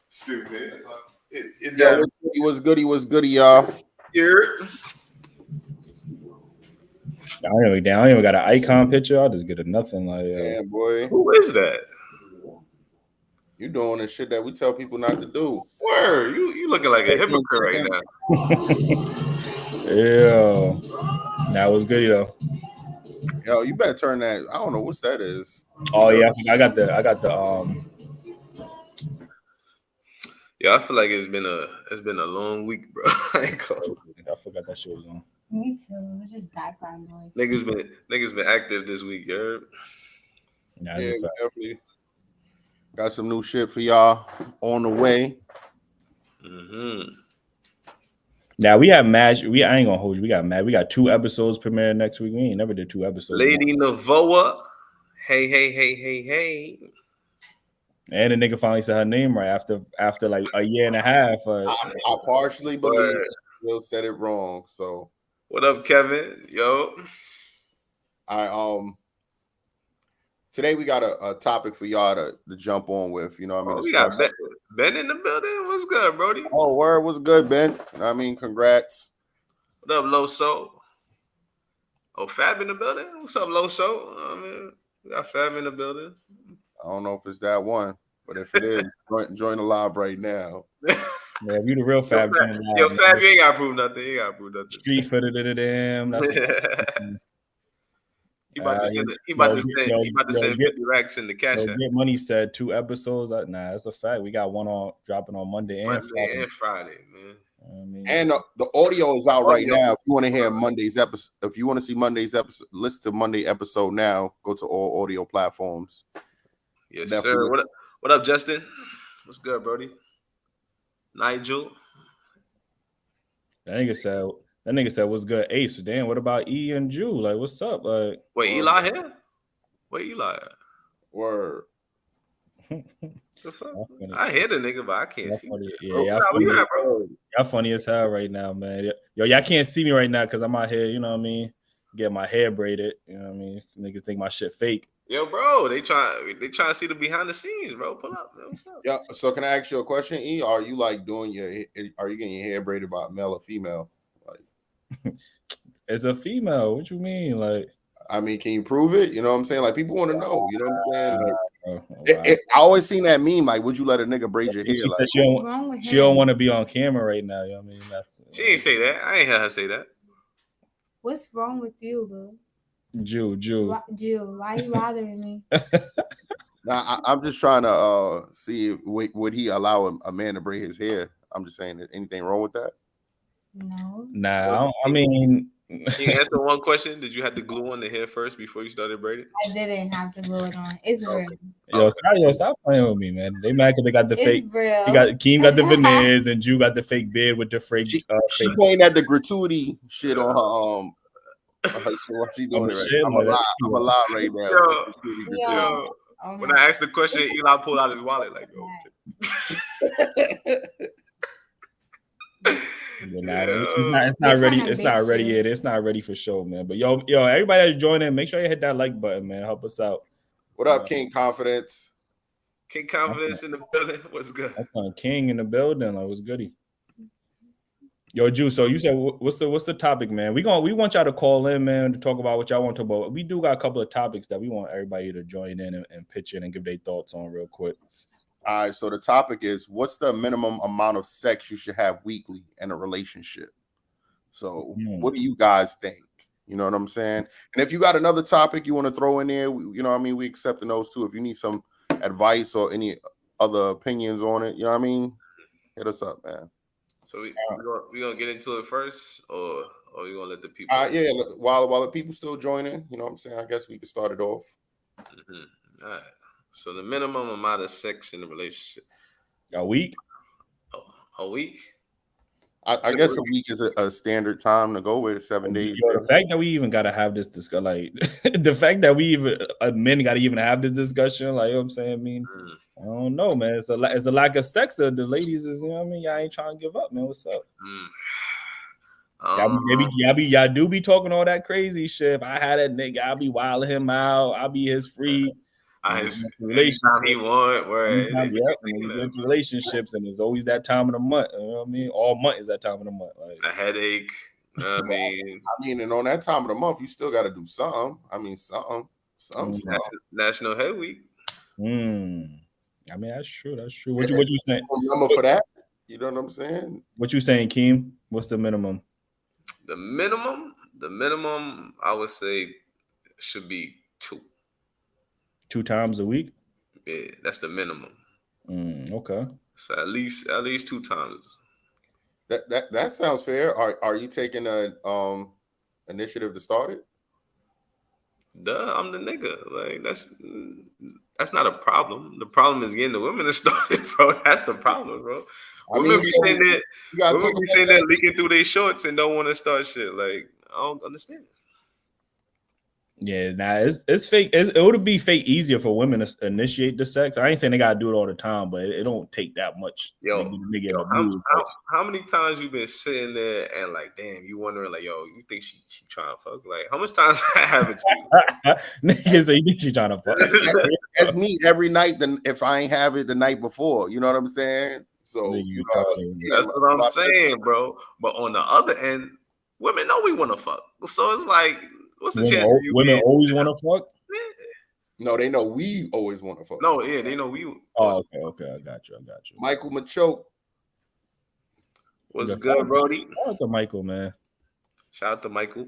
Stupid. He was goody, y'all. Here. I don't even got an icon picture. I'll just get a nothing like. Damn, boy. Who is that? You doing the shit that we tell people not to do. Word, you looking like a hypocrite right now. Yeah, that was good though. Yo, you better turn that. I don't know what that is. Oh yeah, I got the Yeah, I feel like it's been a long week, bro. I forgot that shit was on. Me too. It's just background noise. Niggas been active this week, you Nah, Yeah, definitely. Got some new shit for y'all on the way. Mm-hmm. Now we have match. I ain't gonna hold you. We got 2 episodes premiering next week. We ain't never did 2 episodes. Lady Navoa. Hey. And the nigga finally said her name right after like a year and a half. I partially believe Will said it wrong. So what up, Kevin? Yo. Today we got a topic for y'all to jump on with. You know what I mean? We got Ben in the building. What's good, Brody? Oh, word was good, Ben. I mean, congrats. What up, Loso? Oh, Fab in the building? What's up, Loso? I mean, we got Fab in the building. I don't know if it's that one, but if it is, join the live right now. Yeah, you the real Fab. Yo, Fab, you ain't got to prove nothing. Street footed them. He about to send 50 racks in the cash app. Get Money said 2 episodes. Nah, that's a fact. We got one dropping on Monday and Friday, man. I mean, and the audio is out right now. If you want to hear Monday's episode, if you want to see Monday's episode, listen to Monday episode now. Go to all audio platforms. Yes, sir. What up, Justin? What's good, Brody? Nigel. That nigga said what's good, Ace. Damn, what about E and Jew? Like, what's up? Like, wait, Eli here? Wait, Eli. Word. I hear the nigga, but I can't see. Yeah, y'all funny as hell right now, man. Yo, y'all can't see me right now because I'm out here, you know what I mean? Get my hair braided, you know what I mean? Niggas think my shit fake. Yo, bro, they try to see the behind the scenes, bro. Pull up, man. What's up? Yeah. So can I ask you a question, E? Are you like are you getting your hair braided by a male or female? Like, it's a female. What you mean? Like, I mean, can you prove it? You know what I'm saying? Like, people want to know. You know what I'm saying? Like, I always seen that meme. Like, would you let a nigga braid your hair? She said she don't want to be on camera right now. You know what I mean? She ain't say that. I ain't heard her say that. What's wrong with you, Lou? Jew. Why you bothering me? Now, I'm just trying to see if would he allow a man to braid his hair? I'm just saying, is anything wrong with that? No. Nah, I mean. Can you answer one question? Did you have to glue on the hair first before you started braiding? I didn't have to glue it on. It's real. Yo, stop playing with me, man. They mad because they got the fake. Real. Keem got the veneers and Jew got the fake beard with the fake. She playing at the gratuity shit on her what she doing right? I'm alive right now. Yo. When I asked the question, Eli pulled out his wallet like, It's not ready. It's not ready yet. It's not ready for show, man. But yo, everybody that's joining, make sure you hit that like button, man. Help us out. What up, King Confidence? King Confidence in the building. What's good? That's on King in the building. Like, what's goody? Yo, Jew. So you said what's the topic, man? We want y'all to call in, man, to talk about what y'all want to talk about. We do got a couple of topics that we want everybody to join in and pitch in and give their thoughts on real quick. All right, so the topic is what's the minimum amount of sex you should have weekly in a relationship? So what do you guys think? You know what I'm saying? And if you got another topic you want to throw in there, you know what I mean? We accepting those too. If you need some advice or any other opinions on it, you know what I mean? Hit us up, man. So we gonna get into it first, or we gonna let the people? Yeah. While the people still joining, you know what I'm saying? I guess we can start it off. All right. So the minimum amount of sex in a relationship. A week? A week? I guess a week is a standard time to go with 7 days. Yo, the fact that we even gotta have this discussion, like the fact that we even men gotta even have this discussion, like, you know what I'm saying? I mean, I don't know, man. It's a lack of sex. The ladies is, you know what I mean? Y'all ain't trying to give up, man. What's up? Y'all do be talking all that crazy shit. If I had a nigga, I'll be wilding him out. I'll be his freak. Anytime he want, where When you get into relationships, and there's always that time of the month. You know what I mean? All month is that time of the month. Like a headache. I mean, and on that time of the month, you still got to do something. I mean, something. National Head Week. I mean, that's true. That's true. What you saying? Number for that? You know what I'm saying? What you saying, Keem? What's the minimum? The minimum, I would say, should be 2. 2 times a week. Yeah, that's the minimum. Okay. So at least 2 times. That sounds fair. Are you taking a initiative to start it? Duh, I'm the nigga. Like that's not a problem. The problem is getting the women to start it, bro. That's the problem, bro. Women be saying that leaking through their shorts and don't want to start shit. Like I don't understand. Yeah, it's fake. It would be fake easier for women to initiate the sex. I ain't saying they gotta do it all the time, but it don't take that much. How many times you been sitting there and like, damn, you wondering like, yo, you think she trying to fuck? Like, how much times have it to you? Niggas say you think she trying to fuck. That's me every night. Then if I ain't have it the night before, you know what I'm saying? So that's what I'm saying, bro. But on the other end, women know we want to fuck, so it's like. What's the chance? Women always want to fuck? Yeah. No, they know we always want to fuck. No, yeah, they know we. Oh, okay. I got you. Michael Machoke. What's good, Brody? Shout out to Michael, man. Shout out to Michael.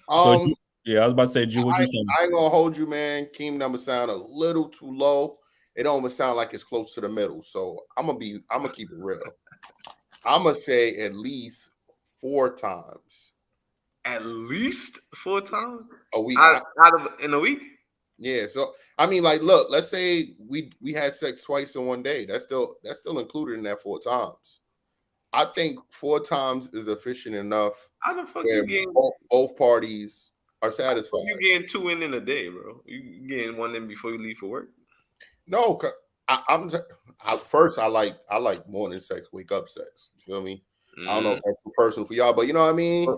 Yeah, I was about to say, Jew, what you saying? I ain't gonna hold you, man. Keem number sound a little too low. It almost sound like it's close to the middle. So I'm gonna keep it real. I'm gonna say at least 4 times. At least 4 times a week in a week. Yeah, so I mean, like, look, let's say we had sex twice in one day. That's still included in that 4 times. I think 4 times is efficient enough. How the fuck you getting both parties are satisfied? You getting 2 in a day, bro? You getting 1 in before you leave for work? No, I like morning sex, wake up sex. You feel me? I don't know if that's too personal for y'all, but you know what I mean?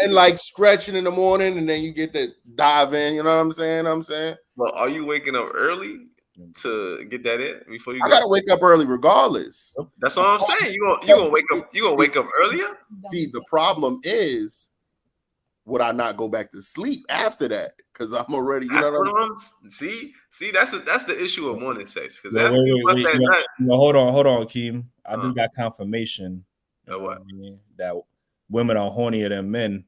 And like stretching in the morning and then you get to dive in, you know what I'm saying? Well, are you waking up early to get that in before you I gotta wake up early regardless. That's what I'm saying. You gonna wake up earlier? See, the problem is would I not go back to sleep after that? Because I'm already, you know what I'm saying? See, that's the issue of morning sex. Because hold on, Keem. I just got confirmation. What? That women are hornier than men,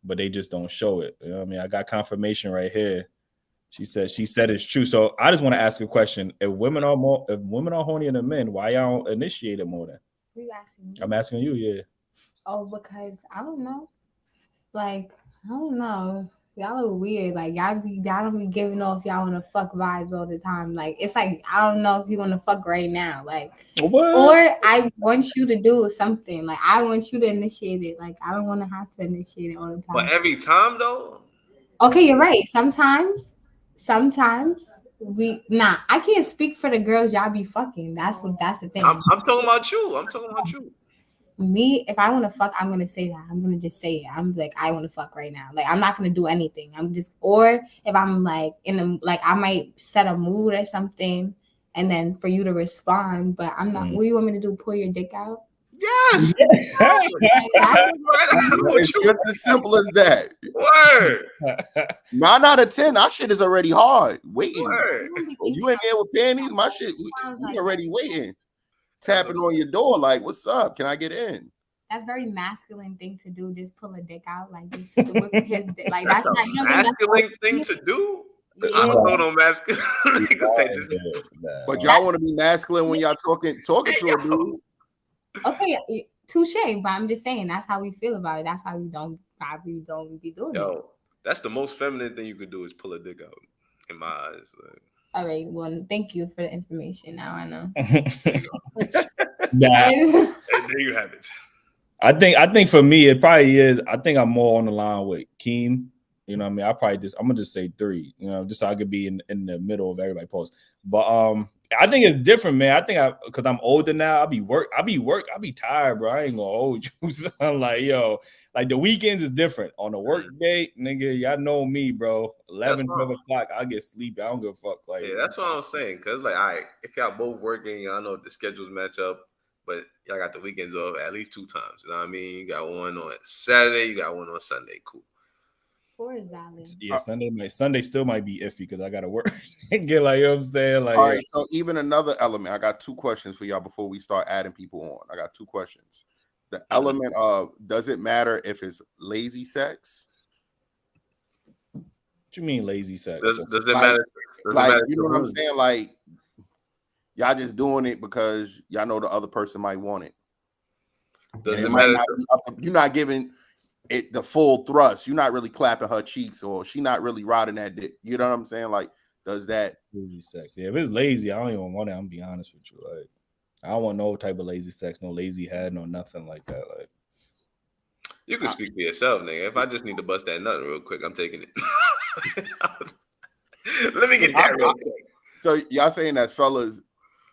but they just don't show it. You know what I mean? I got confirmation right here. She said it's true. So I just want to ask a question. If women are hornier than men, why y'all don't initiate it more than? You asking me? I'm asking you, yeah. Oh, because I don't know. Like, I don't know. Y'all are weird. Like, y'all don't be giving off y'all want to fuck vibes all the time. Like, it's like, I don't know if you want to fuck right now. Like, what? Or I want you to do something. Like, I want you to initiate it. Like, I don't want to have to initiate it all the time. But every time, though? Okay, you're right. Sometimes I can't speak for the girls y'all be fucking. That's the thing. I'm talking about you. Me, if I want to fuck, I'm gonna say that. I'm gonna just say it. I'm like, I want to fuck right now. Like, I'm not gonna do anything. Or if I'm like I might set a mood or something, and then for you to respond. But I'm not. What do you want me to do? Pull your dick out? Yes. It's just as simple as that. Word. 9 out of 10. That shit is already hard. Waiting. Word. You in there with panties? My shit. We already waiting. Tapping on your door, like, what's up? Can I get in? That's very masculine thing to do. Just pull a dick out, like just whip his dick. Like that's not masculine thing to do. Yeah. I don't know no masculine. But y'all want to be masculine when y'all talking to a dude. Okay, touche. But I'm just saying that's how we feel about it. That's why we don't be doing it. That's the most feminine thing you could do is pull a dick out. In my eyes. All right. Well, thank you for the information. Now I know. There you go. And there you have it. I think for me it probably is. I think I'm more on the line with Keem. You know what I mean? I'm gonna just say 3, you know, just so I could be in the middle of everybody post. But I think it's different, man. I think because I'm older now, I'll be tired, bro. I ain't gonna hold you. So I'm like, yo, like the weekends is different. On a work day, nigga, y'all know me, bro. 11, 12 o'clock, I get sleepy. I don't give a fuck. Like, yeah, that's what I'm saying. Cause like, all right, if y'all both working, y'all know the schedules match up, but y'all got the weekends off at least 2 times. You know what I mean? You got one on Saturday, you got one on Sunday. Cool. 4 is valid. Yeah, Sunday still might be iffy because I gotta work. Get like, you know what I'm saying? Like, all right, so even another element. I got 2 questions for y'all before we start adding people on. I got 2 questions. The element of, does it matter if it's lazy sex? What you mean lazy sex? Does it matter? Like, you know what I'm saying? Like, y'all just doing it because y'all know the other person might want it. Does it matter? You're not giving it the full thrust. You're not really clapping her cheeks, or she not really riding that dick. You know what I'm saying? Like, does that lazy sex? Yeah, if it's lazy, I don't even want it. I'm gonna be honest with you. Like, I don't want no type of lazy sex, no lazy head, no nothing like that. Like, you can speak for yourself, nigga. If I just need to bust that nut real quick, I'm taking it. Let me get that real quick. So y'all saying that, fellas,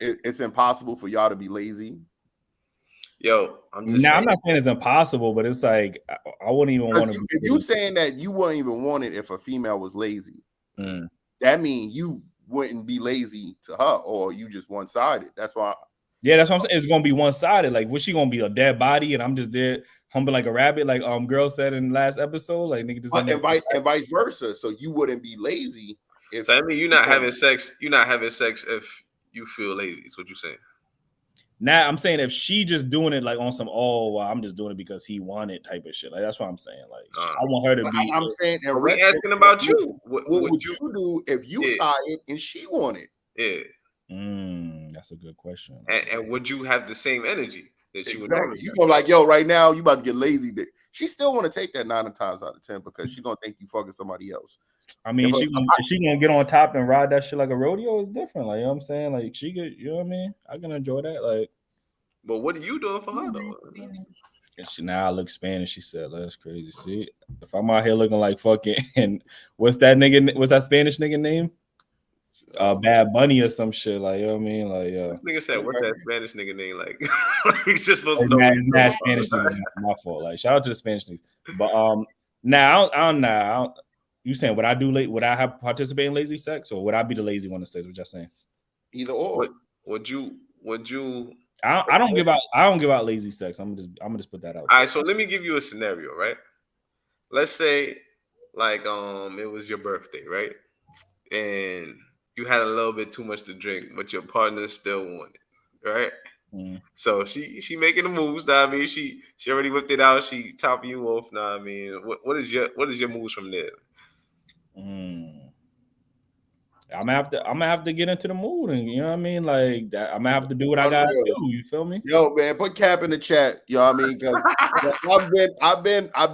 it's impossible for y'all to be lazy? Yo, I'm just saying. I'm not saying it's impossible, but it's like I wouldn't even want to. If you saying that you wouldn't even want it if a female was lazy, that means you wouldn't be lazy to her, or you just one-sided. That's why. Yeah, that's what I'm saying. It's gonna be one-sided. Like, what's she gonna be, a dead body, and I'm just there humping like a rabbit, like girl said in the last episode, like nigga. And vice versa. So you wouldn't be lazy. So I mean, you're not having sex. You're not having sex if you feel lazy. Is what you're saying. Now I'm saying if she just doing it like on some I'm just doing it because he wanted type of shit. Like, that's what I'm saying. Like, I want her to be. I'm saying, are we asking about you? What would you do if you tired and she wanted? Yeah. That's a good question. And would you have the same energy that you would? You go like, yo, right now you about to get lazy. She still want to take that 9 times out of 10 because she gonna think you fucking somebody else. I mean, she gonna get on top and ride that shit like a rodeo is different. Like, you know what I'm saying? Like, she could, you know what I mean? I can enjoy that. Like, but what are you doing for her though? And she now look Spanish. She said, "That's crazy." See, if I'm out here looking like fucking, and what's that Spanish nigga name? Bad Bunny or some shit. Like, you know what I mean? Like, this nigga said, "What's that Spanish nigga name?" Like, he's just supposed to know. Mad Spanish nigga. My fault. Like, shout out to the Spanish niggas. But now I don't. You saying would I do late? Would I have participate in lazy sex, or would I be the lazy one to say? What y'all saying? Either or. Would you? I don't give out lazy sex. I'm gonna just put that out. All right, so let me give you a scenario, right? Let's say, like, it was your birthday, right? And you had a little bit too much to drink, but your partner still wanted, right? So she making the moves. Know what I mean, she already whipped it out. She topping you off. Know what I mean, what is your moves from there? I'm gonna have to get into the mood, and you know what I mean. Like that, I'm gonna have to do what I gotta do. You feel me? Yo, man, put Cap in the chat. You know what I mean? Because I've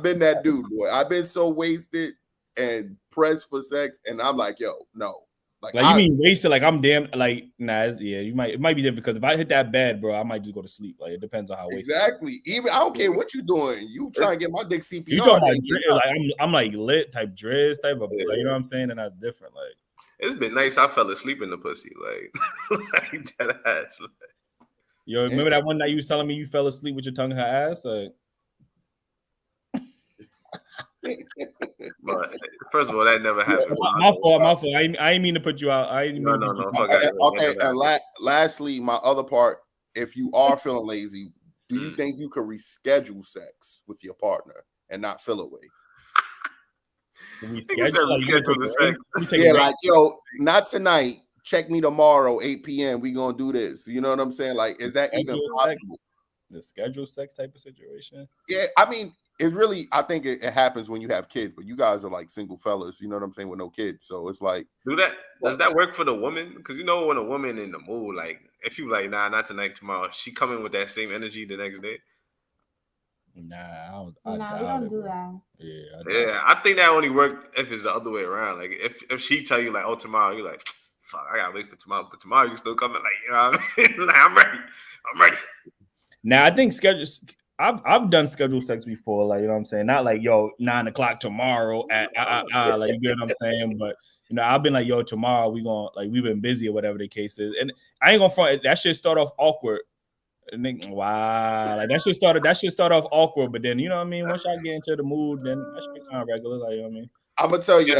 been that dude, boy. I've been so wasted and pressed for sex, and I'm like, yo, no. Like you mean wasted? Like I'm damn. Like nah, yeah. It might be different because if I hit that bed, bro, I might just go to sleep. Like it depends on how wasted. Exactly. Even I don't care what you doing. You trying to get my dick CPR? You talking about like I'm like lit type dress type of like, you know what I'm saying? And that's different. Like. It's been nice. I fell asleep in the pussy, like that ass. Yo, remember that one night you was telling me you fell asleep with your tongue in her ass? Like... But first of all, that never happened. My fault. I didn't mean to put you out. No. Okay, and lastly, my other part: if you are feeling lazy, do you think you could reschedule sex with your partner and not feel away? Yeah, like, yo, not tonight. Check me tomorrow, 8 p.m. We gonna do this. You know what I'm saying? Like, is that even possible? The schedule sex type of situation? Yeah, I mean, it's really. I think it happens when you have kids, but you guys are like single fellas. You know what I'm saying? With no kids, so it's like, does that work for the woman? Because you know, when a woman in the mood, like if you like, nah, not tonight, tomorrow, she come in with that same energy the next day. Nah, we don't do that. Yeah, I think that only work if it's the other way around. Like if she tell you like, oh, tomorrow, you're like, fuck, I gotta wait for tomorrow. But tomorrow you still coming, like, you know what I mean? Like, I'm ready. Now I think I've done scheduled sex before, like, you know what I'm saying? Not like, yo, 9 o'clock tomorrow at like, you get what I'm saying? But you know, I've been like, yo, tomorrow we've been busy or whatever the case is. And I ain't gonna front, that shit start off awkward. And then, wow, like that shit start off awkward, but then, you know what I mean? Once y'all get into the mood, then that shit kind of regular, like, you know what I mean? I'm gonna tell you,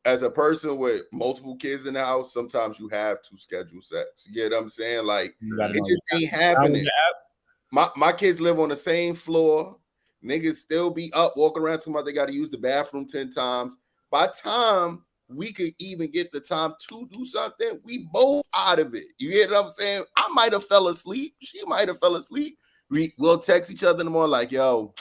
as a person with multiple kids in the house, sometimes you have to schedule sex. You get what I'm saying? Like, it just ain't happening. My kids live on the same floor. Niggas still be up, walking around talking about they got to use the bathroom 10 times. By the time we could even get the time to do something, we both out of it. You get what I'm saying? I might have fell asleep. She might have fell asleep. We'll text each other in the morning like, yo,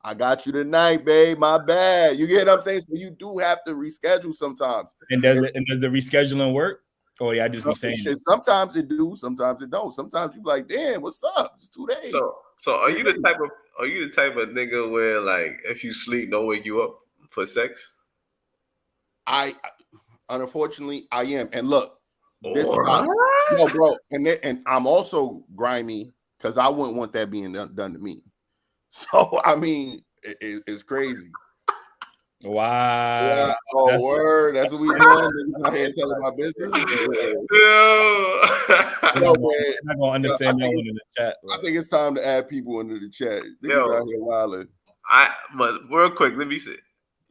I got you tonight, babe. My bad. You get what I'm saying? So you do have to reschedule sometimes. And does the rescheduling work? Or I just be saying shit. Sometimes it do, sometimes it don't. Sometimes you be like, damn, what's up? It's 2 days. So are you the type of nigga where, like, if you sleep, don't wake you up for sex? I unfortunately I am. And look, this is how, no, bro, and I'm also grimy because I wouldn't want that being done to me. So I mean, it's crazy. Wow. Oh, word. That's what we doing. Out here telling my business. I'm not gonna understand that one in the chat. I think it's time to add people into the chat. Niggas out here wilding. But real quick, let me say,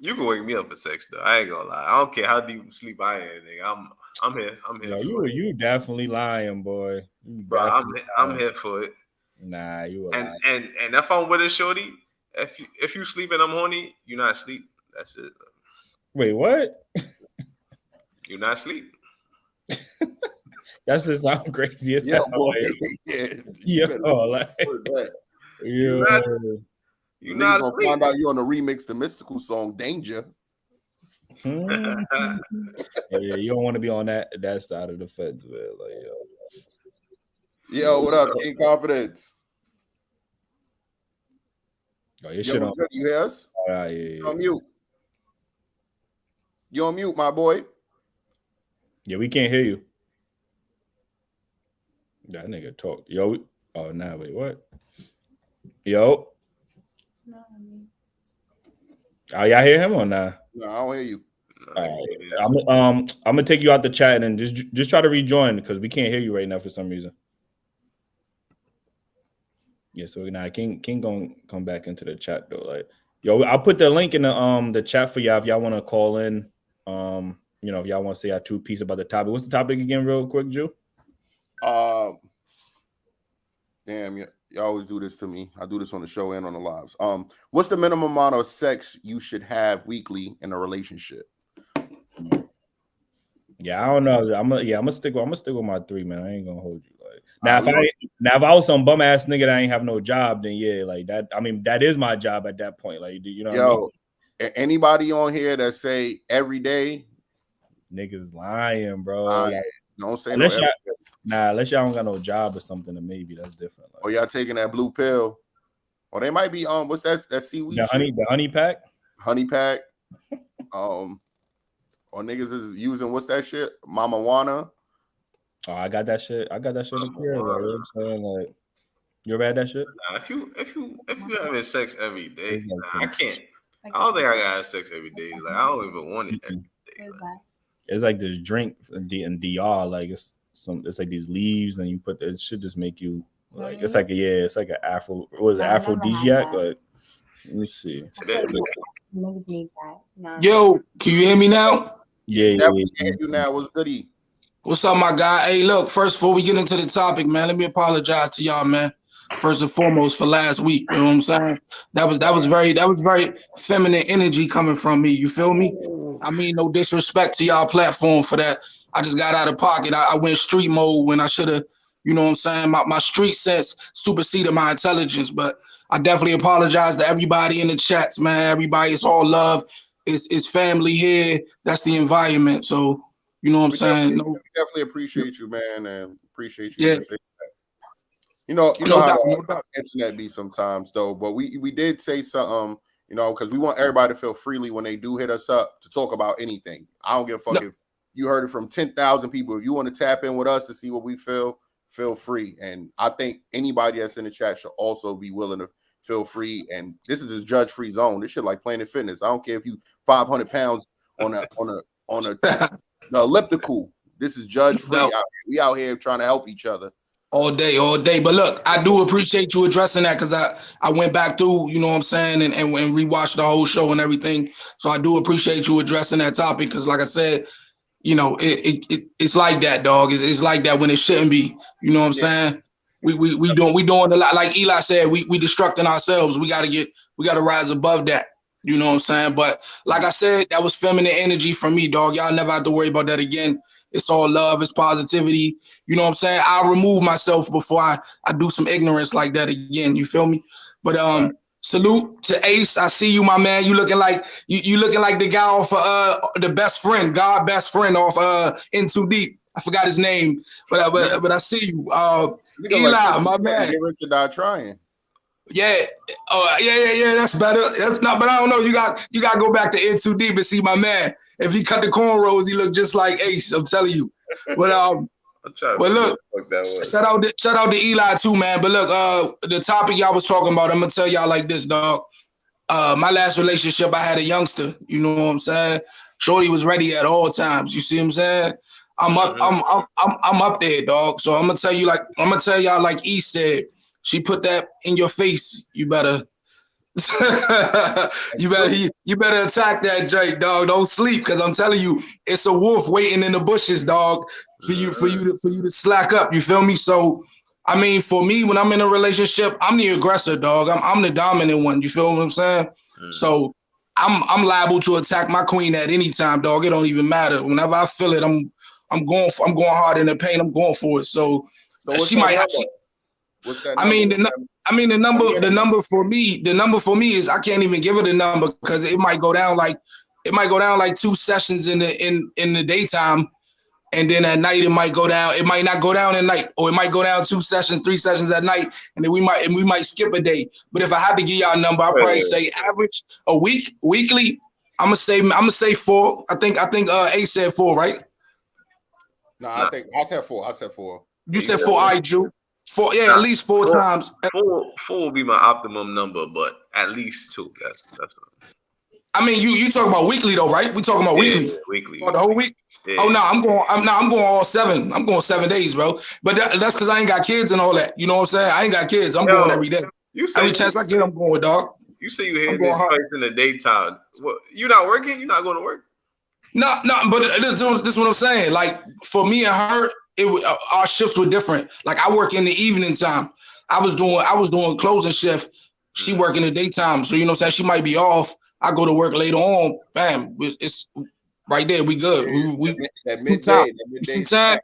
you can wake me up for sex though. I ain't gonna lie. I don't care how deep sleep I am, nigga. I'm here. Yo, you definitely lying, boy. Bro, I'm here for it. Nah, you and if I'm with a shorty, if you sleep and I'm horny, you're not asleep. That's it. Wait, what? You're not asleep. That's just sound crazy. Yeah, boy. You're not gonna find out you on the remix the mystical song Danger. Yeah, you don't want to be on that side of the fence, man. Like, yo, what up, King Confidence? Oh, your shit on. Good? You hear us? Yeah. You're on mute. You're on mute, my boy. Yeah, we can't hear you. That nigga talk. Yo. Oh, nah, wait, what? Yo. Oh, y'all hear him or nah? No, I don't hear you. All right. I'm gonna take you out the chat and just try to rejoin because we can't hear you right now for some reason. Yeah, so now King gonna come back into the chat though. Like, yo, I'll put the link in the chat for y'all if y'all want to call in. You know, if y'all want to say a 2-piece about the topic. What's the topic again, real quick, Jew? Damn, you always do this to me. I do this on the show and on the lives. What's the minimum amount of sex you should have weekly in a relationship? Yeah, I don't know. I'm gonna stick with my 3, man. I ain't gonna hold you. Like if I was some bum ass nigga that ain't have no job, then yeah, like that. I mean, that is my job at that point. Like, you know what I mean? Anybody on here that say every day, niggas lying, bro. Don't say unless y'all don't got no job or something, then maybe that's different. Like, or y'all taking that blue pill, or they might be what's that seaweed? The honey pack. Honey pack. Or niggas is using what's that shit? Mama Wanna. Oh, I got that shit. In the crib. Like, you know what I'm saying? Like, you ever had that shit? Nah, if you having sex every day, I can't. I don't think I gotta have sex every day. Like, I don't even want it every day. Like, it's like this drink in DR. Like, it's like these leaves, and you put it should just make you like it's like an Afro. What is it? Aphrodisiac? Like, let me see. Yo, can you hear me now? Yeah. Hear you now. What's goody? What's up, my guy? Hey, look, first, before we get into the topic, man, let me apologize to y'all, man. First and foremost, for last week. You know what I'm saying? That was very feminine energy coming from me. You feel me? I mean, no disrespect to y'all platform for that. I just got out of pocket. I went street mode when I should have, you know what I'm saying? My street sense superseded my intelligence, but I definitely apologize to everybody in the chats, man. Everybody, it's all love. It's family here. That's the environment. So, you know what I'm saying? We definitely appreciate you, man, and appreciate you. Yeah. You know how the internet be sometimes, though. But we did say something, you know, because we want everybody to feel freely when they do hit us up to talk about anything. I don't give a fuck if you heard it from 10,000 people. If you want to tap in with us to see what we feel free. And I think anybody that's in the chat should also be willing to feel free. And this is a judge-free zone. This shit like Planet Fitness. I don't care if you 500 pounds on the elliptical. This is judge-free. No. We out here trying to help each other. All day. But look, I do appreciate you addressing that because I went back through, you know what I'm saying, and rewatched the whole show and everything. So I do appreciate you addressing that topic because, like I said, you know, it's like that, dog. It's like that when it shouldn't be. You know what I'm saying? We doing a lot. Like Eli said, we destructing ourselves. We gotta rise above that. You know what I'm saying? But like I said, that was feminine energy from me, dog. Y'all never have to worry about that again. It's all love, it's positivity. You know what I'm saying? I'll remove myself before I do some ignorance like that again. You feel me? But salute to Ace. I see you, my man. You looking like you looking like the guy off the best friend, God best friend off In Too Deep. I forgot his name, but I see you. Eli, like, my man. Get rich or die trying. Yeah. Yeah. That's better. That's not, but I don't know. You got to go back to In Too Deep and see my man. If he cut the cornrows, he look just like Ace. I'm telling you. But look, shout out to Eli too, man. But look, the topic y'all was talking about, I'm gonna tell y'all like this, dog. My last relationship, I had a youngster. You know what I'm saying? Shorty was ready at all times. You see what I'm saying? I'm up there, dog. So I'm gonna tell y'all like E said. She put that in your face. You better. you better attack that Drake, dog. Don't sleep, because I'm telling you, it's a wolf waiting in the bushes, dog, for you to slack up. You feel me? So, I mean, for me, when I'm in a relationship, I'm the aggressor, dog. I'm the dominant one. You feel what I'm saying? So, I'm liable to attack my queen at any time, dog. It don't even matter. Whenever I feel it, I'm going hard in the pain. I'm going for it. So she might have. What's that? The number for me is I can't even give it a number because it might go down like 2 sessions in the daytime, and then at night it might go down. It might not go down at night, or it might go down 2 sessions, 3 sessions at night, and then we might skip a day. But if I had to give y'all a number, I'd probably say average a weekly. I'm gonna say 4. I think Ace said 4, right? No, I said 4. You said 4, all right, Drew. 4, yeah, at least 4 times. 4 will be my optimum number, but at least 2. That's. I mean, you talking about weekly though, right? We talking about weekly. Yeah, weekly. For the whole week. Yeah. Oh no, I'm going all 7. I'm going 7 days, bro. But that's because I ain't got kids and all that. You know what I'm saying? I ain't got kids. I'm going every day. Every chance I get, I'm going, dog. You say you had this place in the daytime. What? You not working? You not going to work? No. But this is what I'm saying. Like for me and her. Our shifts were different. Like I work in the evening time. I was doing closing shift. She work in the daytime. So you know what I'm saying? She might be off. I go to work later on. Bam. It's right there. We good. We that midday time.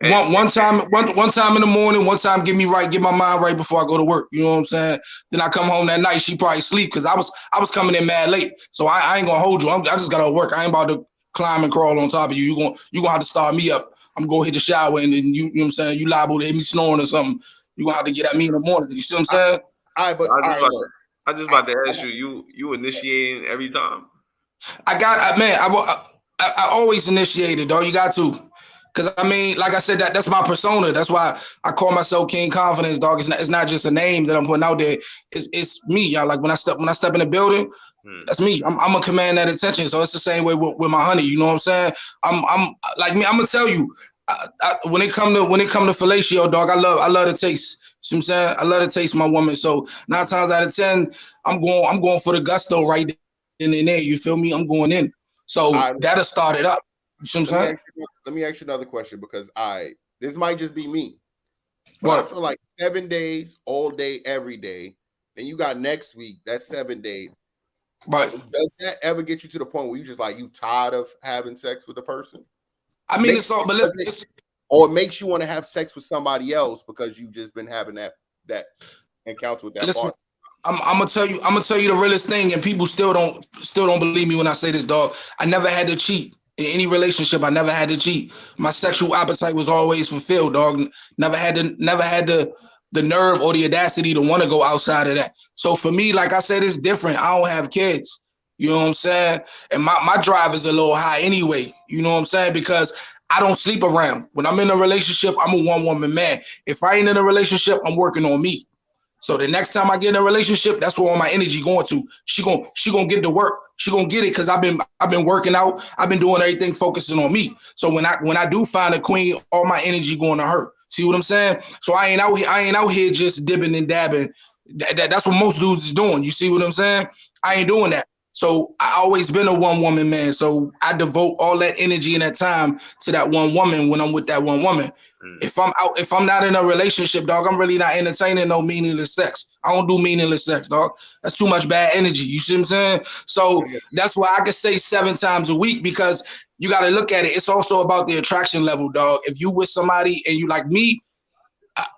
One time in the morning, one time get my mind right before I go to work. You know what I'm saying? Then I come home that night, she probably sleep because I was coming in mad late. So I ain't gonna hold you. I just gotta work. I ain't about to climb and crawl on top of you. You gonna have to start me up. I'm going to hit the shower and then you know what I'm saying? You liable to hit me snoring or something. You're going to have to get at me in the morning. You see what I'm saying? I just about to ask you initiating every time? I always initiated, dog. You got to. Because, I mean, like I said, that's my persona. That's why I call myself King Confidence, dog. It's not just a name that I'm putting out there. It's me, y'all. Like when I step in the building, that's me. I'm gonna command that attention. So it's the same way with my honey. You know what I'm saying? I'm like me. I'm gonna tell you. When it come to fellatio, dog, I love the taste. You know what I'm saying? I love to taste my woman. So 9 times out of 10, I'm going for the gusto right in there. You feel me? I'm going in. So that'll start it up. You know what I'm saying? Let me ask you another question because this might just be me. But I feel like 7 days, all day, every day. Then you got next week, that's 7 days. But does that ever get you to the point where you just like you tired of having sex with the person? I mean, it's all, but listen, or it makes you want to have sex with somebody else because you've just been having that encounter with that partner. I'm gonna tell you the realest thing, and people still don't believe me when I say this, dog. I never had to cheat in any relationship. I never had to cheat. My sexual appetite was always fulfilled, dog. Never had the nerve or the audacity to want to go outside of that. So for me, like I said, it's different. I don't have kids. You know what I'm saying? And my drive is a little high anyway. You know what I'm saying? Because I don't sleep around. When I'm in a relationship, I'm a one-woman man. If I ain't in a relationship, I'm working on me. So the next time I get in a relationship, that's where all my energy going to. She gonna get to work. She gonna get it because I've been working out. I've been doing everything focusing on me. So when I do find a queen, all my energy going to her. See what I'm saying? So I ain't out here just dipping and dabbing. That's what most dudes is doing. You see what I'm saying? I ain't doing that. So I always been a one woman man. So I devote all that energy and that time to that one woman when I'm with that one woman. If I'm not in a relationship, dog, I'm really not entertaining no meaningless sex. I don't do meaningless sex, dog. That's too much bad energy. You see what I'm saying? So that's why I can say 7 times a week, because you got to look at it. It's also about the attraction level, dog. If you with somebody and you like me,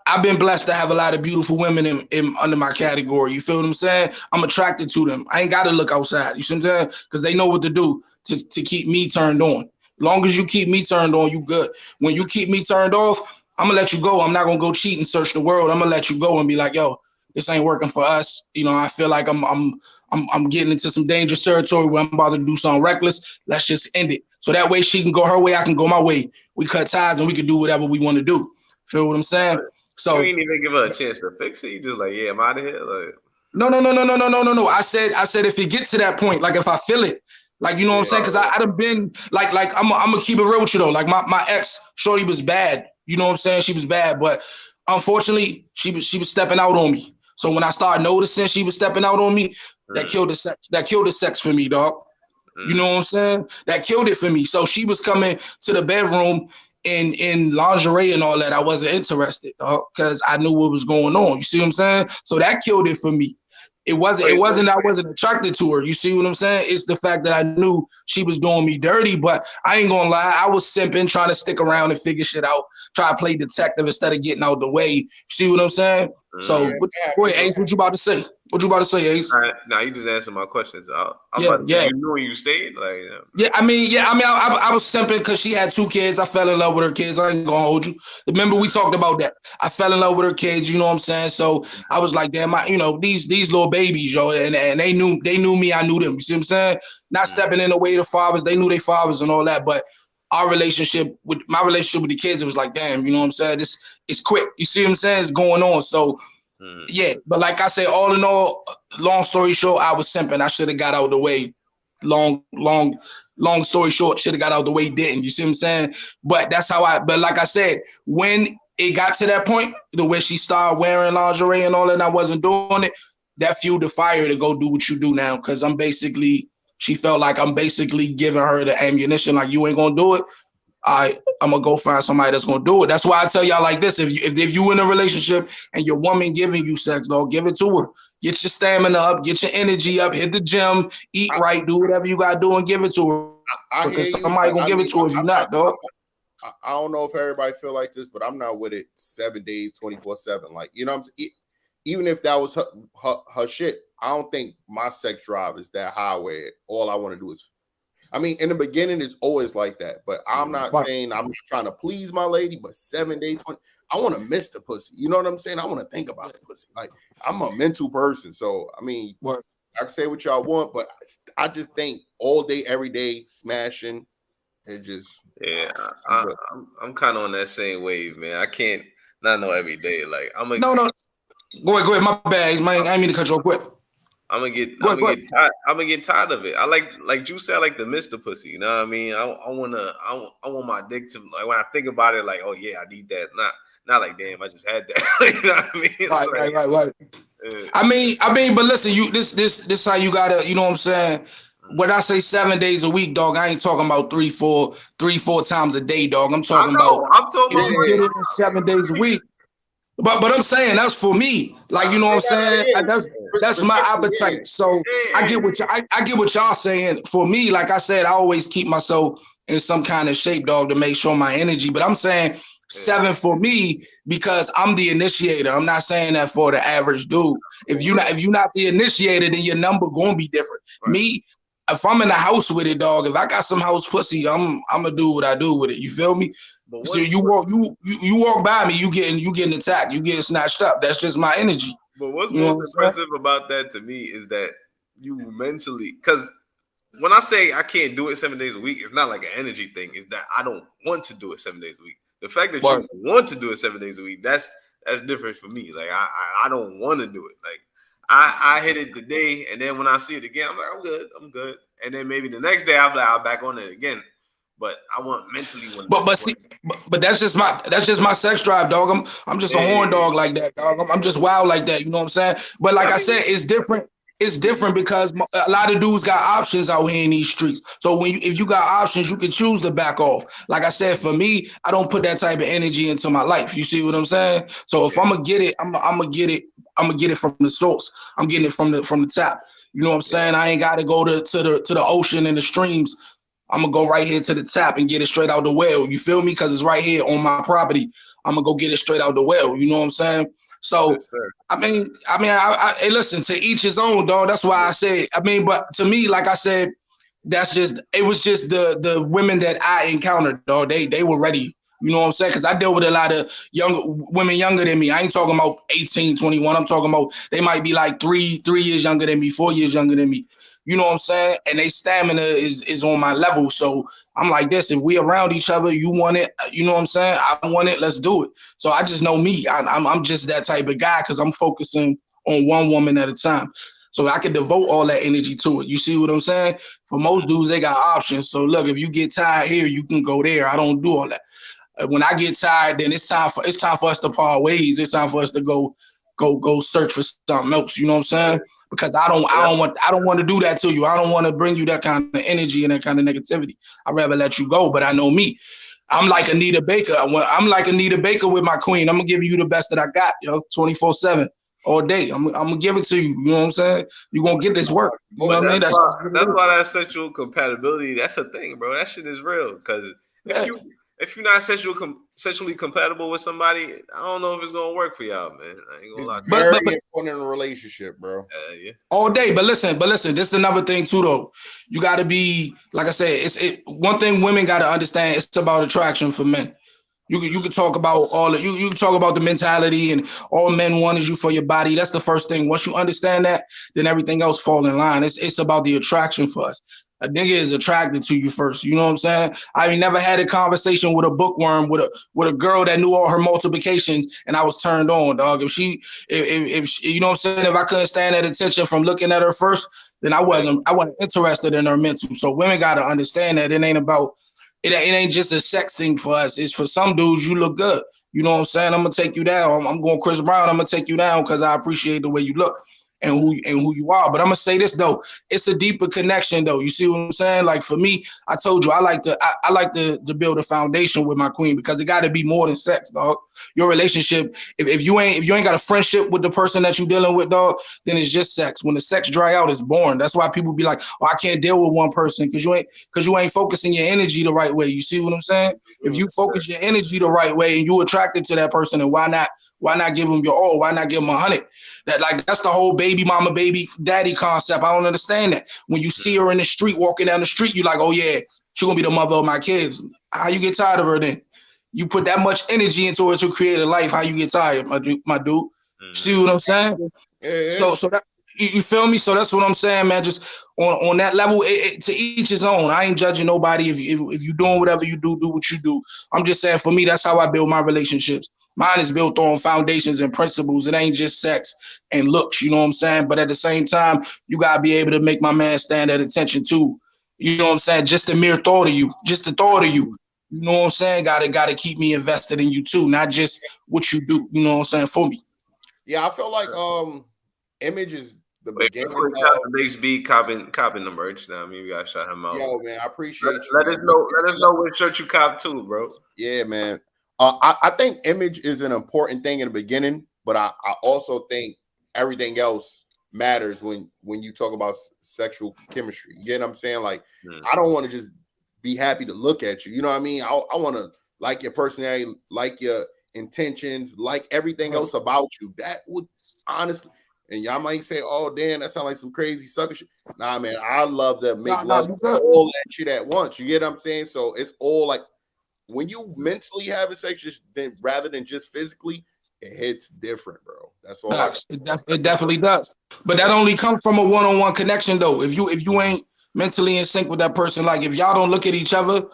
I've been blessed to have a lot of beautiful women in under my category. You feel what I'm saying? I'm attracted to them. I ain't got to look outside. You see what I'm saying? Because they know what to do to keep me turned on. Long as you keep me turned on, you good. When you keep me turned off, I'm gonna let you go. I'm not gonna go cheat and search the world. I'm gonna let you go and be like, yo, this ain't working for us. You know, I feel like I'm getting into some dangerous territory where I'm about to do something reckless. Let's just end it. So that way she can go her way, I can go my way. We cut ties and we can do whatever we want to do. Feel what I'm saying? So you ain't even give her a chance to fix it. You just like, yeah, I'm out of here. Like, no. I said if it gets to that point, like if I feel it, like, you know what I'm saying? Because I done been like I'm gonna keep it real with you though. Like my ex, shorty was bad. You know what I'm saying? She was bad, but unfortunately, she was stepping out on me. So when I started noticing she was stepping out on me, that killed the sex. That killed the sex for me, dog. You know what I'm saying? That killed it for me. So she was coming to the bedroom in lingerie and all that. I wasn't interested, dog, because I knew what was going on. You see what I'm saying? So that killed it for me. I wasn't attracted to her. You see what I'm saying? It's the fact that I knew she was doing me dirty, but I ain't gonna lie. I was simping, trying to stick around and figure shit out, try to play detective instead of getting out the way. You see what I'm saying? So, go ahead, Ace. What you about to say? What you about to say, Ace? All right, now you just answered my questions. You knew when you stayed? Like, I was simping because she had 2 kids. I fell in love with her kids. I ain't gonna hold you. Remember we talked about that. I fell in love with her kids. You know what I'm saying? So I was like, damn, these little babies, yo, and they knew me. I knew them. You see what I'm saying? Not stepping in the way of the fathers. They knew their fathers and all that, but my relationship with the kids, it was like, damn, you know what I'm saying? This is quick. You see what I'm saying? It's going on. So yeah, but like I say, all in all, long story short, I was simping. I should have got out of the way. Long story short, should have got out of the way, didn't. You see what I'm saying? But that's how but like I said, when it got to that point, the way she started wearing lingerie and all that, and I wasn't doing it, that fueled the fire to go do what you do now. Cause she felt like I'm basically giving her the ammunition, like, you ain't gonna do it. I'm gonna go find somebody that's gonna do it. That's why I tell y'all like this: if you in a relationship and your woman giving you sex, dog, give it to her. Get your stamina up, get your energy up, hit the gym, eat right, do whatever you gotta do, and give it to her. Because somebody gonna give it to her if you're not, dog. I don't know if everybody feel like this, but I'm not with it 7 days, 24/7. Like, you know what I'm saying? Even if that was her shit, I don't think my sex drive is that high where all I want to do is. I mean, in the beginning, it's always like that, but I'm not saying I'm trying to please my lady, but 7 days, I want to miss the pussy. You know what I'm saying? I want to think about the pussy. Like, I'm a mental person. So, I mean, I can say what y'all want, but I just think all day, every day, smashing, it just. Yeah, I'm kind of on that same wave, man. I can't, not know every day. Like, No. Go ahead. My bad. I didn't mean to cut you off quick. I'm gonna get tired of it. I like you said, I like to miss the pussy. You know what I mean? I want my dick to, like, when I think about it, like, oh yeah, I need that. Not like, damn, I just had that. You know what I mean? Right. I mean, but listen, this how you gotta, you know what I'm saying? When I say 7 days a week, dog, I ain't talking about three, four times a day, dog. I'm talking about 7 days a week. But I'm saying that's for me. Like, you know what I'm saying? That's my appetite. So I get what y'all saying. For me, like I said, I always keep myself in some kind of shape, dog, to make sure my energy. But I'm saying 7 for me because I'm the initiator. I'm not saying that for the average dude. If you're not the initiator, then your number gonna be different. Right. Me, if I'm in the house with it, dog, if I got some house pussy, I'm gonna do what I do with it. You feel me? So you walk by me, you getting attacked, you getting snatched up. That's just my energy. But what's most impressive about that to me is that you mentally, because when I say I can't do it 7 days a week, it's not like an energy thing. It's that I don't want to do it 7 days a week. The fact that you want to do it 7 days a week, that's That's different for me. Like I don't want to do it. Like I hit it today, and then when I see it again, I'm like, I'm good. And then maybe the next day I'll back on it again. But I want mentally when. But that's just my sex drive, dog. I'm just a horn dog like that, dog. I'm just wild like that. You know what I'm saying? But like I said, it's different. It's different because a lot of dudes got options out here in these streets. So if you got options, you can choose to back off. Like I said, for me, I don't put that type of energy into my life. You see what I'm saying? So if I'm gonna get it, I'm gonna get it. I'm gonna get it from the source. I'm getting it from the top. You know what I'm saying? I ain't got to go to the ocean and the streams. I'm gonna go right here to the tap and get it straight out the well. You feel me? Because it's right here on my property. I'm gonna go get it straight out the well. You know what I'm saying? So yes, I listen, to each his own, dog. That's why I said. But to me, like I said, it was just the women that I encountered, dog. They were ready. You know what I'm saying? Because I deal with a lot of women younger than me. I ain't talking about 18, 21. I'm talking about they might be like 3 years younger than me, 4 years younger than me. You know what I'm saying? And they stamina is on my level. So I'm like this, if we around each other, you want it, you know what I'm saying? I want it, let's do it. So I just know me. I'm just that type of guy because I'm focusing on one woman at a time. So I can devote all that energy to it. You see what I'm saying? For most dudes, they got options. So look, if you get tired here, you can go there. I don't do all that. When I get tired, then it's time for us to part ways. It's time for us to go search for something else. You know what I'm saying? Because I don't want to do that to you. I don't want to bring you that kind of energy and that kind of negativity. I'd rather let you go. But I know me. I'm like Anita Baker. I'm like Anita Baker with my queen. I'm gonna give you the best that I got, 24/7 all day. I'm gonna give it to you. You know what I'm saying? You're gonna get this work. You know what I mean? That's why that sexual compatibility, that's a thing, bro. That shit is real. Because if you're not sexually compatible with somebody, I don't know if it's gonna work for y'all, man. I ain't gonna lie. Very important in a relationship, bro. Yeah. All day, but listen. This is another thing too, though. You got to be, like I said, one thing women got to understand. It's about attraction for men. You can talk about you can talk about the mentality and all men want is you for your body. That's the first thing. Once you understand that, then everything else fall in line. It's about the attraction for us. A nigga is attracted to you first. You know what I'm saying? I never had a conversation with a bookworm with a girl that knew all her multiplications and I was turned on, dog. If you know what I'm saying, if I couldn't stand that attention from looking at her first, then I wasn't interested in her mental. So women gotta understand that it ain't just a sex thing for us. It's for some dudes, you look good. You know what I'm saying? I'm gonna take you down. I'm going Chris Brown. I'm gonna take you down because I appreciate the way you look and who you are. But I'm gonna say this though, it's a deeper connection though. You see what I'm saying? Like for me, I told you I like to build a foundation with my queen because it got to be more than sex, dog. Your relationship, if you ain't got a friendship with the person that you're dealing with, dog, then it's just sex. When the sex dry out, it's boring. That's why people be like, oh, I can't deal with one person because you ain't focusing your energy the right way. You see what I'm saying? If you focus your energy the right way and you attracted to that person, and why not give them your all? Why not give them 100? That's the whole baby mama, baby daddy concept. I don't understand that. When you see her in the street, walking down the street, you're like, oh yeah, she's gonna be the mother of my kids. How you get tired of her then? You put that much energy into it to create a life. How you get tired, my dude? Mm-hmm. See what I'm saying? Yeah. So that you feel me? So that's what I'm saying, man. Just on that level, to each his own. I ain't judging nobody. If you're doing whatever you do what you do. I'm just saying, for me, that's how I build my relationships. Mine is built on foundations and principles. It ain't just sex and looks, you know what I'm saying? But at the same time, you got to be able to make my man stand at attention too. You know what I'm saying? Just the mere thought of you, just the thought of you. You know what I'm saying? Got to keep me invested in you too, not just what you do. You know what I'm saying? For me. Yeah, I feel like image is the beginning. Base B copping the merch now. I mean, we gotta shout him out. Yo, man, I appreciate you. Let us know what shirt you cop too, bro. Yeah, man. I think image is an important thing in the beginning, but I also think everything else matters when you talk about sexual chemistry. You get what I'm saying? Like, I don't want to just be happy to look at you. You know what I mean? I want to like your personality, like your intentions, like everything else about you. That would honestly, and y'all might say, oh, damn, that sounds like some crazy sucker shit. Nah, man, I love to make love all that shit at once. You get what I'm saying? So it's all like, when you mentally having sex, then rather than just physically, it hits different, bro. That's all. It definitely does. But that only comes from a one-on-one connection, though. If you ain't mentally in sync with that person, like if y'all don't look at each other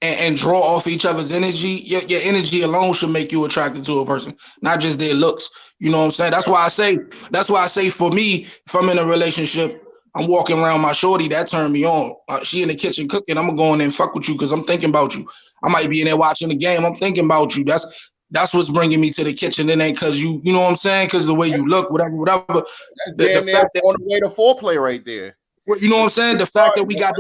and draw off each other's energy, your energy alone should make you attracted to a person, not just their looks. You know what I'm saying? That's why I say for me, if I'm in a relationship, I'm walking around my shorty, that turned me on. She in the kitchen cooking, I'm gonna go in there and fuck with you because I'm thinking about you. I might be in there watching the game, I'm thinking about you. That's what's bringing me to the kitchen. It ain't because you know what I'm saying? Because the way you look, whatever. That's damn near on the way to foreplay right there. You know what I'm saying? The fact that we got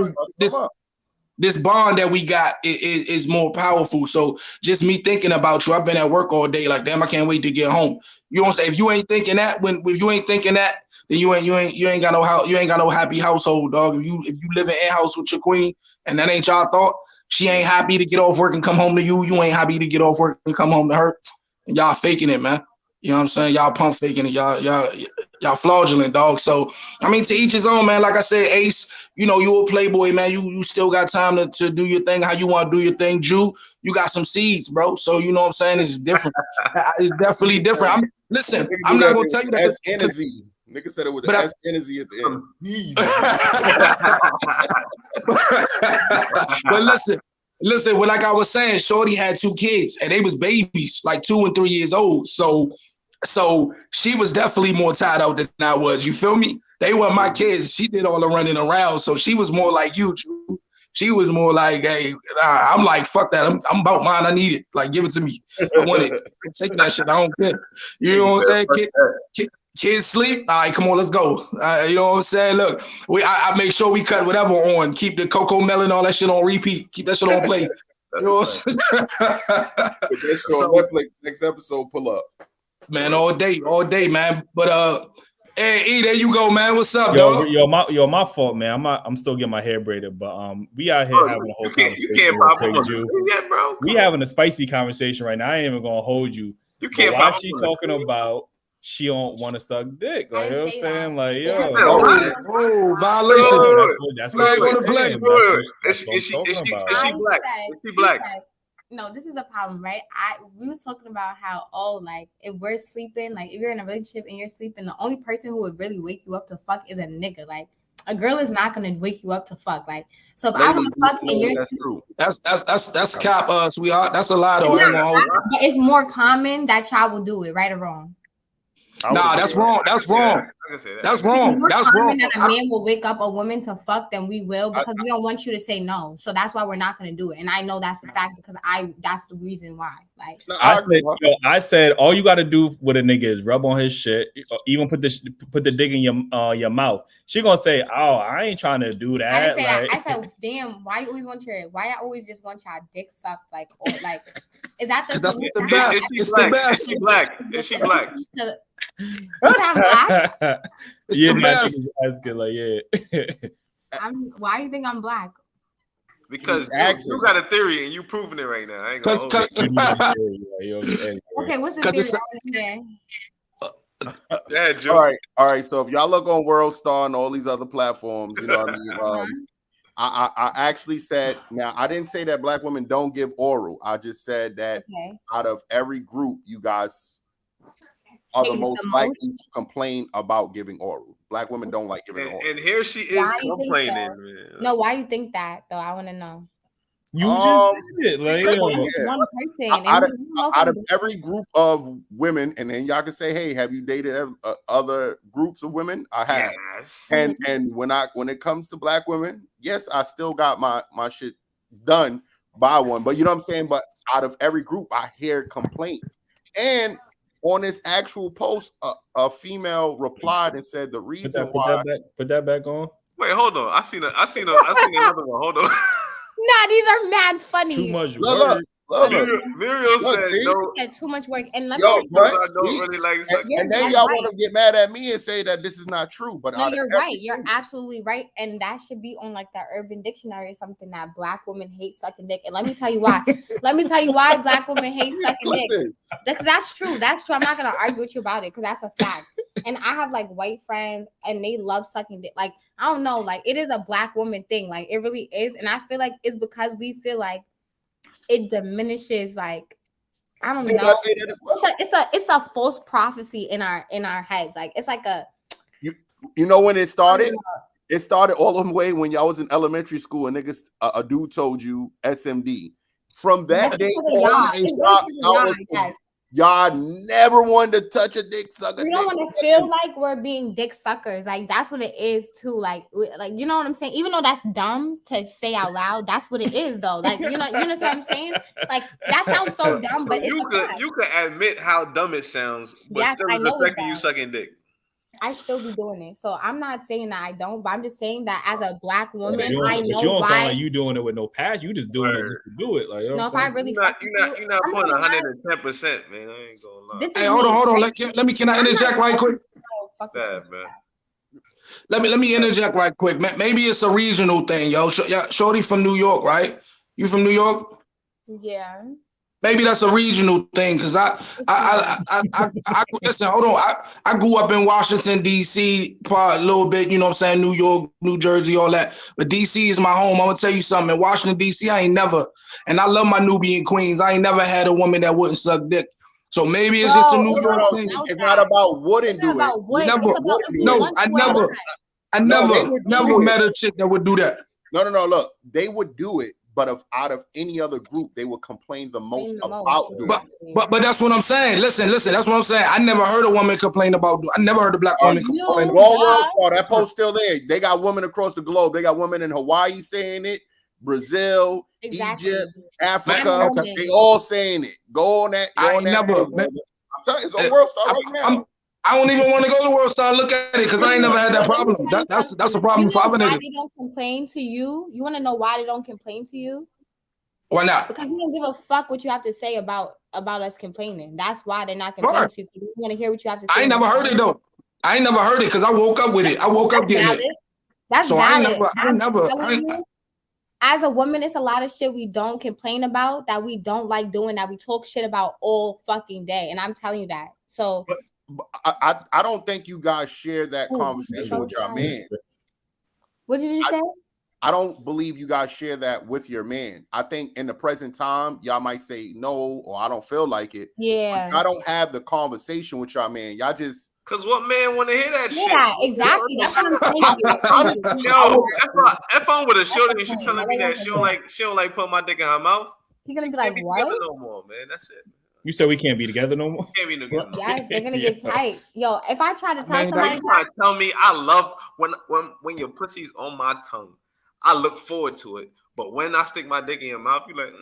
this bond that we got is more powerful. So just me thinking about you, I've been at work all day, like damn, I can't wait to get home. You know what I'm saying? If you ain't thinking that, if you ain't thinking that, then you ain't got no happy household, dog. If you live in a house with your queen and that ain't y'all thought, she ain't happy to get off work and come home to you. You ain't happy to get off work and come home to her. And y'all faking it, man. You know what I'm saying? Y'all pump faking it. Y'all fraudulent, dog. So I mean, to each his own, man. Like I said, Ace, you know, you a playboy, man. You still got time to do your thing how you want to do your thing. Jew, you got some seeds, bro. So you know what I'm saying? It's different. It's definitely different. I'm not gonna tell you that. Energy. Nigga said it with the S energy at the end. But listen. Well, like I was saying, Shorty had 2 kids and they was babies, like 2 and 3 years old. So she was definitely more tied out than I was. You feel me? They weren't my kids. She did all the running around. So she was more like you, Drew. She was more like, hey, I'm like, fuck that. I'm about mine. I need it. Like, give it to me. I want it. I'm taking that shit. I don't care. You know what I'm saying? Kids sleep. All right, come on, let's go. You know what I'm saying? Look, I make sure we cut whatever on. Keep the Coco Melon, all that shit on repeat. Keep that shit on play. You know what I'm saying? So, Netflix, next episode, pull up. Man, all day, man. But hey, E, there you go, man. What's up, dog? My fault, man. I'm still getting my hair braided, but we out here having a whole conversation. You can't pop up yet, bro. We having a spicy conversation right now. I ain't even gonna hold you. You can't. Why she talking about? She don't want to suck dick. Like, you know what I'm saying? Like, yo. Violation. That's what going to play. Is she black? Is she black? No, this is a problem, right? We was talking about how, like, if we're sleeping, like, if you're in a relationship and you're sleeping, the only person who would really wake you up to fuck is a nigga. Like, a girl is not gonna wake you up to fuck. Like, so if I want to fuck and you're true. That's cap, sweetheart. That's a lie, though. It's more common that y'all will do it, right or wrong. Nah, that's wrong. That's wrong. That's wrong. That's wrong. That a man will wake up a woman to fuck than we will because we don't want you to say no. So that's why we're not going to do it. And I know that's a fact because that's the reason why. Like I said, all you got to do with a nigga is rub on his shit, even put the dick in your mouth. She gonna say, "Oh, I ain't trying to do that." I didn't say that. I said, "Damn, why you always want why I always just want y'all dick sucked?" Like, or like, is that the best? Is she black? Is she black? Is she black? Yeah, that's good. Like, yeah. Why do you think I'm black? Because you got a theory and you proving it right now. I ain't gonna Okay, what's the theory? Yeah, all right. So if y'all look on World Star and all these other platforms, you know what I mean. I actually said, now I didn't say that black women don't give oral. I just said that out of every group, you guys are the most likely to complain about giving oral. Black women don't like giving oral. And here she is complaining. No, why you think that though? I want to know. You just said it. Like, one person. Out of every group of women, and then y'all can say, "Hey, have you dated other groups of women?" I have. Yes. And when it comes to black women, yes, I still got my shit done by one. But you know what I'm saying? But out of every group, I hear complaints. And on this actual post, a female replied and said the reason why. Put that back on. Wait, hold on. I seen another one. Hold on. Nah, these are mad funny. Too much work. Muriel said no. Said too much work. And and then y'all want to get mad at me and say that this is not true. But no, you're right. You're absolutely right. And that should be on like that Urban Dictionary or something, that black women hate sucking dick. And let me tell you why. Black women hate sucking dick. Because that's true. That's true. I'm not gonna argue with you about it because that's a fact. And I have like white friends and they love sucking dick. Like, I don't know, like it is a black woman thing. Like it really is. And I feel like it's because we feel like it diminishes, like, I don't know. It's a false prophecy in our heads. Like it's like a you know when it started? It started all the way when y'all was in elementary school and niggas, a dude told you SMD. From that day on, y'all never wanted to touch a dick sucker. We don't want to feel like we're being dick suckers. Like that's what it is too. Like you know what I'm saying? Even though that's dumb to say out loud, that's what it is though. Like you know what I'm saying? Like that sounds so dumb, but you could admit how dumb it sounds, but still affecting you sucking dick. I still be doing it, so I'm not saying that I don't, but I'm just saying that as a black woman, I know you don't sound like you doing it with no passion. You just doing it just to do it. Like, no, if I really, you're not putting 110%, man. I ain't gonna lie. Hey, hold on. Can I interject right quick? Bad, man. Let me interject right quick. Maybe it's a regional thing, yo. Shorty from New York, right? You from New York? Yeah. Maybe that's a regional thing, because I listen, hold on. I grew up in Washington, D.C., a little bit, you know what I'm saying, New York, New Jersey, all that. But D.C. is my home. I'm going to tell you something. In Washington, D.C., I ain't never, and I love my Nubian queens, I ain't never had a woman that wouldn't suck dick. So maybe it's just a New York thing. It's not about wouldn't do it. I never met a chick that would do that. No. Look, they would do it. But out of any other group, they would complain the most about doing it. But that's what I'm saying. Listen, that's what I'm saying. I never heard a woman complain about. I never heard a black woman complain about. World Star, that post still there. They got women across the globe. They got women in Hawaii saying it, Brazil, Egypt, Africa. Okay. They all saying it. Go on that. I'm telling you, it's on World Star right now. I don't even want to go to World Star and look at it because I ain't never had that problem. That's a problem for why they don't complain to you? You want to know why they don't complain to you? Why not? Because we don't give a fuck what you have to say about us complaining. That's why they're not complaining to you. We want to hear what you have to say. I ain't never heard it though. I ain't never heard it because I woke up with it. I woke up getting it. That's so valid. As a woman, it's a lot of shit we don't complain about, that we don't like doing, that we talk shit about all fucking day. And I'm telling you that. So I don't think you guys share that conversation with your man. What did you say? I don't believe you guys share that with your man. I think in the present time, y'all might say no, or I don't feel like it. Yeah. I don't have the conversation with y'all man. Y'all just. Cause what man want to hear that shit? Yeah, exactly. That's what I'm saying. Yo, if I'm with a shorty and she's telling me that she don't like put my dick in her mouth, he's gonna be like, what? No more, man. That's it. You said we can't be together no more? Can't be together. Yes, they're gonna get tight. Yo, if I try to tell somebody, tell me I love when your pussy's on my tongue. I look forward to it. But when I stick my dick in your mouth, you're like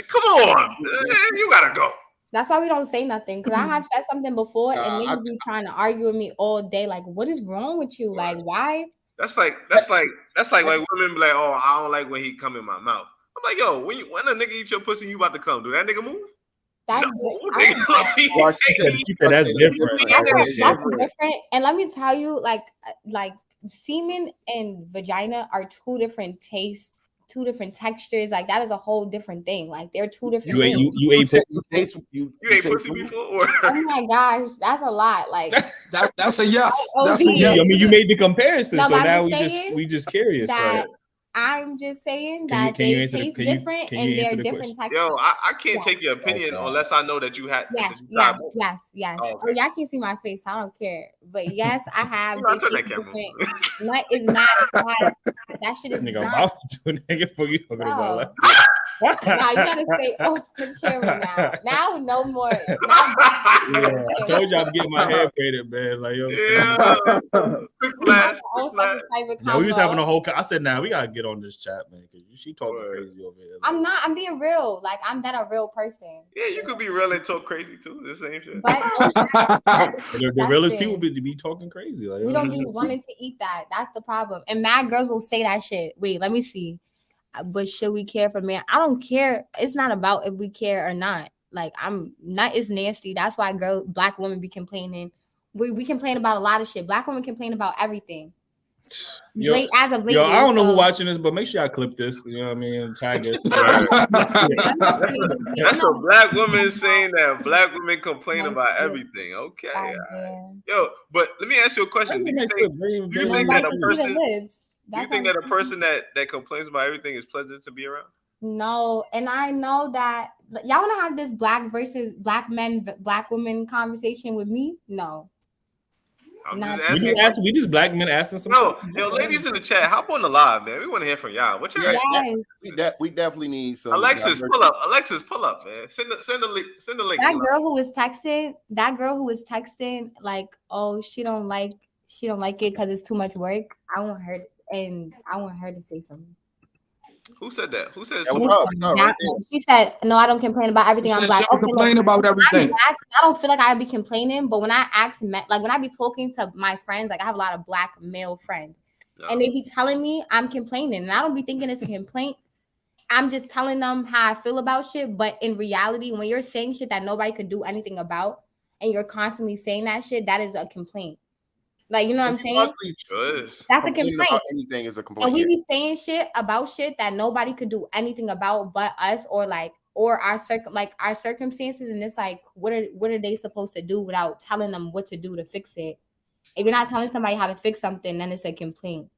come on, you gotta go. That's why we don't say nothing. Because I have said something before, and niggas be trying to argue with me all day. Like, what is wrong with you? Like, why? That's like women be like, oh, I don't like when he come in my mouth. I'm like, yo, when a nigga eat your pussy, you about to come. Do that nigga move? That's that's different. That's different. And let me tell you, like semen and vagina are two different tastes, two different textures. Like that is a whole different thing. Like they're two different things. You ate pussy before? Or? Oh my gosh, that's a lot. Like that's a yes. That's a yes. I mean, you made the comparison, no, so now we just curious. That, I'm just saying that they taste different and they're different textures. Yo, I can't take your opinion unless I know that you had. Yes. Oh, okay. Y'all can't see my face. I don't care. But yes, I have. Turn that camera. What is not? That shit is nigga not. Nigga, for you talking about like. Now you gotta stay off the camera now. Now no more. I told you I'm getting my hair braided, man. Like yo. Now we was having a whole. I said, now we gotta get on this chat, man, because she talking crazy over here. I'm not. I'm being real. Like I'm that a real person. Yeah, you could be real and talk crazy too. The same shit. But the realest people be talking crazy. Like we don't be wanting to eat that. That's the problem. And mad girls will say that shit. Wait, let me see. But should we care for men? I don't care. It's not about if we care or not. Like I'm not. It's nasty. That's why black women be complaining. We complain about a lot of shit. Black women complain about everything. As of late, I don't know who watching this, but make sure I clip this. You know what I mean? Tag it. That's a black woman saying that black women complain about everything. Okay. Yo, but let me ask you a question. Do you think that a person? Do you think that a person that complains about everything is pleasant to be around? No, and I know that y'all want to have this black versus black men, black women conversation with me. No, I'm Not just asking. We just black men asking some. No, yo, ladies in the chat, hop on the live, man. We want to hear from y'all. What y'all? Yes. We definitely need some. Alexis, pull up. Alexis, pull up, man. Send the link. That girl who was texting, like, oh, she don't like it because it's too much work. I want her to say something. Who said that? Who said she said, no, I don't complain about everything. I'm black. Okay, complain about everything. I don't feel like I would be complaining, but when I ask men, like when I be talking to my friends, like I have a lot of black male friends, and they be telling me I'm complaining, and I don't be thinking it's a complaint. I'm just telling them how I feel about shit. But in reality, when you're saying shit that nobody could do anything about, and you're constantly saying that shit, that is a complaint. Like, you know what I'm saying? That's a complaint. Anything is a complaint. And we be saying shit about shit that nobody could do anything about but us, or our circumstances. And it's like, what are they supposed to do without telling them what to do to fix it? If you're not telling somebody how to fix something, then it's a complaint.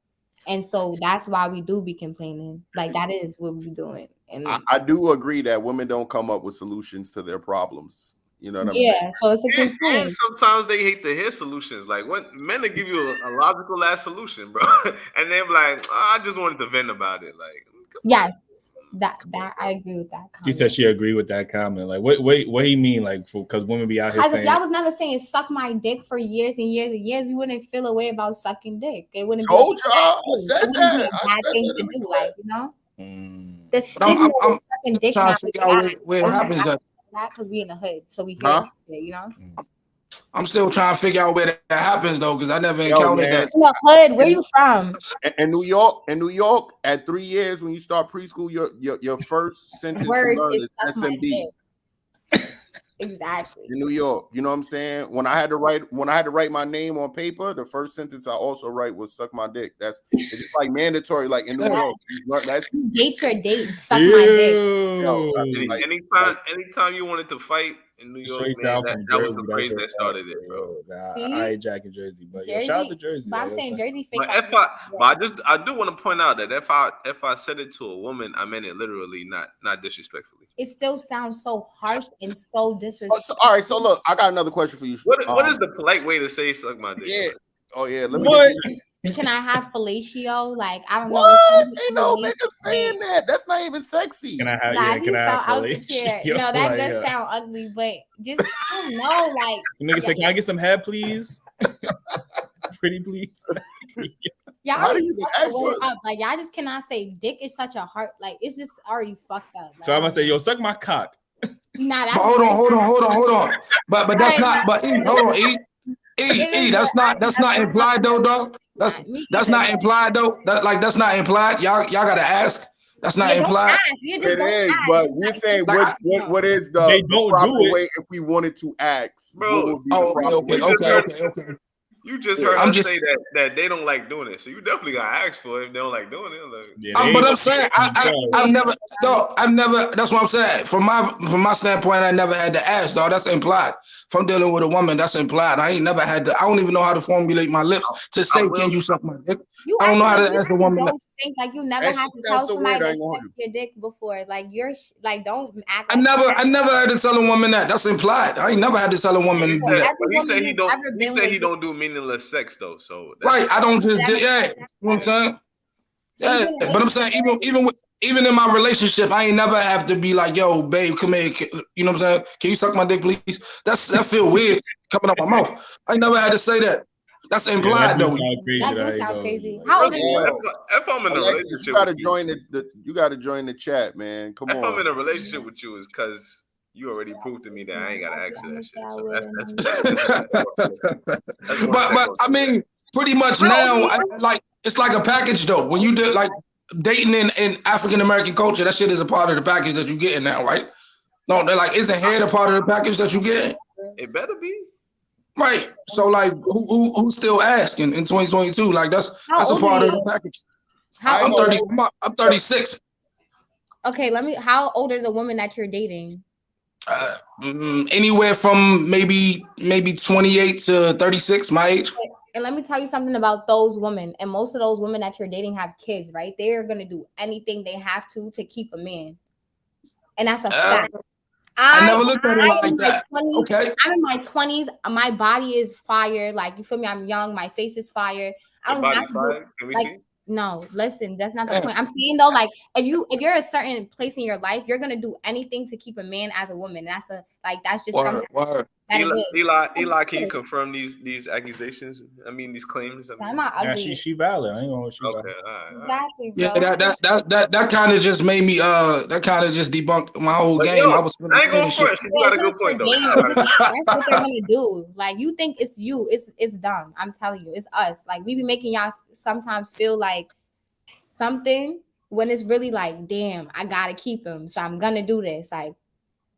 And so that's why we do be complaining. Like, that is what we be doing. And I do agree that women don't come up with solutions to their problems. You know what I'm saying? Yeah, so it's a complaint. And sometimes they hate to hear solutions. Like, when men will give you a logical ass solution, bro, and they're like, oh, I just wanted to vent about it. Like, yes, that I agree with that comment. She said she agreed with that comment. Like, what he mean? Like, because women be out here saying, if y'all was never saying suck my dick for years and years and years, we wouldn't feel a way about sucking dick. It wouldn't told be y'all. I said that. bad thing to do, like, you know. The stigma I'm sucking dick trying to figure out where it happens at. Because we in the hood, so we hear shit, you know. I'm still trying to figure out where that happens though, because I never encountered that. In the hood, where you from? In New York, at 3 years when you start preschool, your first sentence word you learn is is SMD. Exactly. In New York, you know what I'm saying? When I had to write my name on paper, the first sentence I also write was "suck my dick." It's just like mandatory, like in New York. That's date your date, suck my dick. Yo, like, anytime you wanted to fight in New York, man, that was the phrase that started it, bro. I ain't Jack in Jersey, but shout out to Jersey. But I'm saying Jersey fake. But I do want to point out that if I said it to a woman, I meant it literally, not disrespectfully. It still sounds so harsh and so disrespectful. All right, so look, I got another question for you. What is the polite way to say suck my dick? Yeah. Oh yeah, let me. Can I have fellatio? Like, I don't know. Ain't no nigga saying that. That's not even sexy. Can I have fellatio? No, that does sound ugly, but just I don't know, like. Nigga say, "Can I get some head, please? Pretty please." Y'all like y'all just cannot say dick is such a heart, like it's just already fucked up. Like, so I'm gonna say, yo, suck my cock. Nah, that's hold on. But that's not. But hold on, E. That's not implied though, dog. That's not implied though. That's not implied. Y'all gotta ask. That's not implied. It is, but we're saying what is the proper way if we wanted to ask, bro? Okay. You just heard them say that they don't like doing it, so you definitely gotta ask for it if they don't like doing it. Like, but I'm saying I've never. That's what I'm saying. From my standpoint, I never had to ask, dog. That's implied. If I'm dealing with a woman, that's implied. I ain't never had to. I don't even know how to formulate my lips to say, "Can you suck my dick?" I don't know how to ask a woman. Think like you never had to tell somebody to suck your dick before. Like you're like, don't act. I never had to tell a woman that. That's implied. I ain't never had to tell a woman to do that. He said he don't do meaningless sex though. So right, I don't just you know what I'm saying? Yeah, but I'm saying even in my relationship, I ain't never have to be like, yo, babe, come here. You know what I'm saying? Can you suck my dick, please? That feel weird coming out my mouth. I ain't never had to say that. That's implied though. That does sound crazy. How old are you? If I'm in a relationship, you gotta join the chat, man. Come on. If I'm in a relationship with you, is because you already proved to me that I ain't gotta ask for that shit. So that's but I mean, pretty much now, it's like a package though. When you did like dating in African American culture, that shit is a part of the package that you getting now, right? No, they're like, isn't hair a part of the package that you getting? It better be. Right. So like, who's still asking in 2022? Like that's a part of the package. I'm 30. I'm 36. Okay, how old are the women that you're dating? Anywhere from maybe 28 to 36, my age. And let me tell you something about those women. And most of those women that you're dating have kids, right? They're gonna do anything they have to keep a man, and that's a fact. I never looked at it like that. 20s, okay. I'm in my 20s. My body is fire. Like, you feel me? I'm young. My face is fire. I don't have to do, Can we like, see? no, listen, that's not the point. I'm saying though, like, if you're a certain place in your life, you're gonna do anything to keep a man as a woman. That's just something. Eli, can you confirm these accusations? I mean, these claims. I'm not ugly. Yeah, she valid. I ain't gonna she valid. Exactly, bro. Yeah, that kind of just made me that kind of just debunked my whole game. Yo, I was I ain't going for it. You got a good point though. That's what they're gonna do. Like, you think it's you, it's dumb. I'm telling you, it's us. Like, we be making y'all sometimes feel like something when it's really like, damn, I gotta keep him, so I'm gonna do this. Like,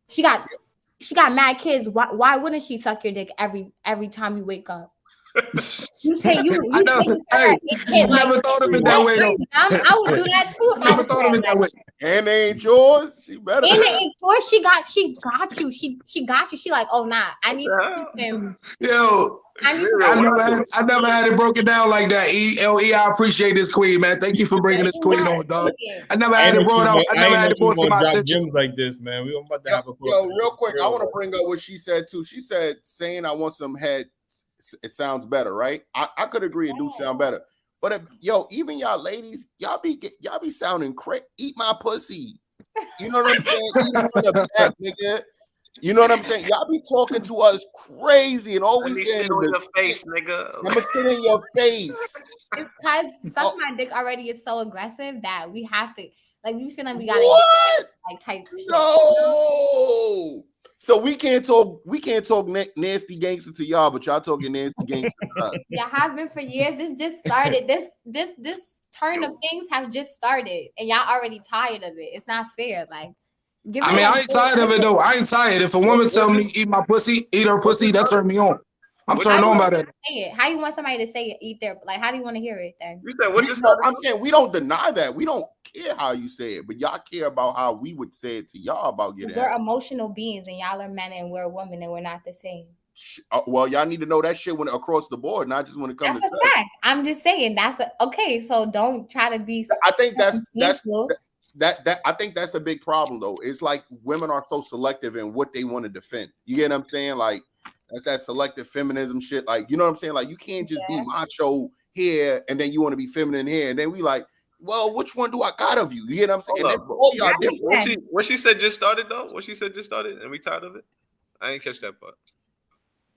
she got mad kids. Why wouldn't she suck your dick every time you wake up? I never thought of it that way though. I would do that too. Never thought of it that way. And they ain't yours. She better. And they ain't yours. She got you. She got you. She like, oh nah, I need to keep him. Yo, I never had it broken down like that. I appreciate this queen, man. Thank you for bringing this queen on, dog. I never had it brought out. I never had it brought to my attention like this, man. We about to have a real quick. I want to bring up what she said too. She said, saying I want some head. It sounds better, right? I could agree. It do sound better. But if, even y'all ladies, y'all be sounding crazy. Eat my pussy. You know what I'm saying? Eat it from the back, nigga. You know what I'm saying? Y'all be talking to us crazy and always saying in your face, nigga. I'm gonna sit in your face. It's because suck my dick already is so aggressive that we have to, like, we feel like we gotta like type no. So we can't talk nasty gangster to y'all, but y'all talking nasty gangster to us. Yeah, have been for years. This just started. This turn of things have just started, and y'all already tired of it. It's not fair. Like, I ain't tired of it though. I ain't tired. If a woman tell me eat my pussy, eat her pussy, that turn me on. I'm turned on by that. Say it. How you want somebody to say it? Eat their, like, how do you want to hear it then? You said what you said? I'm saying we don't deny that. We don't care how you say it, but y'all care about how we would say it to y'all about getting. We're emotional beings, and y'all are men, and we're women, and we're not the same. Well, y'all need to know that shit when across the board, not just when it comes to sex. Fact. I'm just saying okay. So don't try to be. I think that's I think that's a big problem though. It's like women are so selective in what they want to defend. You get what I'm saying? Like, that's that selective feminism shit. Like, you know what I'm saying? Like, you can't just be macho here and then you want to be feminine here, and then we like, well, which one do I got of you? You get what I'm saying? All y'all different. What she said just started though. What she said just started, and we tired of it. I ain't catch that part.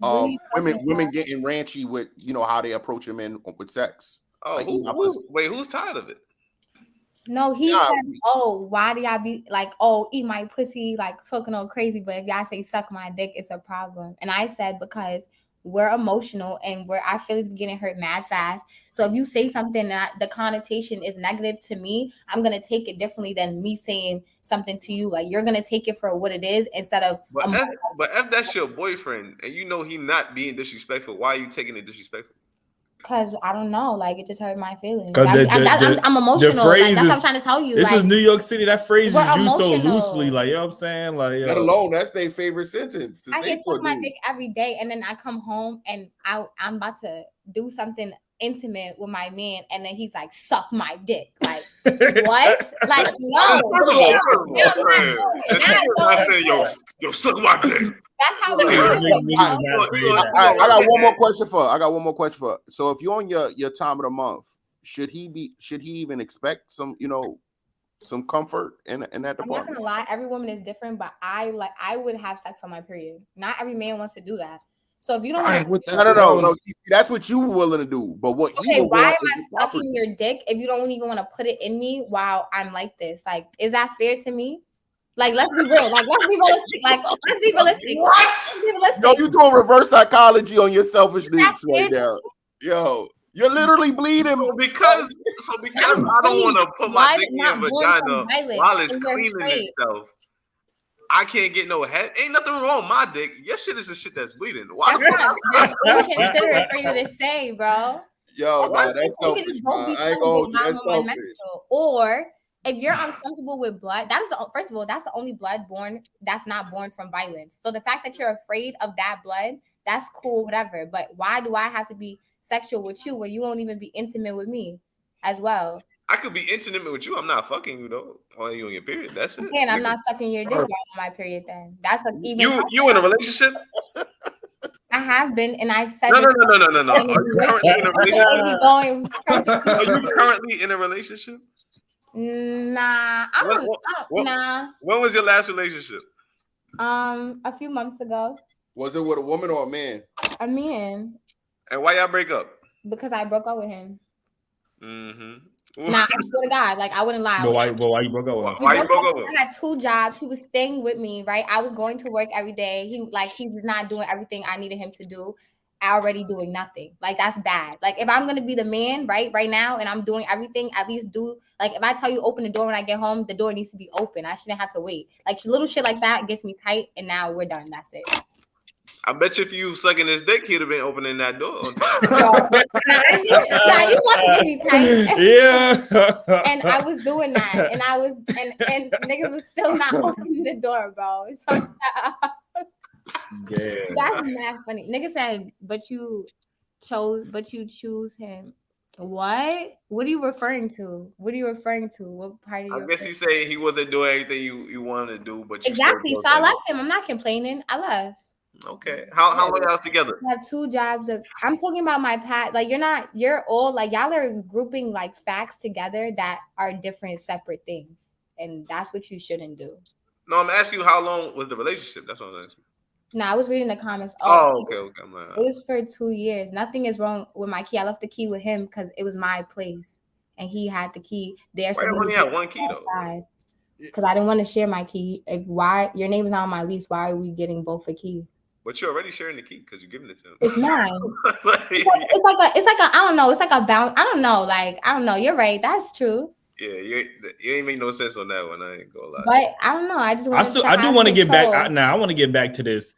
Women getting ranchy with how they approach men with sex. Oh, like, who's tired of it? No, he said, oh, why do y'all be like, oh, eat my pussy, like talking all crazy, but if y'all say suck my dick, it's a problem. And I said, because we're emotional and our feelings be getting hurt mad fast. So if you say something that the connotation is negative to me, I'm gonna take it differently than me saying something to you. Like, you're gonna take it for what it is instead of. But if that's your boyfriend and you know he not being disrespectful, why are you taking it disrespectful? Because I don't know, like, it just hurt my feelings. I'm emotional. Like, that's what I'm trying to tell you. This is New York City. That phrase is used so loosely. Like, you know what I'm saying? Like, let alone that's their favorite sentence. I get suck my dick every day, and then I come home and I'm about to do something intimate with my man, and then he's like, "Suck my dick." Like, what? Like, no. I said, yo, suck my dick. That's how we do it. I got one more question for her. So if you're on your time of the month, should he even expect some some comfort in that department? I'm not gonna lie, every woman is different, but I would have sex on my period. Not every man wants to do that. So if you don't, no, that's what you were willing to do. But what? Okay, why am I sucking your dick if you don't even want to put it in me while I'm like this? Like, is that fair to me? Like, let's be real. Like, let's be realistic. Like, let's be realistic. What? No, you doing reverse psychology on your selfish needs right now. Yo, you're literally bleeding. Because I don't want to put my dick in your vagina while it's cleaning itself. I can't get no head. Ain't nothing wrong with my dick. Your shit is the shit that's bleeding. Why? That's considerate for you to say, bro. Yo, that's selfish. I ain't going. That's selfish. Or if you're uncomfortable with blood, first of all, that's the only blood that's not born from violence. So the fact that you're afraid of that blood, that's cool, whatever. But why do I have to be sexual with you when you won't even be intimate with me as well? I could be intimate with you. I'm not fucking you though. Only you on your period. That's it. Okay, and I'm not sucking your dick while on my period. Then that's like even you in a relationship. I have been, and I've said No. Are you currently in a relationship? Are you currently in a relationship? Nah, nah. When was your last relationship? A few months ago. Was it with a woman or a man? A man. And why y'all break up? Because I broke up with him. Mm-hmm. Nah, I swear to God, like I wouldn't lie. But why you broke up with him? Why you broke up with him? I had 2 jobs. He was staying with me, right? I was going to work every day. He's just not doing everything I needed him to do. Already doing nothing. Like that's bad. Like if I'm gonna be the man right now and I'm doing everything, at least do like if I tell you open the door when I get home, the door needs to be open. I shouldn't have to wait. Like little shit like that gets me tight, and now we're done. That's it. I bet you if you sucking his dick, he'd have been opening that door on time. You want to be tight. Yeah. And I was doing that, and niggas was still not opening the door, bro. So, that's mad funny. Nigga said, but you choose him. What? What are you referring to? What part of I guess he's saying he wasn't doing everything you wanted to do, but you exactly. So I left him. I'm not complaining. I left. Okay. How long y'all together? I have 2 jobs. I'm talking about my past. Like you're all like y'all are grouping like facts together that are different, separate things, and that's what you shouldn't do. No, I'm asking you how long was the relationship? That's what I'm asking. No, I was reading the comments. Okay. I'm like, it was for 2 years. Nothing is wrong with my key. I left the key with him because it was my place, and he had the key there. Why you only have 1 key though? Because I didn't want to share my key. Why your name is not on my lease? Why are we getting both a key? But you're already sharing the key because you're giving it to him. It's mine. it's like a I don't know. It's like a bounce. I don't know. Like I don't know. You're right. That's true. Yeah, you ain't make no sense on that one. I ain't gonna lie. But I don't know. I do want to get back. I want to get back to this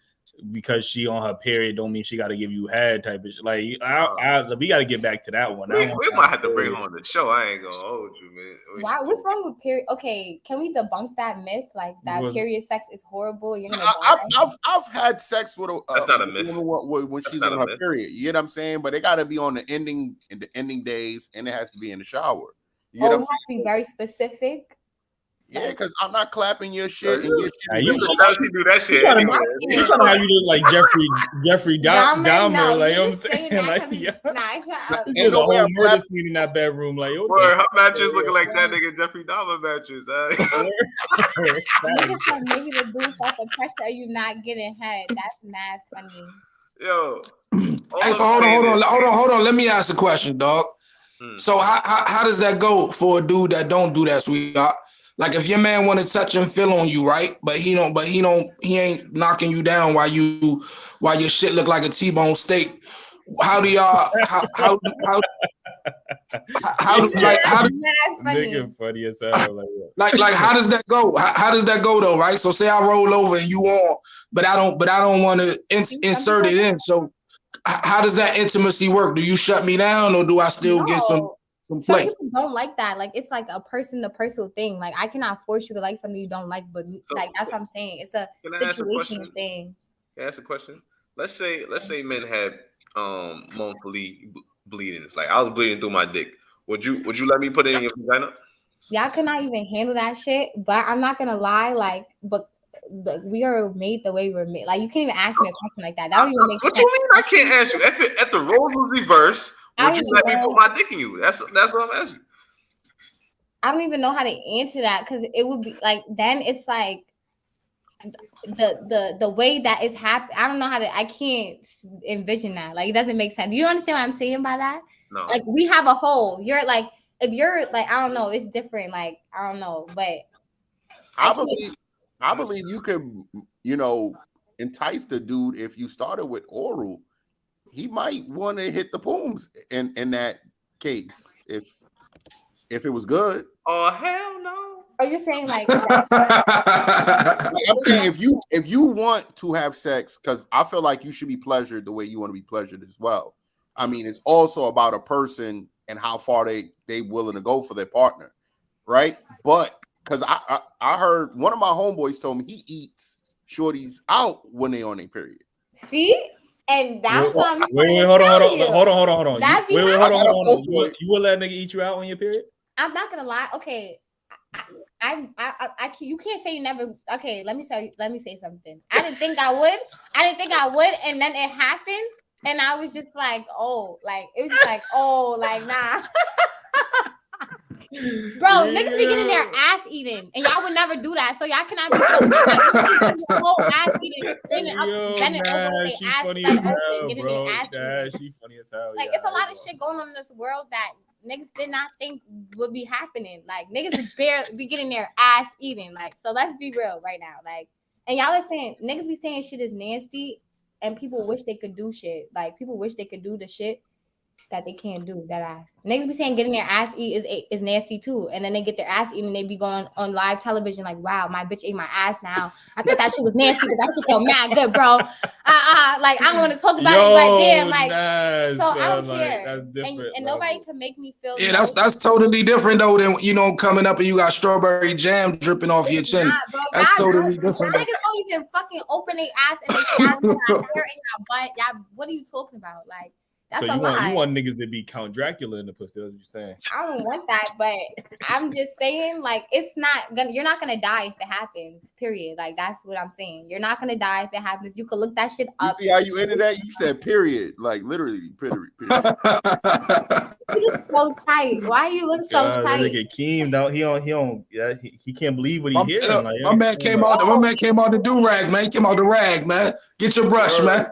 because she on her period don't mean she got to give you head type of shit. Like we got to get back to that one. We might have to bring her on the show. I ain't gonna hold you, man. Wow, what's wrong with period? Okay, can we debunk that myth? Like that period sex is horrible. You're gonna I've had sex with a that's not a myth when she's on her period. You know what I'm saying? But it got to be on the ending days, and it has to be in the shower. You know it has to be very specific. Yeah, because I'm not clapping your shit. And your shit you know she do that shit anyway. She's trying to have you look like Jeffrey Dahmer. No, like, you know what I'm saying? Like, There's a whole murder scene in that bedroom. Like, okay. Boy, her mattress looking like that nigga Jeffrey Dahmer mattress. Maybe the dude felt the pressure of you not getting head. That's mad funny. Yo. Hey, hold on. Let me ask a question, dog. So how does that go for a dude that don't do that, sweetheart? Like if your man want to touch and feel on you, right? But he ain't knocking you down while your shit look like a T-bone steak. How do y'all how nigga funny as hell like how does that go? How does that go though, right? So say I roll over and you on, but I don't want to insert it in. So how does that intimacy work? Do you shut me down or do I still get some play? Some people don't like that. Like it's like a person-to-person thing. Like I cannot force you to like something you don't like, but like that's what I'm saying. It's a situational thing. Can I ask a question? Let's say men have monthly bleedings. Like I was bleeding through my dick. Would you let me put it in your vagina? Y'all cannot even handle that shit. But I'm not gonna lie. Like, but we are made the way we're made. Like you can't even ask me a question like that. That don't even make what sense. You mean? I can't ask you. If the roles was reversed, would you let me put my dick in you? That's what I'm asking. I don't even know how to answer that because it would be like then it's like the way that it's happening. I don't know how to. I can't envision that. Like it doesn't make sense. Do you understand what I'm saying by that? No. Like we have a hole. You're like if you're like I don't know. It's different. Like I don't know, but I believe you could entice the dude if you started with oral. He might want to hit the pooms in that case if it was good. Oh hell no! Are you saying like? I'm saying if you want to have sex, because I feel like you should be pleasured the way you want to be pleasured as well. I mean, it's also about a person and how far they willing to go for their partner, right? But because I heard one of my homeboys told me he eats shorties out when they on their period. See. And that's what I'm hold on. You will let a nigga eat you out on your period? I'm not gonna lie. Okay, you can't say you never. Okay, let me say something. I didn't think I would, and then it happened, and I was just like, oh, like it was just like, oh, like nah. Bro, niggas be getting their ass eaten, and y'all would never do that. So y'all cannot be so whole ass eating, standing up, bending over with their ass spread open, getting their ass eaten. She funny as hell. Like, it's a lot of shit going on in this world that niggas did not think would be happening. Like, niggas is be getting their ass eaten. Like, so let's be real right now. Like, and y'all are saying niggas be saying shit is nasty, and people wish they could do shit. Like, people wish they could do the shit that they can't do. That ass. Niggas be saying getting their ass eat is nasty too, and then they get their ass eaten and they be going on live television like, wow, my bitch ate my ass now. I thought that shit was nasty because that shit felt mad good, bro. Like, I don't want to talk about it, but damn, like, so I don't care. And nobody can make me feel. Yeah, that's totally different though than, you know, coming up and you got strawberry jam dripping off your chin. Bro, that's totally different. Niggas don't even fucking open their ass and they shower in your hair in your butt. Y'all, what are you talking about? Like, that's so you want niggas to be Count Dracula in the pussy? That's what you're saying. I don't want that, but I'm just saying, like, it's not gonna. You're not gonna die if it happens. Period. Like, that's what I'm saying. You're not gonna die if it happens. You can look that shit up. You see how you ended that? You said period. Like, literally, period. You look so tight. Why you look so tight? Look at Keem. He can't believe what he hears. Like, my man came out the do-rag, man. He came out the rag, man. Get your brush, man.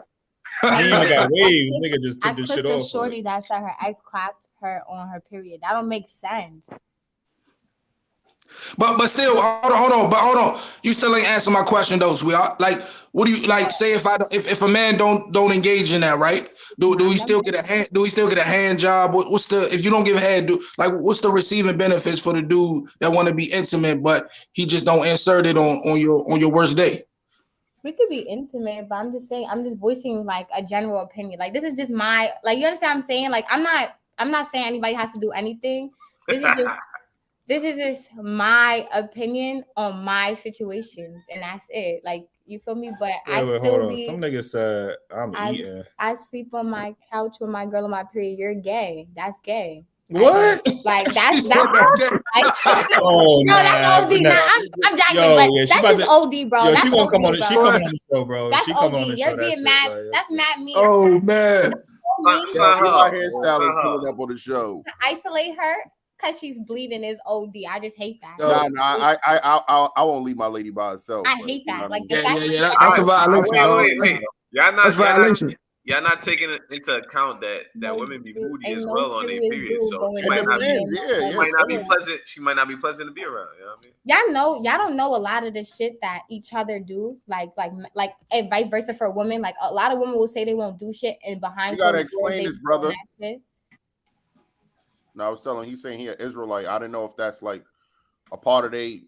He even got waves. Nigga just took this shit off. The shorty that said her ex clapped her on her period. That don't make sense. But still, hold on. You still ain't answer my question though. So we are like, what do you like? Say if a man don't engage in that, right? Do we still get a hand? Do we still get a hand job? What's the, if you don't give head? What's the receiving benefits for the dude that want to be intimate but he just don't insert it on your worst day? We could be intimate, but I'm just saying, I'm just voicing like a general opinion. Like, this is just my, like, you understand what I'm saying? Like, I'm not saying anybody has to do anything. This is just my opinion on my situations, and that's it. Like, you feel me? But some niggas said eating. I sleep on my couch with my girl on my period. You're gay. That's gay. What? Like, that's oh no, that's OD. Nah, I'm joking, but that's just OD, bro. That's she won't come on. She coming on the show, bro. That's she OD. On the You're show, being mad. Like, that's mad me. Oh man. My hairstyle is pulling up on the show. Isolate her because she's bleeding is OD. I just hate that. Nah, I won't leave my lady by herself. I hate that. Like, that's a violation. Wait. Y'all not taking into account that women be moody as well on their period. So she might not be pleasant. She might not be pleasant to be around. You know what I mean? Y'all don't know a lot of the shit that each other do. Like and vice versa for women. Like, a lot of women will say they won't do shit, and behind you gotta explain this, brother. No, I was telling he's saying here Israelite. I didn't know if that's like a part of their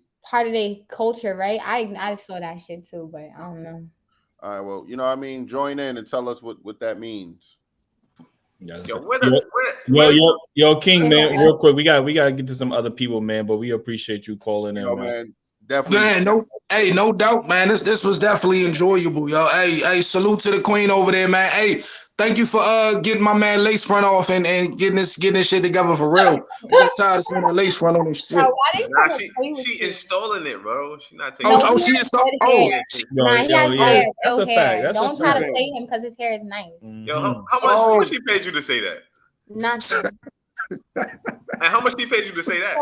culture, right? I saw that shit too, but I don't know. All right, well, you know what I mean? Join in and tell us what that means. Yo, King, man, real quick. We gotta get to some other people, man, but we appreciate you calling in, man. Definitely. Man, no doubt, man. This was definitely enjoyable, yo. Hey, salute to the queen over there, man. Hey, thank you for getting my man lace front off and getting this shit together for real. I'm tired of seeing the lace front on this shit. She installing it, bro. She not taking. She installing. That's a fact. Don't try to play him because his hair is nice. Yo, how much she paid you to say that? Nothing. And how much she paid you to say that?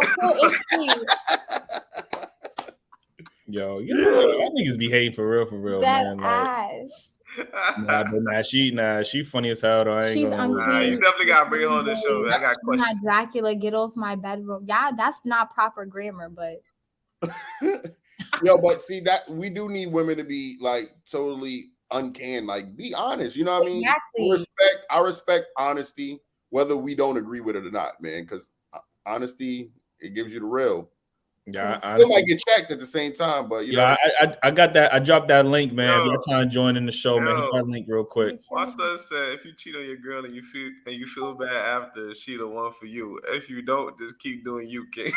Yo, y'all niggas be hating for real, that man. Ass. She funny as hell though. She's unclean. You definitely gotta bring her on the show. I got questions. Not Dracula, get off my bedroom. Yeah, that's not proper grammar, but yo, but see that we do need women to be like totally uncanny, like be honest. You know what I mean? Exactly. I respect honesty, whether we don't agree with it or not, man. Because honesty, it gives you the real. Yeah, I might get checked at the same time, but you know, I got that. I dropped that link, man. If you're trying to join in the show, man, hit that link real quick. My son said, if you cheat on your girl and you feel bad after, she the one for you. If you don't, just keep doing you, King.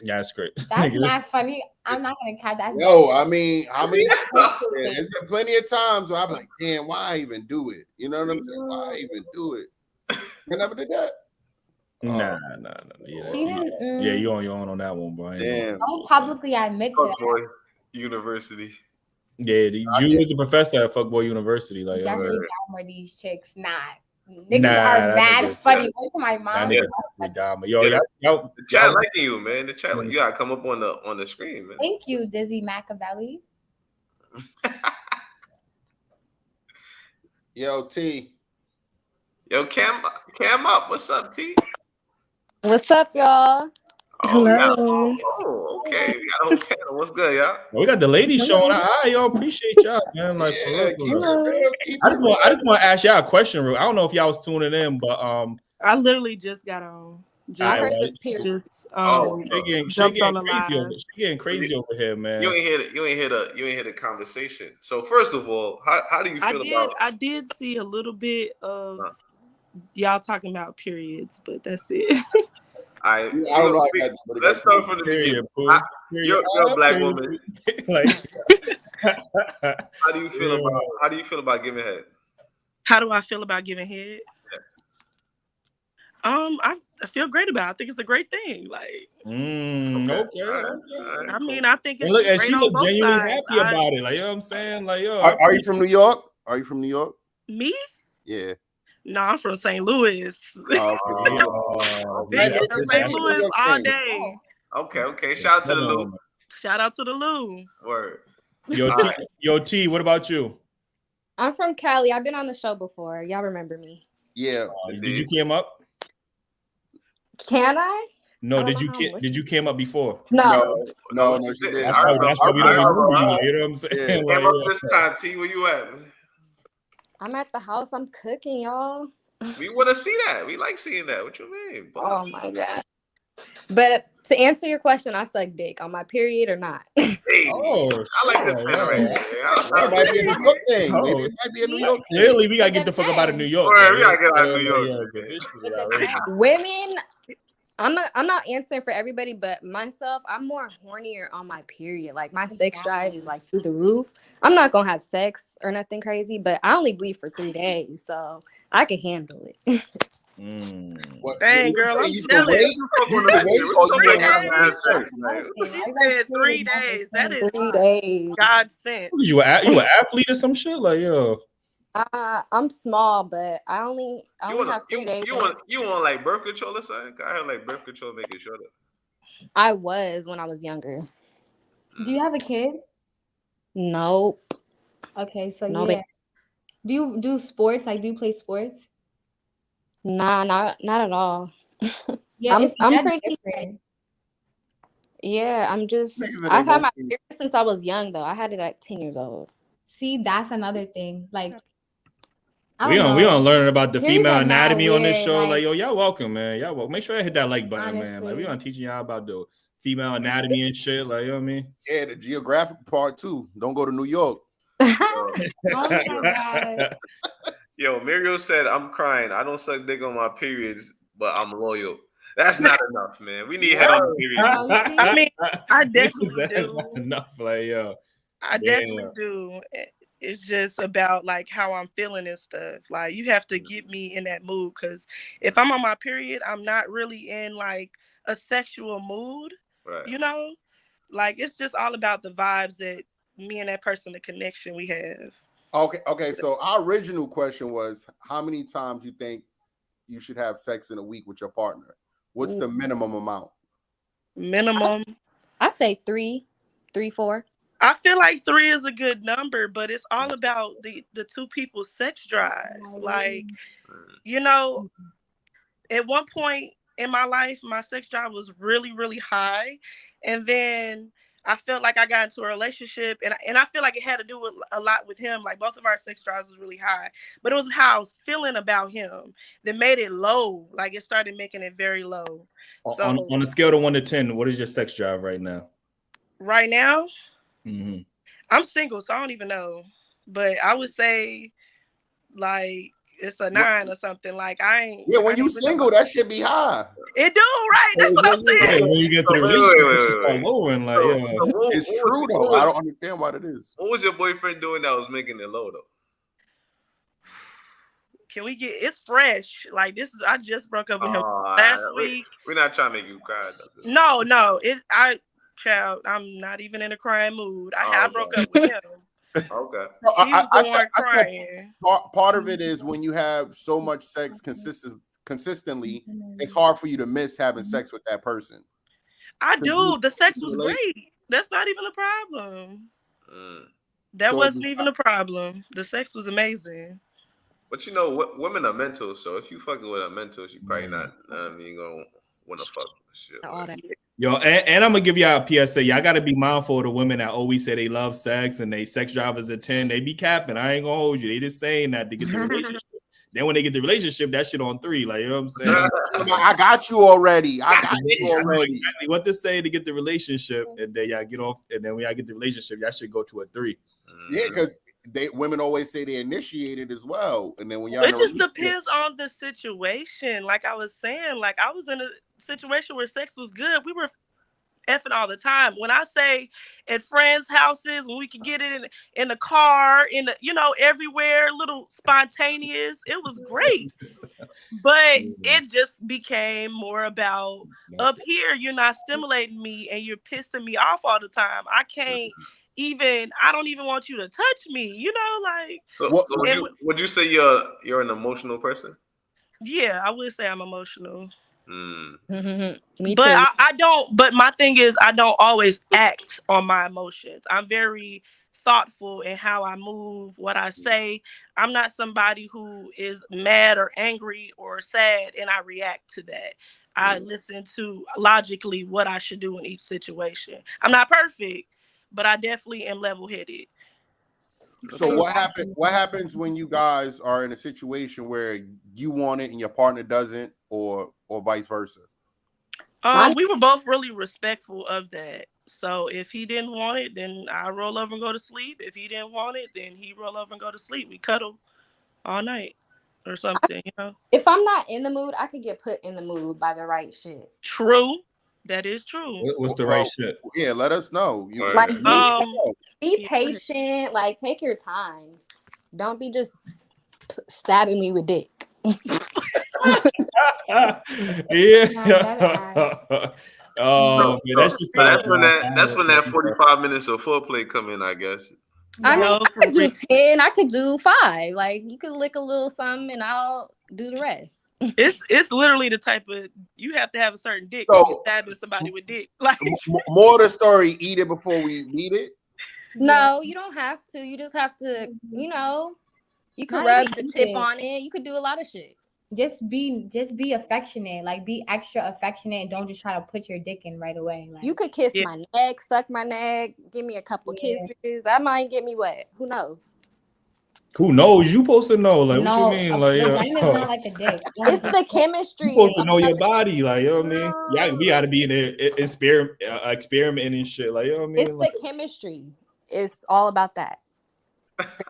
Yeah, that's great. That's not funny. I'm not gonna cut that. I mean, there's been plenty of times where I'm like, damn, why I even do it? You know what I'm saying? Why I even do it? I never did that. Nah. Yeah, She didn't. Yeah, you on your own on that one, bro. Damn. Don't publicly admit to that. Fuckboy University. Yeah, you was the professor at Fuckboy University. Like, Jeffrey Dahmer, these chicks, niggas are that mad nigga- funny. Went to my mom. That nigga Jeffrey Dahmer. Yo, Yeah, y'all, The chat liking you, man. The chat, you gotta come up on the screen, man. Thank you, Dizzy Machiavelli. Yo, T. Yo, Cam up. What's up, T? What's up, y'all? Oh, Hello. Okay. We got a whole panel. What's good, y'all? we got the ladies showing up. All right, y'all appreciate y'all, man. Like, for real, for real. I just want to ask y'all a question, real. I don't know if y'all was tuning in, but I literally just got on. I heard this period. She getting crazy over here, man. You ain't hear the conversation. So first of all, how do you feel about? I did see a little bit of y'all talking about periods, but that's it. I don't like that. Let's start from the beginning. You're a black woman. Like, how do you feel about giving head? How do I feel about giving head? I feel great about it. I think it's a great thing. Like, okay. I mean, I think it's look, and great she on look both genuinely sides. happy about it. Like, you know what I'm saying? Like, yo, are you from New York? Me? Yeah. No, I'm from St. Louis. Oh, Been in St. Louis all day. Okay. Shout out to the Lou. Shout out to the Lou. Word. Yo, T, what about you? I'm from Cali. I've been on the show before. Y'all remember me? Yeah. Did you came up? Can I? No, did you came up before? No, she did. That's why we don't remember you. You know what I'm saying? Came up this time, T. Where you at? I'm at the house. I'm cooking, y'all. We want to see that. We like seeing that. What you mean? Oh my god! But to answer your question, I suck dick on my period or not. Hey, I like this man right here. That might be a New York thing. Maybe it might be a New York thing. Clearly, we gotta get the fuck up out of New York. We gotta get out of New York. Women, I'm not answering for everybody, but myself, I'm more hornier on my period. Like, my sex drive is like through the roof. I'm not gonna have sex or nothing crazy, but I only bleed for 3 days, so I can handle it. Dang, girl, I'm jealous. She said 3 days. That is 3 days. God sent. You an athlete or some shit? Like, yo. I'm small, but I only have 3 days. You want like birth control or something? I heard like birth control make it shorter. I was when I was younger. Do you have a kid? Nope. Okay, so no, yeah. Do you do sports? Like, do you play sports? Nah, not at all. Yeah, I'm pretty different. Yeah, I've had my period since I was young though. I had it at 10 years old. See, that's another thing. Like, we don't learn about the female anatomy on this weird, show. Like, yo, y'all welcome, man. Y'all welcome. Make sure I hit that like button, honestly, man. Like, we gonna teaching y'all about the female anatomy and shit. Like, you know what I mean? Yeah, the geographical part too. Don't go to New York. Oh my god. Yo, Muriel said, I'm crying. I don't suck dick on my periods, but I'm loyal. That's not enough, man. We need head on the period. I mean, I definitely That's do. not enough. Like, yo. I definitely do. It's just about like how I'm feeling and stuff. Like, you have to get me in that mood, because if I'm on my period, I'm not really in like a sexual mood. Right. You know, like, it's just all about the vibes that me and that person, the connection we have. Okay. So our original question was, how many times you think you should have sex in a week with your partner? What's the minimum amount? Minimum? I say 3, 4. I feel like 3 is a good number, but it's all about the two people's sex drives. Like, you know, at one point in my life, my sex drive was really, really high. And then I felt like I got into a relationship, and I feel like it had to do with a lot with him. Like, both of our sex drives was really high, but it was how I was feeling about him that made it low. Like, it started making it very low. So on a scale of 1 to 10, what is your sex drive right now? Right now, mm-hmm. I'm single, so I don't even know. But I would say, like, it's a 9 or something. Like, I ain't. Yeah, when you single, that should be high. It do, right? That's what I'm saying. Hey, when you get to the relationship, it's lowering. Like, it's true though. I don't understand why it is. What was your boyfriend doing that was making it low though? Can we get? It's fresh. Like this is. I just broke up with him last week. We're not trying to make you cry. No. Child, I'm not even in a crying mood. I broke up with him. Okay. He was the one crying. Part of it is when you have so much sex consistently, it's hard for you to miss having sex with that person. I do. The sex was great. That's not even a problem. That wasn't even a problem. The sex was amazing. But you know, women are mental, so if you fucking with a mental, she probably not. You gonna want to fuck shit. Yo, and I'm gonna give y'all a PSA. Y'all gotta be mindful of the women that always say they love sex and they sex drive is a 10. They be capping. I ain't gonna hold you. They just saying that to get the relationship. Then when they get the relationship, that shit on 3. Like, you know what I'm saying? I got you already. I got you already. Exactly what to say to get the relationship, and then y'all get off. And then when y'all get the relationship, y'all should go to a 3. Yeah, because women always say they initiated as well, and then when y'all it just depends on the situation. Like I was saying, like I was in a situation where sex was good. We were effing all the time. When I say at friends' houses, when we could get it in the car, everywhere, little spontaneous, it was great. But it just became more about up here. You're not stimulating me, and you're pissing me off all the time. I don't even want you to touch me, like. So would you say you're an emotional person? Yeah, I would say I'm emotional. Me but too. I don't. But my thing is, I don't always act on my emotions. I'm very thoughtful in how I move, what I say. I'm not somebody who is mad or angry or sad and I react to that. I listen to logically what I should do in each situation. I'm not perfect, but I definitely am level-headed. So what happens when you guys are in a situation where you want it and your partner doesn't, or vice versa? We were both really respectful of that. So if he didn't want it, then I roll over and go to sleep. If he didn't want it, then he roll over and go to sleep. We cuddle all night or something, If I'm not in the mood, I could get put in the mood by the right shit. True. That is true. What's the right shit? Yeah, let us know. Be patient. Like, take your time. Don't be just stabbing me with dick. Oh, man, that's when that 45 minutes of foreplay come in, I guess. I mean, I could do 10. I could do 5. Like, you could lick a little something, and I'll do the rest. It's literally the type of, you have to have a certain dick to be stabbing somebody with dick. Like, more of the story, eat it before we eat it. No, you don't have to. You just have to, you can rub the tip on it. You could do a lot of shit. Just be affectionate. Like, be extra affectionate and don't just try to put your dick in right away. Like, you could kiss my neck, suck my neck, give me a couple kisses. That might get me wet. Who knows? Who knows? You supposed to know. Like, what you mean? Like, vagina's not like a dick. It's the chemistry. You supposed to know your body. Like, you know what I mean? Yeah, we got to be in there experimenting and shit. Like, you know what I mean? It's the chemistry. It's all about that.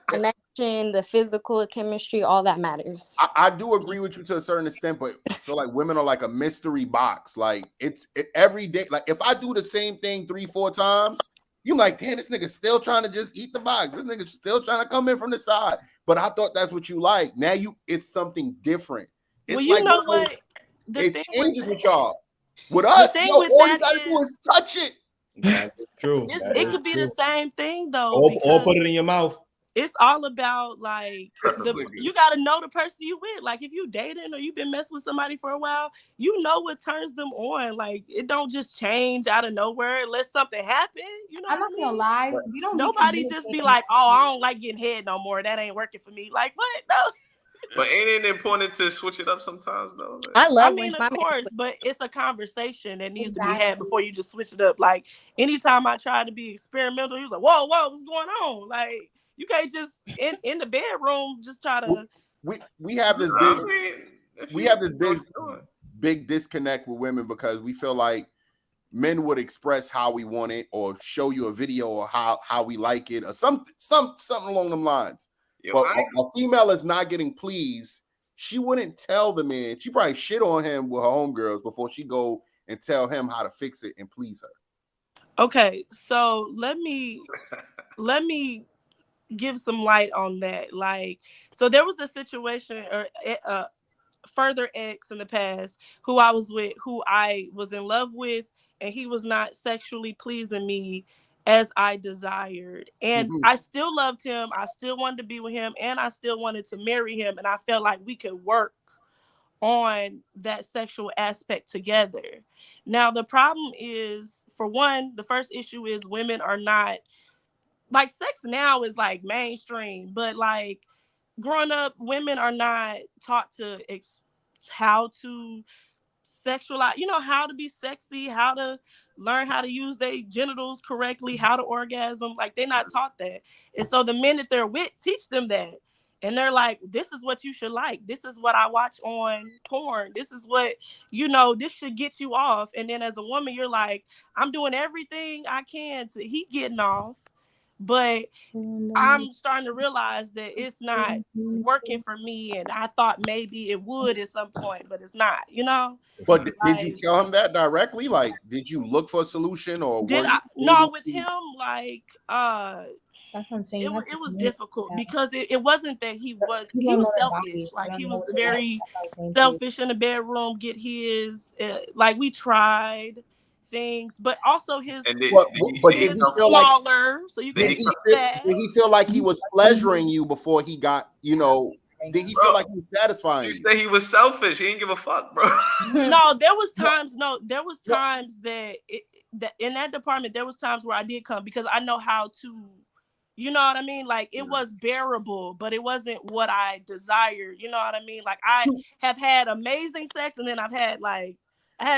Connection, the physical chemistry, all that matters. I do agree with you to a certain extent, but I feel like women are like a mystery box. Like, it's every day. Like, if I do the same thing 3-4 times, you're like, damn, this nigga still trying to just eat the box. This nigga still trying to come in from the side. But I thought that's what you like. Now it's something different. It's well, you like, know what? It changes with y'all. With us, all you gotta do is touch it. That's true. It could be the same thing though. Or put it in your mouth. It's all about, like, you got to know the person you with. Like, if you dating or you've been messing with somebody for a while, you know what turns them on. Like, it don't just change out of nowhere unless something happen. You know, I'm not gonna lie. Nobody just be like, oh, I don't like getting head no more. That ain't working for me. Like, what? No. But ain't it important to switch it up sometimes, though? Like, of course, but it's a conversation that needs to be had before you just switch it up. Like, anytime I try to be experimental, he was like, whoa, what's going on? Like, you can't just in the bedroom just try to. We have this big disconnect with women because we feel like men would express how we want it or show you a video or how we like it or something along them lines. But a female is not getting pleased. She wouldn't tell the man. She probably shit on him with her homegirls before she go and tell him how to fix it and please her. Okay, so let me give some light on that. Like, so there was a situation or further ex in the past who I was with, who I was in love with, and he was not sexually pleasing me as I desired. And I still loved him. I still wanted to be with him, and I still wanted to marry him. And I felt like we could work on that sexual aspect together. Now, the problem is, for one, the first issue is women are not, like, sex now is like mainstream, but like growing up, women are not taught to how to sexualize, how to be sexy, how to learn how to use their genitals correctly, how to orgasm. Like, they're not taught that. And so the men that they're with teach them that. And they're like, this is what you should like. This is what I watch on porn. This is what, this should get you off. And then as a woman, you're like, I'm doing everything I can to he getting off. But I'm starting to realize that it's not working for me. And I thought maybe it would at some point, but it's not, But did you tell him that directly? Like, did you look for a solution, or no, with him, like, that's what I'm saying. It was difficult because it wasn't that he was selfish. Like, he was very selfish in the bedroom, get his, like, we tried things, but also his did he feel smaller, so you can did he feel like he was pleasuring you before he got, did he feel like he was satisfying? You say he was selfish. He didn't give a fuck, bro. No, there was times that that in that department, there was times where I did come because I know how to, you know what I mean? Like, it was bearable, but it wasn't what I desired. You know what I mean? Like, I have had amazing sex, and then I had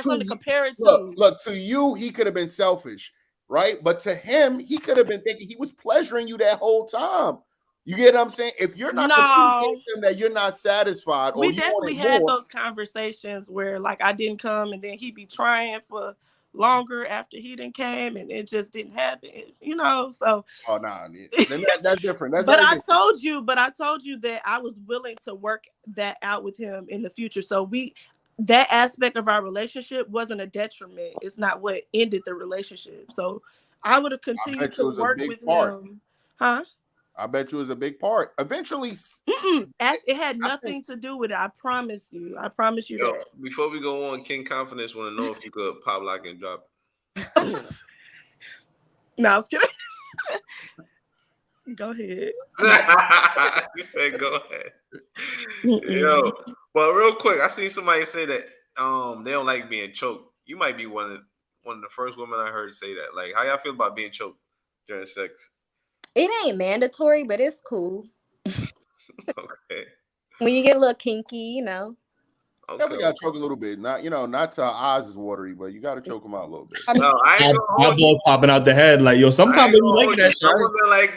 something to compare it to. Look, to you, he could have been selfish, right? But to him, he could have been thinking he was pleasuring you that whole time. You get what I'm saying? If you're not communicating that you're not satisfied, or we definitely had those conversations where, like, I didn't come, and then he'd be trying for longer after he didn't came, and it just didn't happen, so that's different. But I told you that I was willing to work that out with him in the future. So that aspect of our relationship wasn't a detriment. It's not what ended the relationship. So I would have continued to work with him. I bet you it was a big part. Eventually, it had nothing to do with it. I promise you. I promise you that. Before we go on, King Confidence want to know if you could pop, lock, and drop. No, I was kidding. Go ahead. You said go ahead. Yo, but real quick, I seen somebody say that they don't like being choked. You might be one of the first women I heard say that. Like, how y'all feel about being choked during sex? It ain't mandatory, but it's cool. Okay. When you get a little kinky, Okay. Yeah, we gotta choke a little bit. Not till our eyes is watery, but you gotta choke them out a little bit. No, I ain't eyeballs popping out the head. Like, yo, sometimes they like that. Like,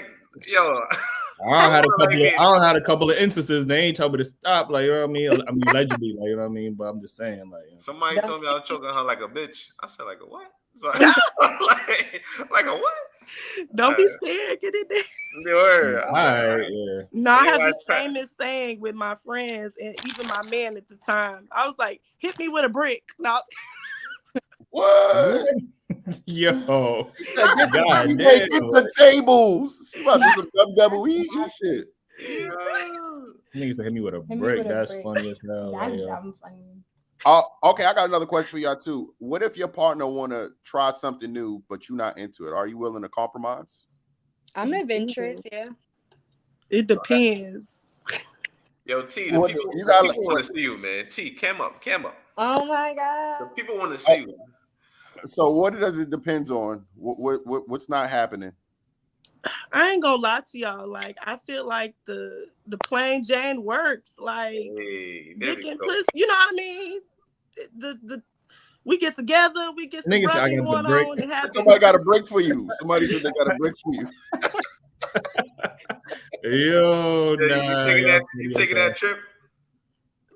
yo. I had a couple of instances. They ain't told me to stop. Like, you know what I mean? I mean, allegedly, like, you know what I mean? But I'm just saying, like, somebody told me I was choking her like a bitch. I said, like a what? So like a what? Don't be scared. Get in there. All right. Yeah. No, I have this famous saying with my friends and even my man at the time. I was like, hit me with a brick. No. What? Yo. Get the tables. She about to do some WWE shit. Niggas hit me with a brick. That's funny as hell. That's funny. Okay, I got another question for y'all too. What if your partner want to try something new, but you're not into it? Are you willing to compromise? I'm adventurous, yeah. It depends. Yo, T, the people want to see you, man. T, cam up. Oh my God. The people want to see you. So what does it depends on? What's not happening? I ain't gonna lie to y'all. Like, I feel like the plain Jane works. Like, dick and pussy, you know what I mean? The we get together, we get some rubbing one on. And somebody got a brick for you. Somebody said they got a brick for you. Yo, you taking that trip?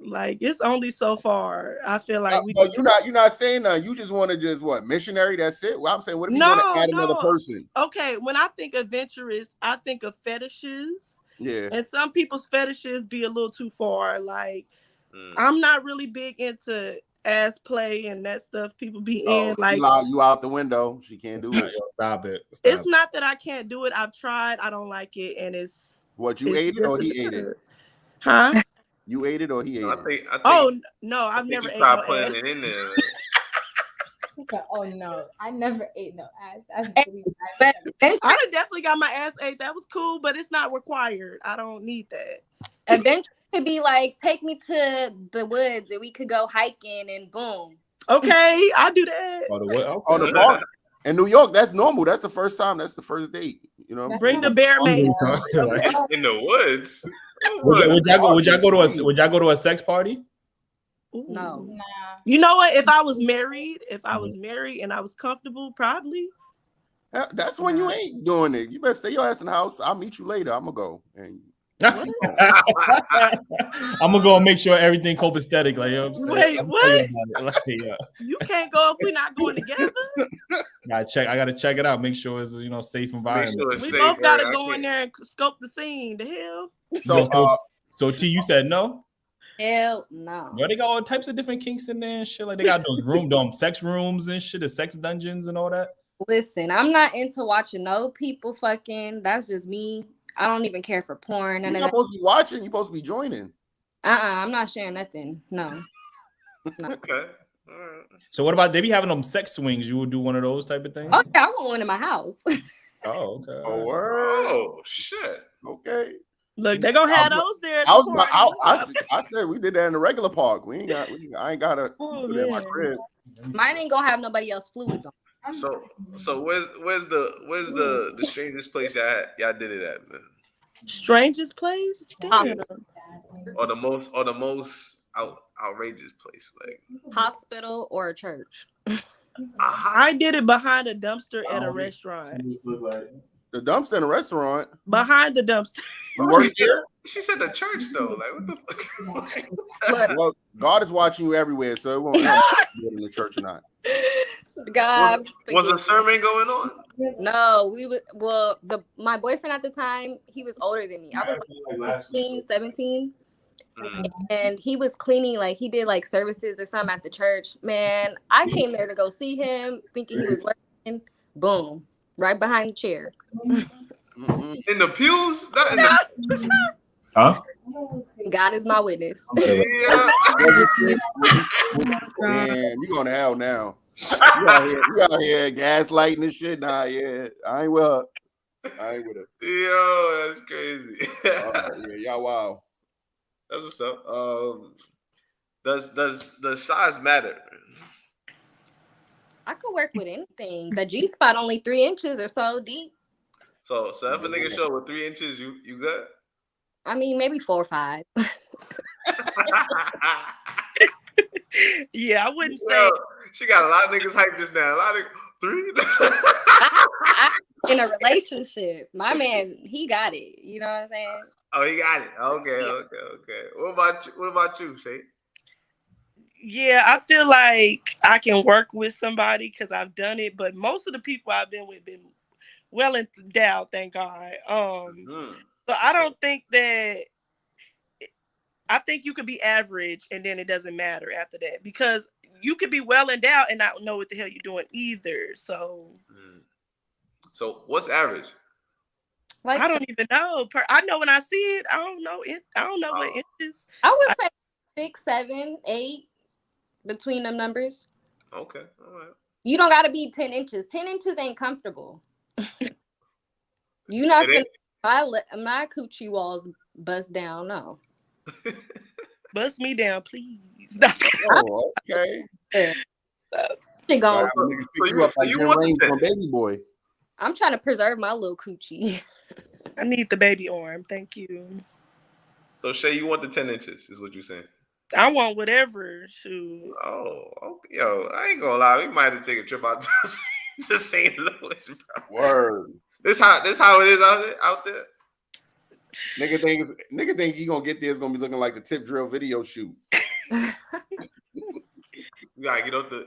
Like, it's only so far. I feel like you're not saying that. You just want to just missionary? That's it. Well, I'm saying, what if you want to add another person? Okay, when I think adventurous, I think of fetishes. Yeah. And some people's fetishes be a little too far. Like, I'm not really big into ass play and that stuff people be in. Like you out the window. She can't do it. Stop it. It's not that I can't do it. I've tried. I don't like it, and it's what you ate it or he ate it? Huh? You ate it or he ate it? Oh no, I've never ate no ass. It in there. Oh no, I never ate no ass. That's I definitely got my ass ate. That was cool, but it's not required. I don't need that. Eventually, could be like, take me to the woods and we could go hiking and boom. Okay, I'll do that. On the park. In New York, that's normal. That's the first time. That's the first date. You know, bring the bear mace. In the woods. Would y'all go to a sex party? No. Nah. You know what? If I was married and I was comfortable, probably. That's when you ain't doing it. You better stay your ass in the house. I'll meet you later. I'm gonna go. And I'm gonna go and make sure everything copacetic. Like, you know what I'm saying? Wait, what? Like, you can't go if we're not going together. I gotta check it out. Make sure it's safe environment. Sure we both gotta go in there and scope the scene. The hell. So T, you said no? Hell no. Yo, they got all types of different kinks in there and shit. Like they got those sex rooms and shit, the sex dungeons and all that. Listen, I'm not into watching no people fucking. That's just me. I don't even care for porn. You're not supposed to be watching. You're supposed to be joining. I'm not sharing nothing. No. Okay. All right. So what about they be having them sex swings? You would do one of those type of things? Oh yeah, I want one in my house. Oh, okay. Oh, word. Oh shit. Okay. Look, they're gonna have those there. I said we did that in the regular park. I ain't gotta put it in my crib. Mine ain't gonna have nobody else fluids on. So where's the strangest place y'all did it at, man? Strangest place? Yeah. Or the most outrageous place, like hospital or a church. I did it behind a dumpster at a restaurant. The dumpster in a restaurant? Behind the dumpster. You work here? She said the church though. Like what the fuck? Well, God is watching you everywhere, so it won't matter if you're in the church or not. God was a sermon going on? No, my boyfriend at the time, he was older than me. I was like 16, 17. And he was cleaning, like he did like services or something at the church. Man, I came there to go see him, thinking he was working. Boom, right behind the chair. In the pews? Huh? God is my witness. Yeah. Man, you going to hell now. You out here gaslighting and shit. Nah, yeah, I ain't with her. Yo, that's crazy. Yeah, y'all wow. That's what's up. Does the size matter? I could work with anything. The G spot only 3 inches or so deep. So if a nigga show with 3 inches, you good? I mean, maybe 4 or 5. Yeah, I wouldn't say. She got a lot of niggas hyped just now. A lot of 3. In a relationship, my man, he got it. You know what I'm saying? Oh, he got it. Okay. What about you, Shay? Yeah, I feel like I can work with somebody because I've done it, but most of the people I've been with been well endowed, thank God. So I don't think that. I think you could be average and then it doesn't matter after that, because you could be well endowed and not know what the hell you're doing either. So what's average? Like, I don't even know. I know when I see it. I don't know it. I don't know what inches. I would say 6, 7, 8 between them numbers. Okay, all right. You don't got to be 10 inches. 10 inches ain't comfortable. You not finna my coochie walls bust down. No. Bust me down, please. Oh, okay. She gone. You want from Baby Boy. I'm trying to preserve my little coochie. I need the baby arm. Thank you. So Shay, you want the 10 inches, is what you're saying? I want whatever. Shoot. Oh, okay. Yo, I ain't gonna lie. We might have to take a trip out to St. Louis, bro. Word. This how it is out there. Nigga think you gonna get there, it's gonna be looking like the Tip Drill video shoot. You gotta get off the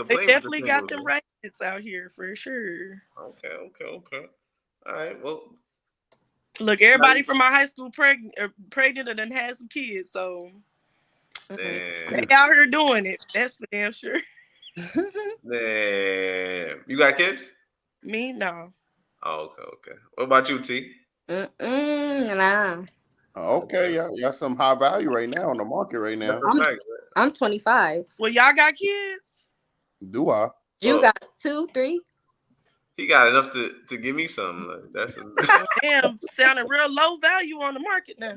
plane. They definitely got them ratchets out here for sure. Okay. All right. Well, look, everybody from my high school pregnant and then had some kids. So Damn. They out here doing it. That's for damn sure. Damn. You got kids? Me, no. Oh, okay. What about you, T? Nah. Okay, y'all some high value right now on the market right now. I'm 25. Well, y'all got kids? Do I? You got 2, 3? He got enough to give me something. Like, that's damn, sounding real low value on the market now.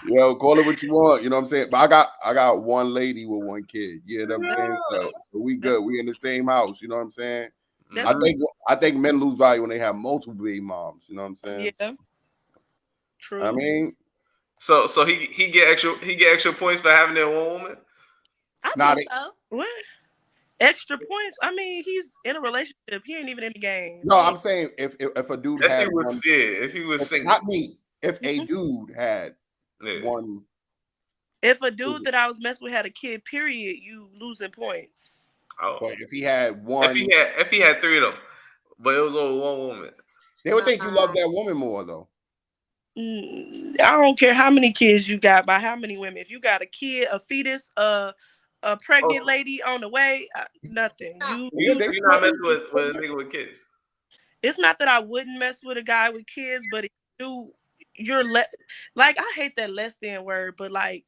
Yo, call it what you want. You know what I'm saying? But I got one lady with one kid. You know what I'm saying? So we good. We in the same house. You know what I'm saying? I think men lose value when they have multiple baby moms. You know what I'm saying? Yeah. True. I mean, so he get extra points for having that one woman. I think so. What? Extra points? I mean, he's in a relationship. He ain't even in the game. No, I'm saying if a dude had if he was single, not me. If a dude had one, if a dude that I was messing with had a kid, period, you losing points. Oh, but if he had one, if he had 3 of them, but it was over one woman, they would think you love that woman more, though. I don't care how many kids you got by how many women. If you got a kid, a fetus, a pregnant lady on the way, nothing. You not messing with a nigga with kids. It's not that I wouldn't mess with a guy with kids, but if you're like, I hate that less than word, but like,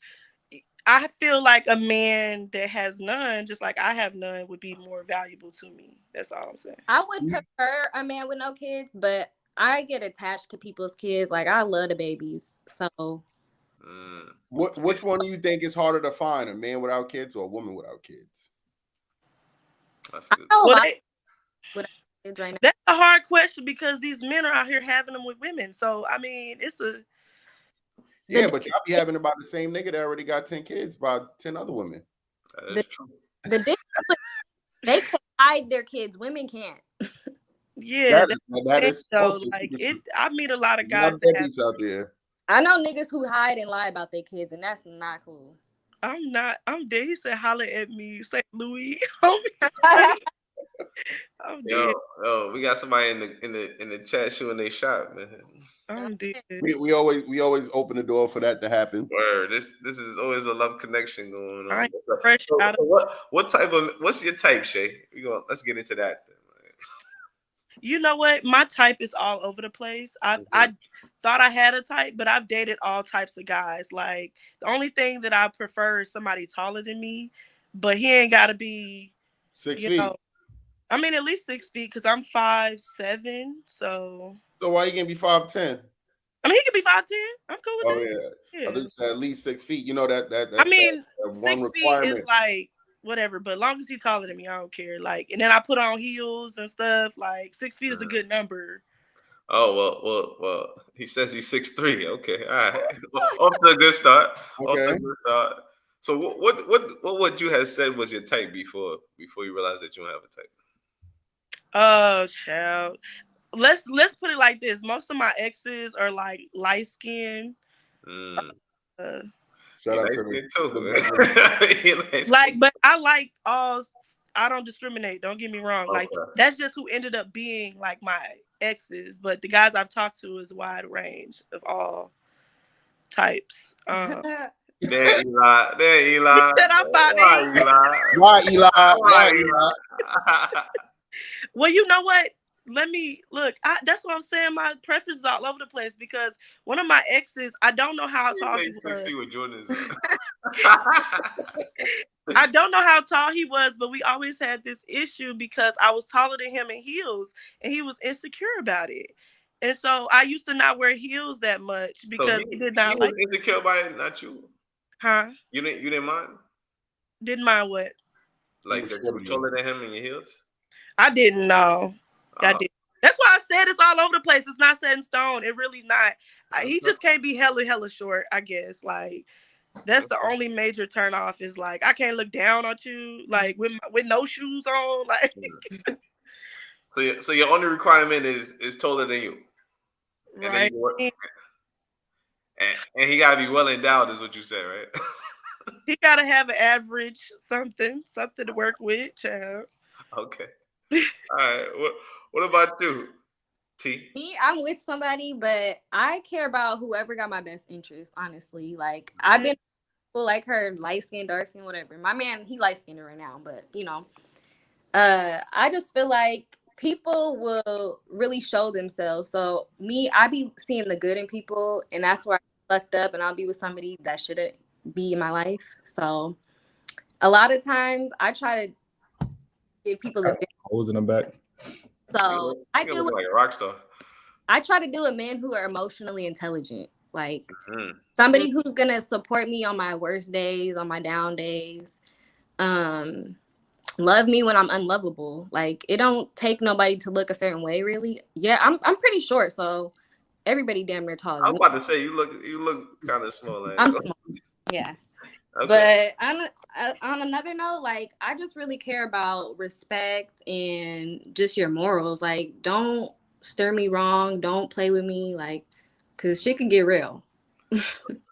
I feel like a man that has none, just like I have none, would be more valuable to me. That's all I'm saying. I would prefer a man with no kids, but I get attached to people's kids. Like, I love the babies. So which one do you think is harder to find, a man without kids or a woman without kids? That's good. That's a hard question because these men are out here having them with women. So I mean, it's a but y'all be having about the same nigga that already got 10 kids by 10 other women. That is true. The difference, they can hide their kids. Women can't. Yeah, that is so like it. I meet a lot of guys that out there. I know niggas who hide and lie about their kids, and that's not cool. I'm dead. He said, "Holla at me, St. Louis." I'm dead. Yo, we got somebody in the chat shooting their shot, man. I'm dead. We always open the door for that to happen. Word. This is always a love connection going on. What's your type, Shay? Let's get into that. You know what? My type is all over the place. I thought I had a type, but I've dated all types of guys. Like, the only thing that I prefer is somebody taller than me, but he ain't got to be 6 feet. I mean, at least 6 feet because I'm 5'7". So why you gonna be 5'10"? I mean, he could be 5'10". I'm cool with that. Yeah. I think it's at least 6 feet. You know that's I mean, that 6 feet is like whatever, but long as he's taller than me, I don't care. Like, and then I put on heels and stuff. Like, 6 feet is a good number. Oh well. He says he's 6'3". Okay, all right. Off to a good start. Okay. So what would you have said was your type before you realized that you don't have a type? Child. Let's put it like this. Most of my exes are like light skinned. Shout out to me. Like, but I like all. I don't discriminate. Don't get me wrong. Like, that's just who ended up being like my exes. But the guys I've talked to is a wide range of all types. There, Eli. Why, Eli? Well, you know what? Let me look. That's what I'm saying. My preference is all over the place because one of my exes, I don't know how tall he was. I don't know how tall he was, but we always had this issue because I was taller than him in heels, and he was insecure about it. And so I used to not wear heels that much because he did not like. He was insecure about it, not you. Huh? You didn't mind? Didn't mind what? Like that you were taller than him in your heels? I didn't know. I did. That's why I said it's all over the place. It's not set in stone. It really not. He just can't be hella short, I guess. Like, that's the only major turn off is like I can't look down on you like with no shoes on. Like, so your only requirement is taller than you, right? And he gotta be well endowed, is what you said, right? He gotta have an average something to work with, child. Okay. All right. What about you, T? Me, I'm with somebody, but I care about whoever got my best interest, honestly. Like, I've been people like her light skin, dark skin, whatever. My man, he light skinned right now, but you know, I just feel like people will really show themselves. So me, I be seeing the good in people, and that's where I fucked up, and I'll be with somebody that shouldn't be in my life. So a lot of times I try to give people the holes in the back. So I do like a rock star. I try to do with men who are emotionally intelligent, like somebody who's gonna support me on my worst days, on my down days. Love me when I'm unlovable. Like it don't take nobody to look a certain way, really. Yeah, I'm pretty short, so everybody damn near tall. I was about to say you look kind of small. Like, I'm small. Yeah. Okay. But on another note, like I just really care about respect and just your morals. Like, don't stir me wrong. Don't play with me, like, cause shit can get real.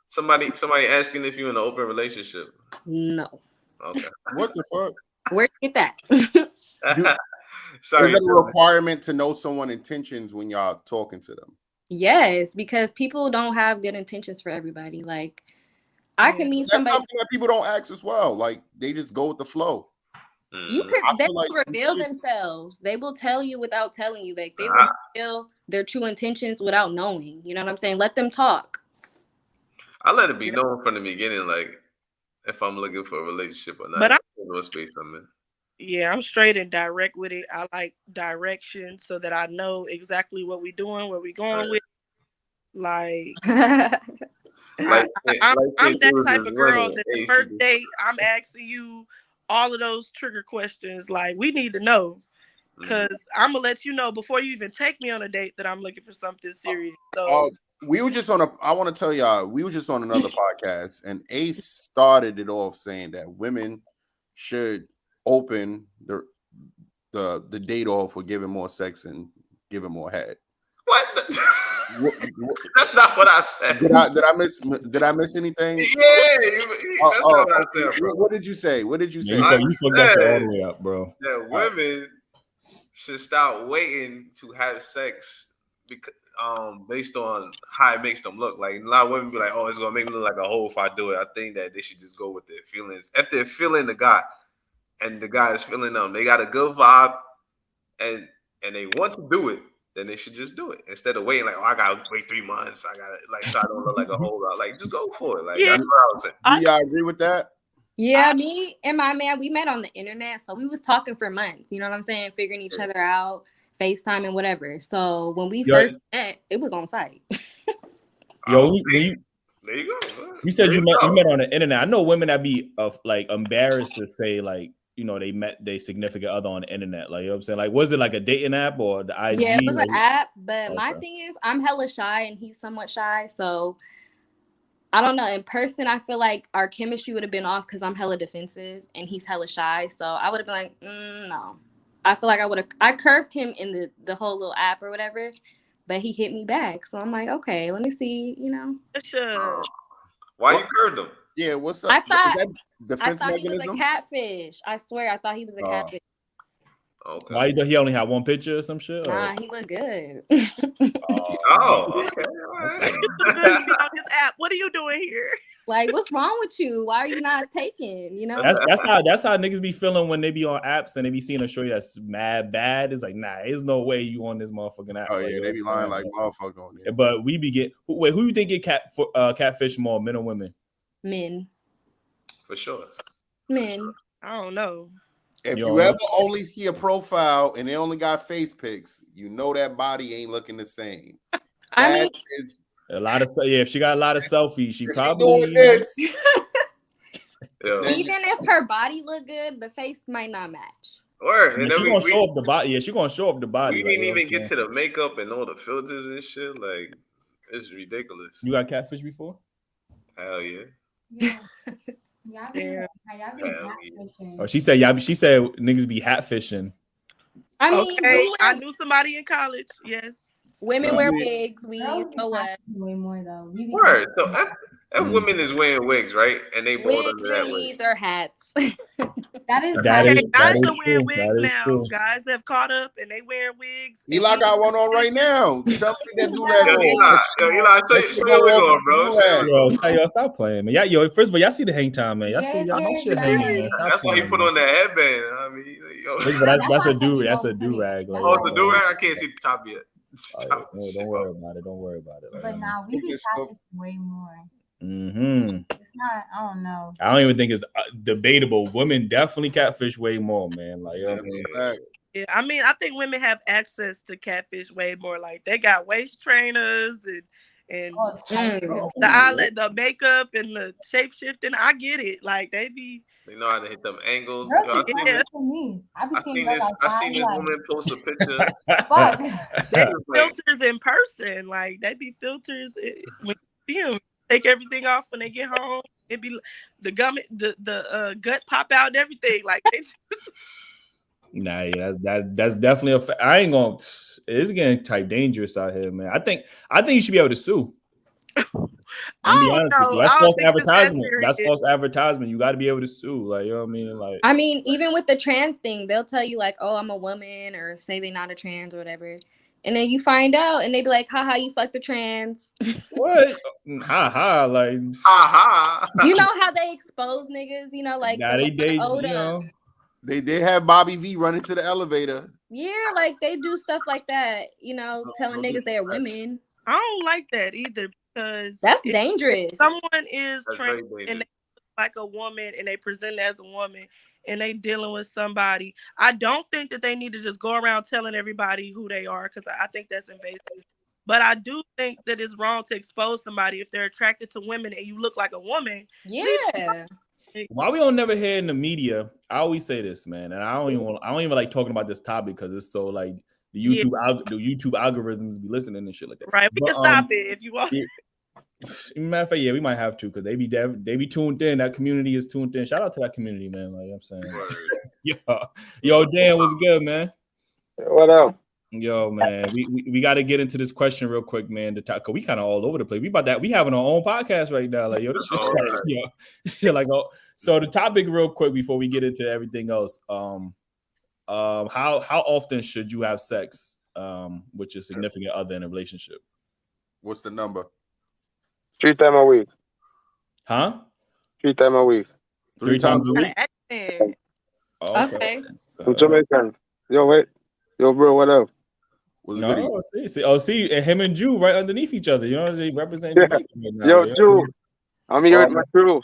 somebody asking if you're in an open relationship. No. Okay. What the fuck? Where'd you get that? Sorry. Is it a requirement to know someone's intentions when y'all talking to them? Yes, because people don't have good intentions for everybody. Like. I can meet somebody. That's something that people don't ask as well. Like they just go with the flow. You could. They will reveal themselves. They will tell you without telling you. Like they will reveal their true intentions without knowing. You know what I'm saying? Let them talk. I let it be known from the beginning, like if I'm looking for a relationship or not. But no space I'm in. Yeah, I'm straight and direct with it. I like direction so that I know exactly what we're doing, where we're going with. Like. I'm that type of girl that the first date I'm asking you all of those trigger questions. Like we need to know because I'm gonna let you know before you even take me on a date that I'm looking for something serious. So we were just on I want to tell y'all we were just on another podcast and Ace started it off saying that women should open the date off with giving more sex and giving more head. What? That's not what I said. Did I miss anything? Yeah, that's not what I said, bro. What did you say? What did you say? You fucked that all the way up, bro. That women should stop waiting to have sex because based on how it makes them look. Like a lot of women be like, "Oh, it's gonna make me look like a hoe if I do it." I think that they should just go with their feelings. If they're feeling the guy and the guy is feeling them, they got a good vibe and they want to do it. Then they should just do it instead of waiting. Like, oh, I gotta wait 3 months. I gotta so I don't look like a whole lot. Like, just go for it. Like, that's what I was saying. Do y'all agree with that? Yeah, me and my man, we met on the internet, so we was talking for months. You know what I'm saying? Figuring each other out, FaceTime and whatever. So when we first met, it was on site. Yo, there you go. You said you met on the internet. I know women that be like embarrassed to say like. You know, they met their significant other on the internet. Like, you know what I'm saying? Like, was it like a dating app or the IG? Yeah, it was an app. But my thing is, I'm hella shy and he's somewhat shy. So, I don't know. In person, I feel like our chemistry would have been off because I'm hella defensive and he's hella shy. So, I would have been like, no. I feel like I curved him in the whole little app or whatever. But he hit me back. So, I'm like, okay, let me see, you know. Why you curved him? Yeah, what's up? I thought mechanism? he was a catfish. I swear, I thought he was a catfish. Okay. Why you thought he only had one picture or some shit? Nah, he looked good. Okay. All right. This app. What are you doing here? Like, what's wrong with you? Why are you not taking? You know, that's how niggas be feeling when they be on apps and they be seeing a show that's mad bad. It's like, nah, there's no way you on this motherfucking app. Oh yeah, they be lying like motherfucker on there. But we be who you think get catfish more, men or women? Men. For sure. Men. I don't know. If you ever only see a profile and they only got face pics, you know that body ain't looking the same. I mean, a lot of if she got a lot of selfies, she probably doing this. Even if her body look good, the face might not match. Word. And she gonna show up the body. Yeah, she gonna show up the body. We didn't even get to the makeup and all the filters and shit. Like, it's ridiculous. You got catfish before? Hell yeah. Yeah. Y'all been catfishing. Oh, she said niggas be hat fishing. I mean, I knew somebody in college. Yes. Women wear wigs. We know what? Way more though. Word. So If women is wearing wigs, right, and they bald Wigs under and that wig. weaves or hats. That is That is guys are true. wearing wigs That is now. true. Guys have caught up and they wearing wigs. Eli got one on right now. Tell me that do that Yo, go. Eli, show your wig on, bro. Yo, stop playing, man. Yo, first of all, y'all see the hang time, man. Y'all see Yes, y'all yes, shit yes. hanging, man. Stop That's why he playing, put man. on that headband. I mean, yo. That's a do. That's a do rag. Like, Oh, it's a do rag. I can't see the top yet. don't worry about it. Don't worry about it. But now we be practicing way more. Mm-hmm. It's not. I don't know. I don't even think it's debatable. Women definitely catfish way more, man. Like, Yeah, I mean, I think women have access to catfish way more. Like they got waist trainers and the eyelid, the makeup and the shape shifting. I get it. Like they know how to hit them angles. Girls Yo, be doing it to me. I seen this woman post a picture. Fuck. They be filters in person. Like they be filters when you see them. Take everything off when they get home. It be the gut pop out and everything. Like they nah, yeah, that's definitely I ain't gonna. It's getting type dangerous out here, man. I think you should be able to sue. I'm be honest with you. That's false advertisement. That's false advertisement. You got to be able to sue. Like, you know what I mean? Like, I mean, even with the trans thing, they'll tell you like, "Oh, I'm a woman," or say they're not a trans or whatever, and then you find out, and they be like, "Haha, you fucked the trans." What? Haha, like, haha. You know how they expose niggas? You know, like they have Bobby V running to the elevator. Yeah, like they do stuff like that. You know, telling niggas they're women. I don't like that either because that's dangerous. If someone is trained and they look like a woman and they present as a woman and they dealing with somebody, I don't think that they need to just go around telling everybody who they are because I think that's invasive. But I do think that it's wrong to expose somebody if they're attracted to women and you look like a woman. Yeah. Why we don't never hear in the media? I always say this, man, and I don't even like talking about this topic because it's so like the YouTube algorithms be listening and shit like that. Right, we can stop it if you want. Matter of fact, yeah, we might have to because they be tuned in. That community is tuned in. Shout out to that community, man. Like I'm saying, yo, Dan, what's good, man? What up? Yo, man, we got to get into this question real quick, man. To talk, cause we kind of all over the place. We having our own podcast right now, like yo, this shit, like oh. So the topic, real quick, before we get into everything else, how often should you have sex, with your significant other in a relationship? What's the number? 3 times a week. Huh? 3 times a week. 3 times a week. Okay. I'm Jamaican. Yo, wait. Yo, bro, what up? See, and him and Jew right underneath each other. You know, they represent Jamaica right now. Yo, Jew. I'm here with my crew.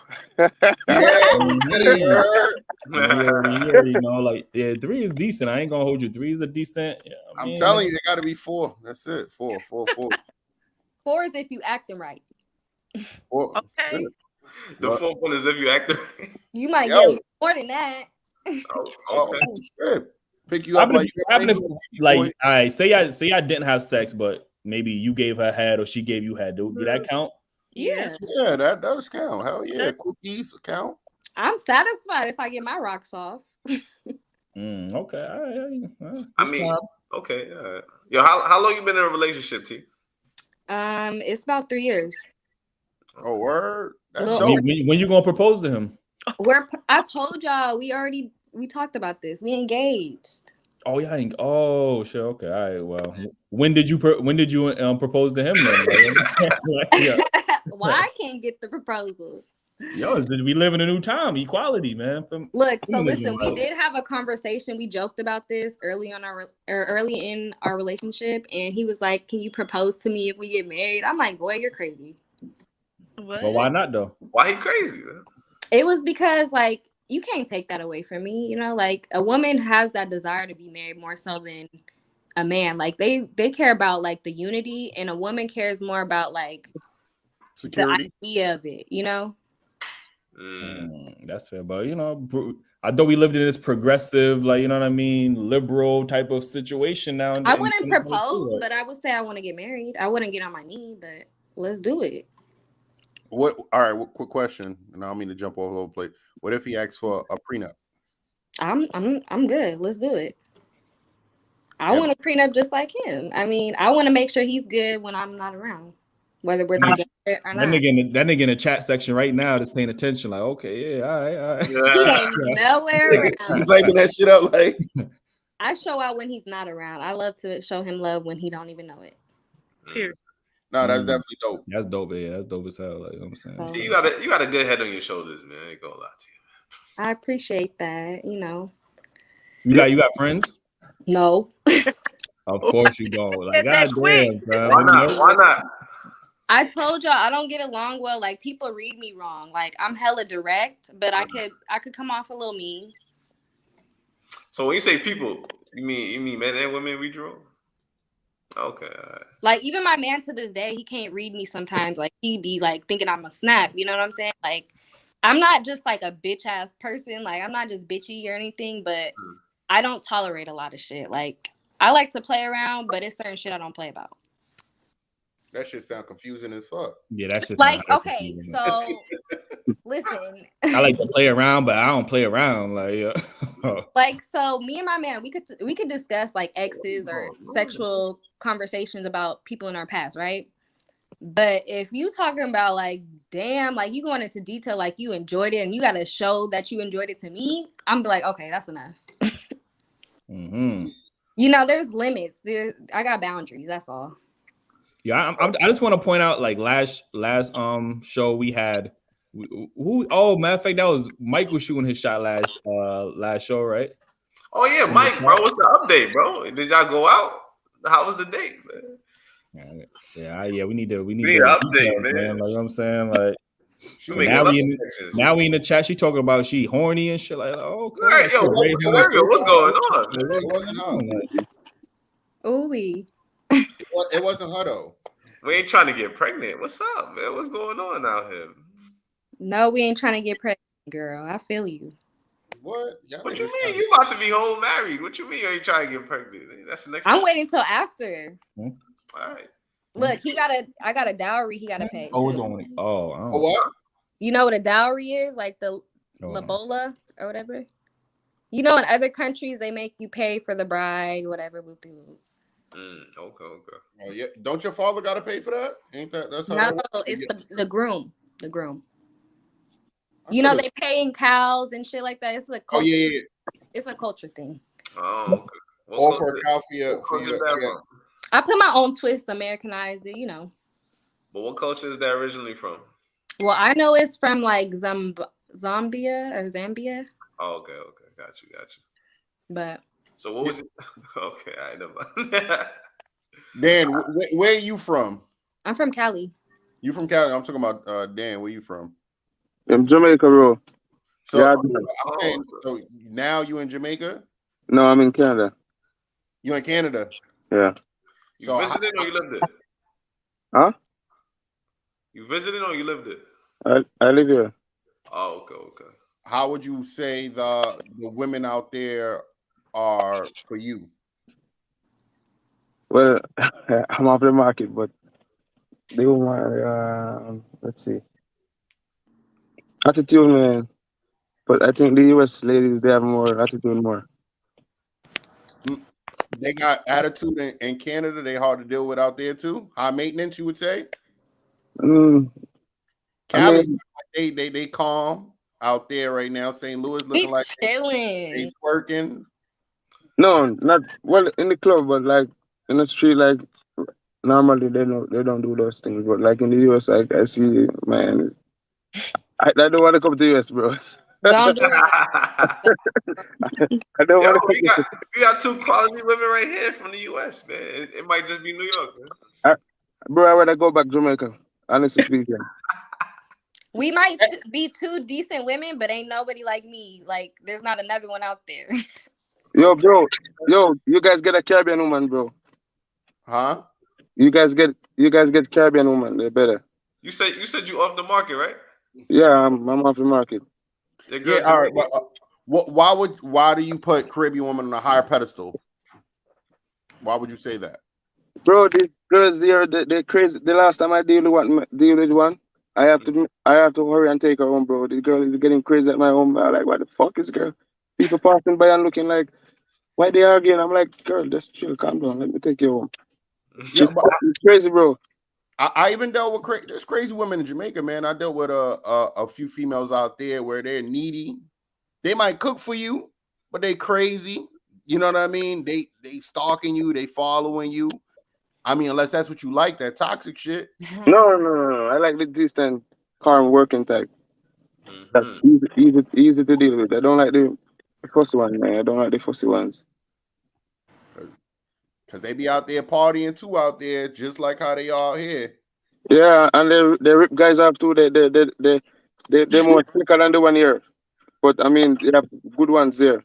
You know, like 3 is decent. I ain't gonna hold you. 3 is a decent. I'm telling you, it got to be 4. That's it. 4. 4 is if you acting right. 4. Okay. The 4th one is if you acting right. You might get more than that. Okay. Pick you up like all right, say I didn't have sex, but maybe you gave her head or she gave you head. Do that count? Yeah, that does count. Hell yeah, cookies count. I'm satisfied if I get my rocks off. Okay, all right. I mean, okay. Yo, how long you been in a relationship, T? It's about 3 years. Oh, word. That's dope. When you gonna propose to him? I told y'all we talked about this. We engaged. Oh yeah, shit. Okay, all right. Well, when did you propose to him then? Why I can't get the proposal? Yo, we live in a new time. Equality, man. Look, so listen, we did have a conversation. We joked about this early in our relationship, and he was like, "Can you propose to me if we get married?" I'm like, "Boy, you're crazy." What? Well, why not though? Why he crazy? Man? It was because like you can't take that away from me. You know, like a woman has that desire to be married more so than a man. Like they care about like the unity, and a woman cares more about like security, the idea of it. You know. That's fair, but you know, I thought we lived in this progressive, like you know what I mean, liberal type of situation now. I wouldn't propose, but I would say I want to get married. I wouldn't get on my knee, but let's do it. What? All right. Quick question, and I don't mean to jump all over the plate. What if he asks for a prenup? I'm good. Let's do it. I want a prenup just like him. I mean, I want to make sure he's good when I'm not around. whether we're together or not. That nigga in the chat section right now that's paying attention. Like, okay, yeah, all right. He ain't nowhere around. He's typing that shit up like. I show out when he's not around. I love to show him love when he don't even know it. Here. No, that's definitely dope. That's dope, yeah. That's dope as hell. Like, you know what I'm saying? See, you got a good head on your shoulders, man. I ain't gonna lie to you. I appreciate that, you know. You got friends? No. Of course you don't. Like, goddamn, son. Why not? I told y'all I don't get along well. Like, people read me wrong. Like, I'm hella direct, but I could come off a little mean. So when you say people, you mean men and women read you wrong? Okay. All right. Like, even my man to this day, he can't read me sometimes. Like, he be like thinking I'm a snap. You know what I'm saying? Like, I'm not just like a bitch ass person. Like, I'm not just bitchy or anything, but I don't tolerate a lot of shit. Like, I like to play around, but it's certain shit I don't play about. That shit sound confusing as fuck. Yeah, that shit. Like, okay, so listen. I like to play around, but I don't play around. Like, like, so me and my man, we could discuss like exes or sexual conversations about people in our past, right? But if you talking about like, damn, like you going into detail, like you enjoyed it, and you got to show that you enjoyed it to me, I'm be like, okay, that's enough. Mm-hmm. You know, there's limits. I got boundaries. That's all. Yeah, I just want to point out, like last show we had, matter of fact, that was Mike was shooting his shot last show, right? Oh yeah, Mike, bro, what's the update, bro? Did y'all go out? How was the date, man? Yeah, we need an update, man. Like, you know what I'm saying? Like, now we in the chat. She talking about she horny and shit. Like, oh, okay. Right, yo, what's going on? Ooh-wee. It wasn't her though. We ain't trying to get pregnant. What's up, man? What's going on out here? No, we ain't trying to get pregnant, girl. I feel you. What? What you mean? You about to be whole married? What you mean you ain't trying to get pregnant? That's the next. I'm waiting till after. All right. Look, I got a dowry he got to pay. What? You know what a dowry is? Like the lobola or whatever. You know, in other countries they make you pay for the bride, whatever. Okay. Oh yeah. Don't your father got to pay for that? Ain't that's how? No, it's the groom. The groom. You know, they paying cows and shit like that. It's a culture. Yeah. It's a culture thing. Oh, okay. Or for a cow for your I put my own twist, Americanized it, you know. But what culture is that originally from? Well, I know it's from like Zambia. Oh, okay. Got you. But so what was it? Okay, I know. Dan, where are you from? I'm from Cali. You from Cali? I'm talking about Dan. Where you from? I'm Jamaica, bro. So, yeah, so now you in Jamaica? No, I'm in Canada. You in Canada? Yeah. You visited or you lived there? Huh? You visited or you lived there? I live here. Oh, okay. How would you say the women out there are for you? Well, I'm off the market, but they want let's see. Attitude, man. But I think the US ladies, they have more attitude more. They got attitude in Canada. They hard to deal with out there too. High maintenance, you would say. Cali, they calm out there right now. St. Louis looking like they working. No, not well in the club, but like in the street, like normally they don't do those things. But like in the US, I see, man. I don't want to come to the US, bro. Don't do it. I don't want to. We got two quality women right here from the US, man. It might just be New York, man. Bro, I rather go back Jamaica. Honestly speaking. We might be two decent women, but ain't nobody like me. Like, there's not another one out there. Yo, bro. You guys get a Caribbean woman, bro. Huh? You guys get Caribbean woman. They're better. You said you off the market, right? Yeah, I'm off the market. Yeah, all right. But why do you put Caribbean woman on a higher pedestal? Why would you say that? Bro, these girls here, they're crazy. The last time I deal with one, I have to hurry and take her home, bro. The girl is getting crazy at my home. I'm like, what the fuck is girl? People passing by and looking like, why they arguing? I'm like, girl, just chill, calm down. Let me take you home. Yeah, She's crazy, bro. I even dealt with there's crazy women in Jamaica, man. I dealt with a few females out there where they're needy. They might cook for you, but they crazy. You know what I mean? They stalking you, they following you. I mean, unless that's what you like, that toxic shit. No. I like the distant, calm working type. That's easy to deal with. I don't like the fussy one, man. I don't like the fussy ones. Because they be out there partying too out there, just like how they are here. Yeah, and they rip guys up too. They're more slicker than the one here. But I mean, they have good ones there.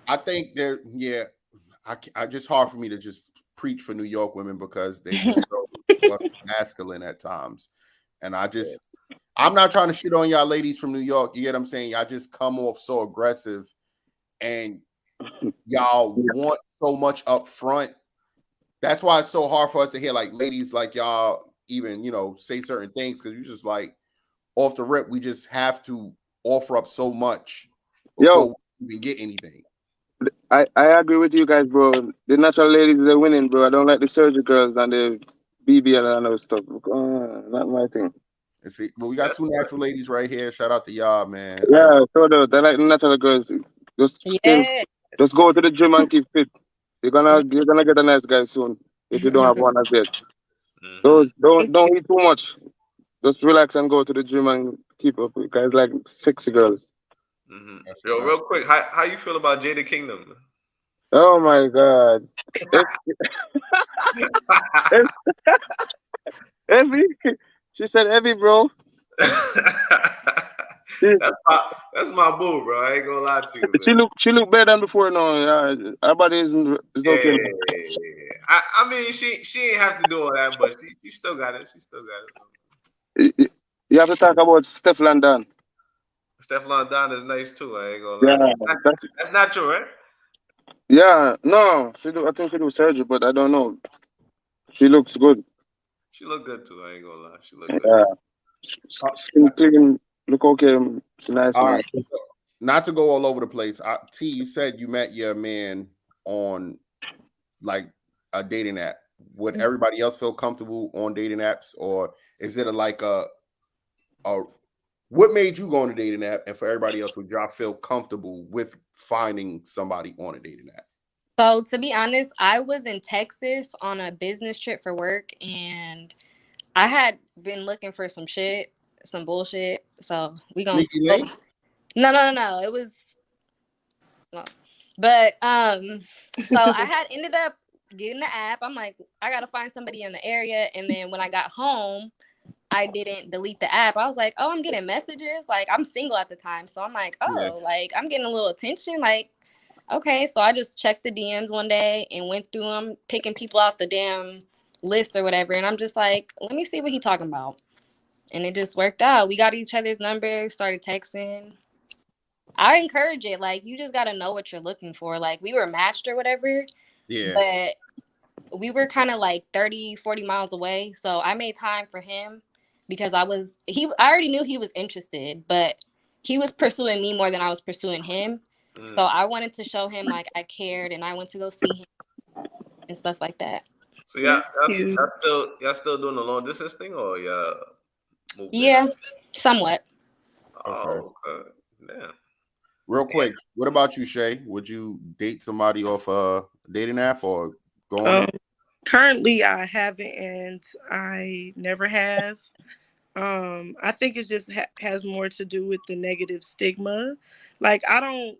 I think I just hard for me to just preach for New York women because they just so masculine at times. And I'm not trying to shit on y'all ladies from New York. You get what I'm saying? Y'all just come off so aggressive and y'all want so much up front. That's why it's so hard for us to hear like ladies like y'all even, say certain things because you just like off the rip, we just have to offer up so much before we even get anything. I agree with you guys, bro. The natural ladies are winning, bro. I don't like the surgery girls and the BBL and all stuff. Not my thing. See, but we got two natural ladies right here. Shout out to y'all, man. Yeah, so I like the natural girls. Just go to the gym and keep fit. You're gonna get a nice guy soon if you don't have one as yet. Don't eat too much. Just relax and go to the gym and keep up with guys like sexy girls. Yo, real quick, how you feel about Jada Kingdom? Oh my God. Heavy. She said heavy, bro. That's my boo, bro. I ain't gonna lie to you. She look better than before now. Yeah, her body is okay. I mean, she ain't have to do all that, but she still got it. She still got it. You have to talk about Steph London. Steph London is nice too. I ain't gonna lie. Yeah, that's natural, right? Yeah, no, I think she do surgery, but I don't know. She looks good. She look good too. I ain't gonna lie. She look good. Yeah, skin clean, look okay. She's nice. All right. Not to go all over the place. T, you said you met your man on like a dating app. Would everybody else feel comfortable on dating apps, or is it what made you go on a dating app, and for everybody else, would y'all feel comfortable with finding somebody on a dating app? So to be honest, I was in Texas on a business trip for work, and I had been looking for some bullshit. So we gonna no. It was but so I had ended up getting the app. I'm like, I gotta find somebody in the area, and then when I got home, I didn't delete the app. I was like, oh, I'm getting messages. Like, I'm single at the time. So I'm like, like, I'm getting a little attention. Like, okay. So I just checked the DMs one day and went through them, picking people out the damn list or whatever. And I'm just like, let me see what he's talking about. And it just worked out. We got each other's number, started texting. I encourage it. Like, you just got to know what you're looking for. Like, we were matched or whatever. Yeah. But we were kind of like 30, 40 miles away. So I made time for him. Because I already knew he was interested, but he was pursuing me more than I was pursuing him. So I wanted to show him like I cared, and I went to go see him and stuff like that. So y'all still doing the long distance thing, or yeah, somewhat. Oh, okay. Yeah. Real quick, what about you, Shay? Would you date somebody off a dating app or go on? Currently, I haven't, and I never have. I think it just has more to do with the negative stigma. Like, I don't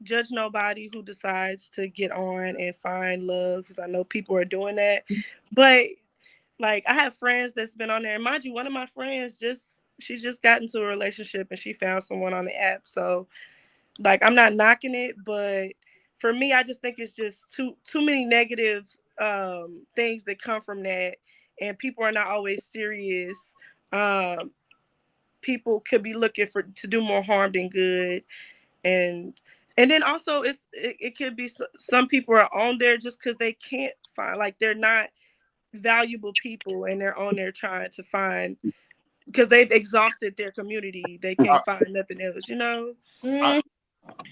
judge nobody who decides to get on and find love, because I know people are doing that. But like, I have friends that's been on there, and mind you, one of my friends she just got into a relationship and she found someone on the app. So like, I'm not knocking it, but for me, I just think it's just too many negative things that come from that, and people are not always serious. People could be looking to do more harm than good, and then also it could be some people are on there just because they can't find, like, they're not valuable people, and they're on there trying to find, because they've exhausted their community, they can't find nothing else,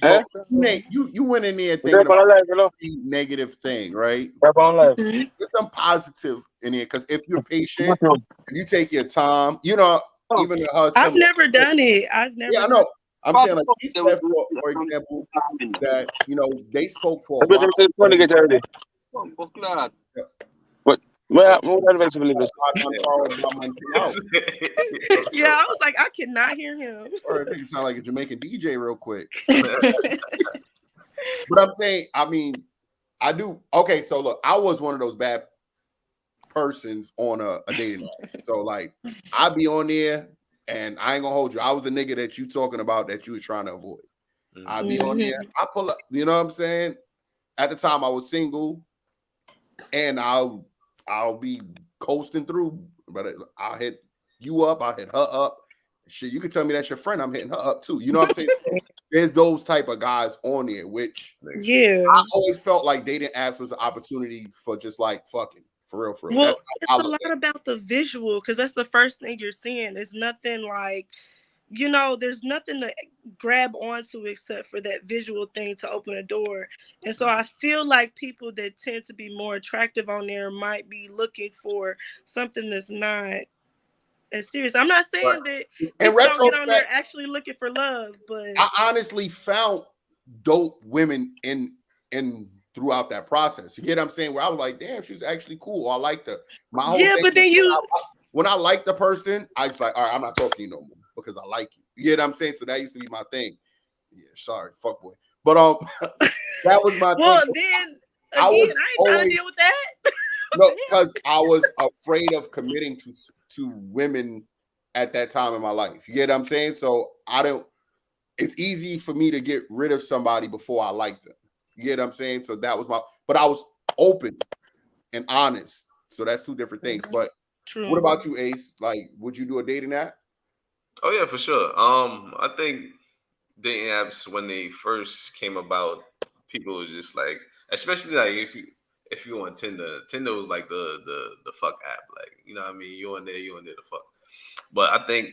You went in there thinking about a negative thing, right? There's some positive in it because if you're patient, if you take your time, you know, even I've never done it. I've never. Yeah, I know. I'm saying, like, he said, for example, that, you know, they spoke for a while. Yeah, I was like, I cannot hear him. Or I think it sound like a Jamaican DJ real quick. But I'm saying, I mean, I do. Okay, so look, I was one of those bad persons on a dating app. So like, I'd be on there, and I ain't gonna hold you. I was the nigga that you talking about that you was trying to avoid. I'd be on there. I pull up. You know what I'm saying? At the time, I was single, and I'll be coasting through, but I'll hit you up. I'll hit her up. Shit, you can tell me that's your friend. I'm hitting her up too. You know what I'm saying? There's those type of guys on there, which I always felt like dating apps was an opportunity for just like fucking. For real. Well, it's a lot about the visual, because that's the first thing you're seeing. It's nothing like, you know, there's nothing to grab onto except for that visual thing to open a door. And so I feel like people that tend to be more attractive on there might be looking for something that's not as serious. I'm not saying that people don't get on there actually looking for love, but I honestly found dope women in throughout that process. You get what I'm saying? Where I was like, damn, she's actually cool. I liked her. My whole thing but then when I like the person, I was like, all right, I'm not talking to you no more because I like you. You get what I'm saying? So that used to be my thing. Yeah, sorry, fuck boy. But that was my well, thing. then again, I ain't trying to deal with that. No, because I was afraid of committing to women at that time in my life. You get what I'm saying? So it's easy for me to get rid of somebody before I like them. You get what I'm saying? So that was but I was open and honest. So that's two different things. But what about you, Ace? Like, would you do a dating app? Oh yeah, for sure. I think dating apps, when they first came about, people was just like, especially like if you on Tinder was like the fuck app. Like, you know what I mean? You on there to fuck. But I think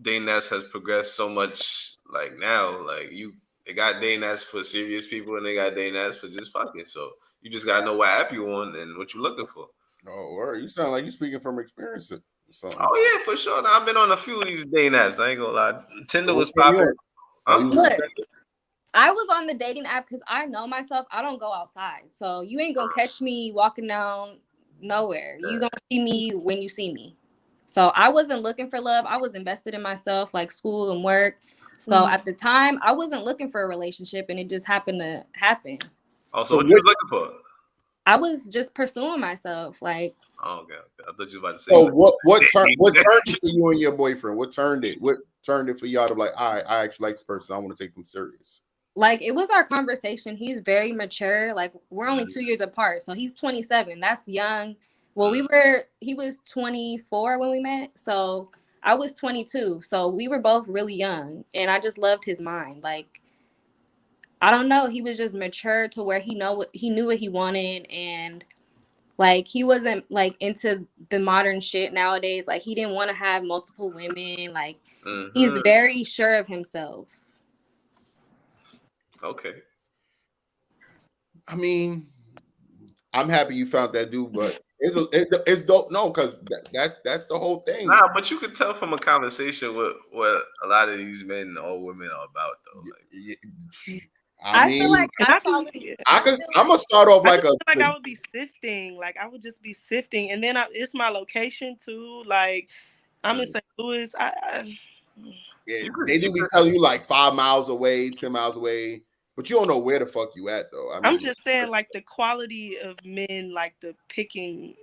dating apps has progressed so much. Like now, like they got dating apps for serious people and they got dating apps for just fucking. So you just gotta know what app you on and what you're looking for. Oh, word. You sound like you're speaking from experience. Oh yeah, for sure. Now, I've been on a few of these dating apps. I ain't gonna lie. Tinder was popular. Look, I was on the dating app because I know myself. I don't go outside, so you ain't gonna catch me walking down nowhere. You gonna see me when you see me. So I wasn't looking for love. I was invested in myself, like school and work. So at the time, I wasn't looking for a relationship, and it just happened to happen. Also, what you were looking for? I was just pursuing myself, like. Oh, okay. I thought you were about to say. So what turned it for you and your boyfriend? What turned it? What turned it for y'all to be like, I actually like this person. I want to take them serious. Like, it was our conversation. He's very mature. Like, we're only 2 years apart, so he's 27. That's young. Well, he was 24 when we met, so I was 22. So we were both really young, and I just loved his mind. Like, I don't know, he was just mature to where he knew what he wanted, and like he wasn't like into the modern shit nowadays. Like, he didn't want to have multiple women. Like, he's very sure of himself. Okay. I mean, I'm happy you found that dude, but it's dope. No, because that's the whole thing. Nah, but you could tell from a conversation what a lot of these men or women are about, though. Like, I mean, feel like I'm gonna start off like I would be sifting. Like, I would just be sifting, and then it's my location too. Like, I'm in St. Louis. They do be telling you like 5 miles away, 10 miles away, but you don't know where the fuck you at though. I mean, I'm just saying, like, the quality of men, like the picking.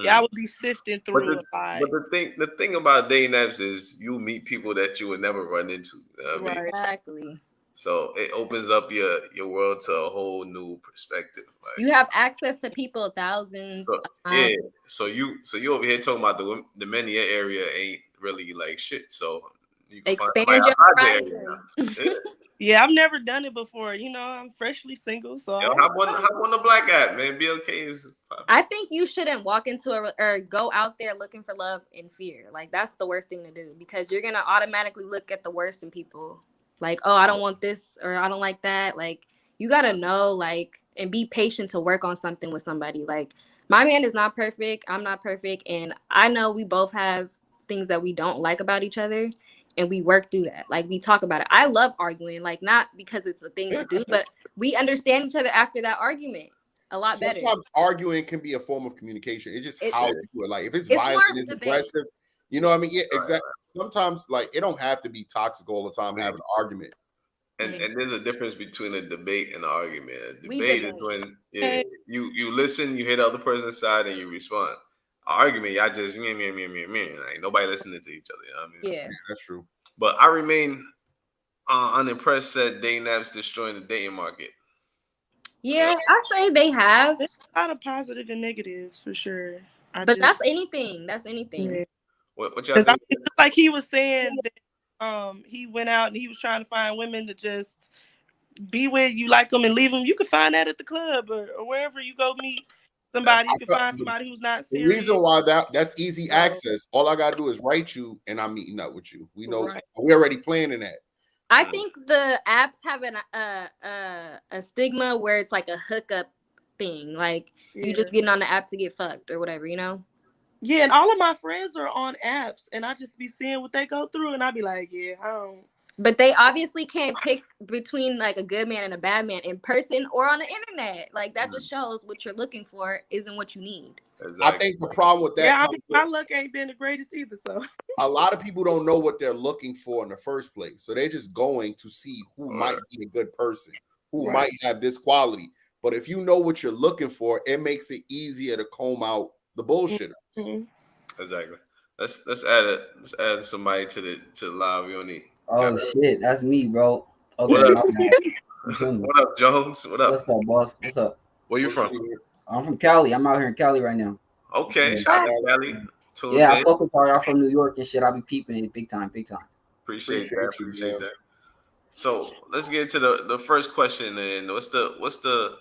I would be sifting through a lot. But the thing about dating apps is you meet people that you would never run into. Right. Exactly. So it opens up your world to a whole new perspective. Like, you have access to people thousands. Yeah. So you over here talking about the men in your area ain't really like shit. So you can expand your horizon. Yeah, I've never done it before. You know, I'm freshly single, so hop on the black app, man. BLK is. I think you shouldn't walk into or go out there looking for love in fear. Like, that's the worst thing to do, because you're gonna automatically look at the worst in people. Like, oh, I don't want this or I don't like that. Like, you gotta know, like, and be patient to work on something with somebody. Like, my man is not perfect. I'm not perfect. And I know we both have things that we don't like about each other. And we work through that. Like, we talk about it. I love arguing, like, not because it's a thing to do, but we understand each other after that argument a lot better. Sometimes arguing can be a form of communication. It's just how you do it. Like, if it's violent, it's aggressive. You know what I mean? Yeah, exactly. Sometimes, like, it don't have to be toxic all the time. Have an argument. And there's a difference between a debate and an argument. A debate is when you listen, you hear the other person's side, and you respond. An argument, y'all just me. Like, nobody listening to each other. You know what I mean? Yeah, that's true. But I remain unimpressed that dating apps destroying the dating market. Yeah, I say they have. There's a lot of positive and negatives for sure. That's anything. That's anything. Yeah. What y'all think? Like he was saying that he went out and he was trying to find women to just be with, you like them and leave them. You can find that at the club or wherever you go meet somebody. You can find somebody who's not serious. The reason why that's easy access. All I gotta do is write you and I'm meeting up with you. We know we're already planning that. I think the apps have a stigma where it's like a hookup thing. Like you just getting on the app to get fucked or whatever, you know? Yeah, and all of my friends are on apps, and I just be seeing what they go through, and I be like, yeah, I don't. But they obviously can't pick between like a good man and a bad man in person or on the internet. Like that just shows what you're looking for isn't what you need. Exactly. I think the problem with that, yeah, my luck ain't been the greatest either. So a lot of people don't know what they're looking for in the first place, so they're just going to see who might be a good person, who might have this quality. But if you know what you're looking for, it makes it easier to comb out the bullshitters. Exactly. Let's add somebody to the live. We only. Oh shit, that's me, bro. Okay. What up, Jones? What up? What's up, boss? What's up? Where you from? I'm from Cali. I'm out here in Cali right now. Okay, shout out Cali. Yeah, I fuck with y'all from New York and shit. I'll be peeping it big time. Appreciate that. So let's get into the first question. And what's the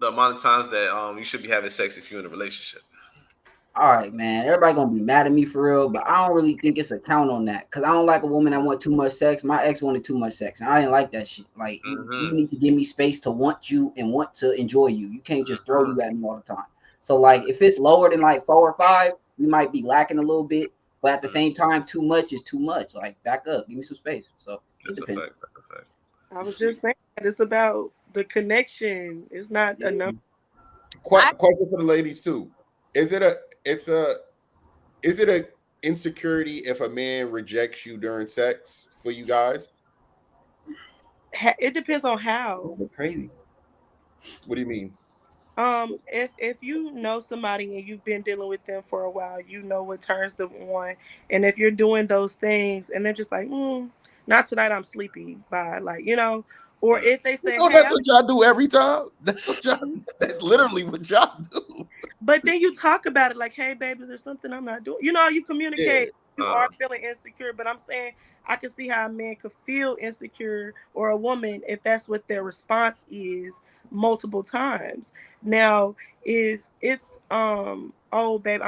amount of times that you should be having sex if you're in a relationship? All right, man. Everybody gonna be mad at me for real, but I don't really think it's a count on that because I don't like a woman that want too much sex. My ex wanted too much sex, and I didn't like that shit. Like you need to give me space to want you and want to enjoy you. You can't just throw you at me all the time. So like if it's lower than like 4 or 5, we might be lacking a little bit, but at the same time, too much is too much. Like back up, give me some space. So it depends. That's a fact. I was just saying that it's about the connection. It's not a number. Question for the ladies too. Is it a insecurity if a man rejects you during sex for you guys? It depends on how. Crazy. What do you mean? If you know somebody and you've been dealing with them for a while, you know what turns them on. And if you're doing those things and they're just like, not tonight, I'm sleepy. Bye. Like, you know, or if they say, that's what y'all do every time. That's literally what y'all do. But then you talk about it like, hey, babe, is there something I'm not doing? You know, you communicate. You are feeling insecure. But I'm saying I can see how a man could feel insecure or a woman if that's what their response is multiple times. Now, if it's, oh, babe,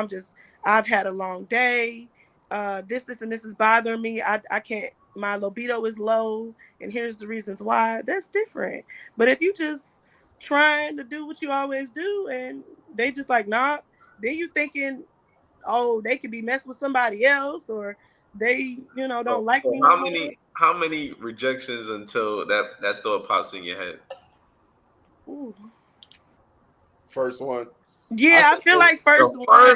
I've had a long day. This and this is bothering me. I can't. My libido is low, and here's the reasons why. That's different. But if you just trying to do what you always do, and they just like, nah, then you thinking, oh, they could be messing with somebody else, or they, don't like me. How many rejections until that thought pops in your head? Ooh. First one. Yeah, I feel like first one. I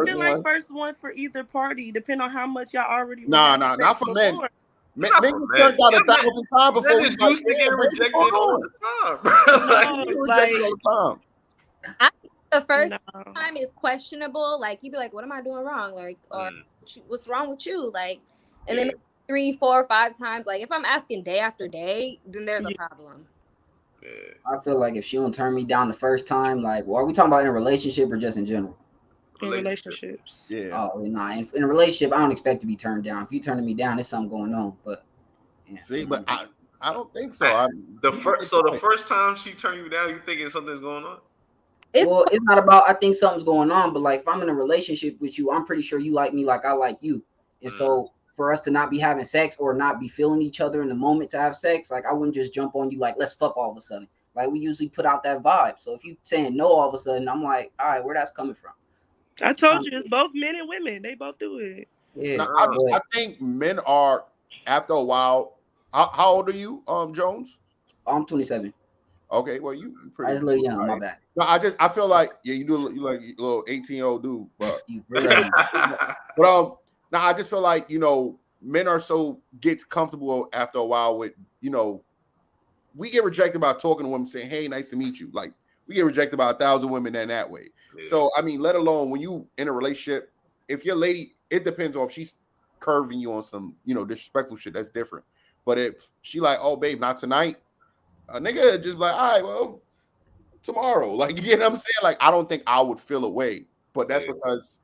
feel like first one for either party, depending on how much y'all already. Nah, not for men. Men turned out 1,000 times before. Men is used to getting rejected all the time. I think the first time is questionable. Like you'd be like, "What am I doing wrong?" Like, or "What's wrong with you?" Like, and then 3, 4, 5 times. Like, if I'm asking day after day, then there's a problem. I feel like if she don't turn me down the first time, like, well, are we talking about in a relationship or just in general? In relationships. Yeah. Oh, nah. In a relationship, I don't expect to be turned down. If you turning me down, there's something going on. But see, but I don't think so. The first time she turned you down, you thinking something's going on? It's not about I think something's going on, but like if I'm in a relationship with you, I'm pretty sure you like me like I like you. And so for us to not be having sex or not be feeling each other in the moment to have sex, like I wouldn't just jump on you like let's fuck all of a sudden. Like we usually put out that vibe. So if you saying no all of a sudden, I'm like, all right, where that's coming from? I told you it's both men and women. They both do it. Yeah, now, I think men are after a while. How old are you, Jones? I'm 27. Okay, well you pretty. I just a little young. My bad. No, I feel like you like a little 18-year-old dude, but now I just feel like men are gets comfortable after a while with we get rejected by talking to women saying, "Hey, nice to meet you." Like we get rejected by 1,000 women in that way. Yeah. So I mean, let alone when you in a relationship, if your lady, it depends on if she's curving you on some disrespectful shit. That's different. But if she like, "Oh, babe, not tonight," a nigga just like, "All right, well, tomorrow." Like you know what I'm saying? Like I don't think I would feel away, but that's because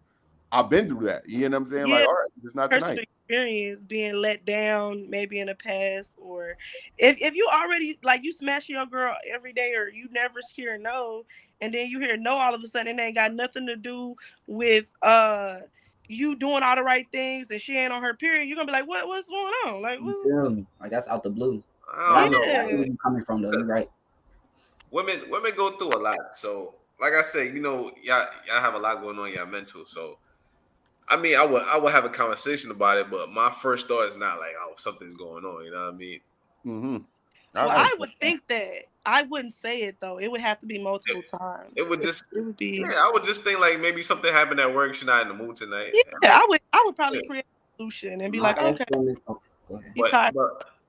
I've been through that. You know what I'm saying? Like, all right, it's not tonight. Experience being let down maybe in the past, or if you already like you smashing your girl every day, or you never hear no, and then you hear no all of a sudden, it ain't got nothing to do with you doing all the right things and she ain't on her period, you're gonna be like, what's going on? Like, you feel me? Like that's out the blue. I don't know where you coming from though. You're right. Women go through a lot. So like I said, y'all have a lot going on in your mental. So I mean, I would have a conversation about it, but my first thought is not like, oh, something's going on. You know what I mean? Mm-hmm. Well, I would think that I wouldn't say it though. It would have to be multiple times. It would just. It would be. Yeah, I would just think like maybe something happened at work. She's not in the mood tonight. Yeah, I would probably create a solution and be like, okay. Go ahead.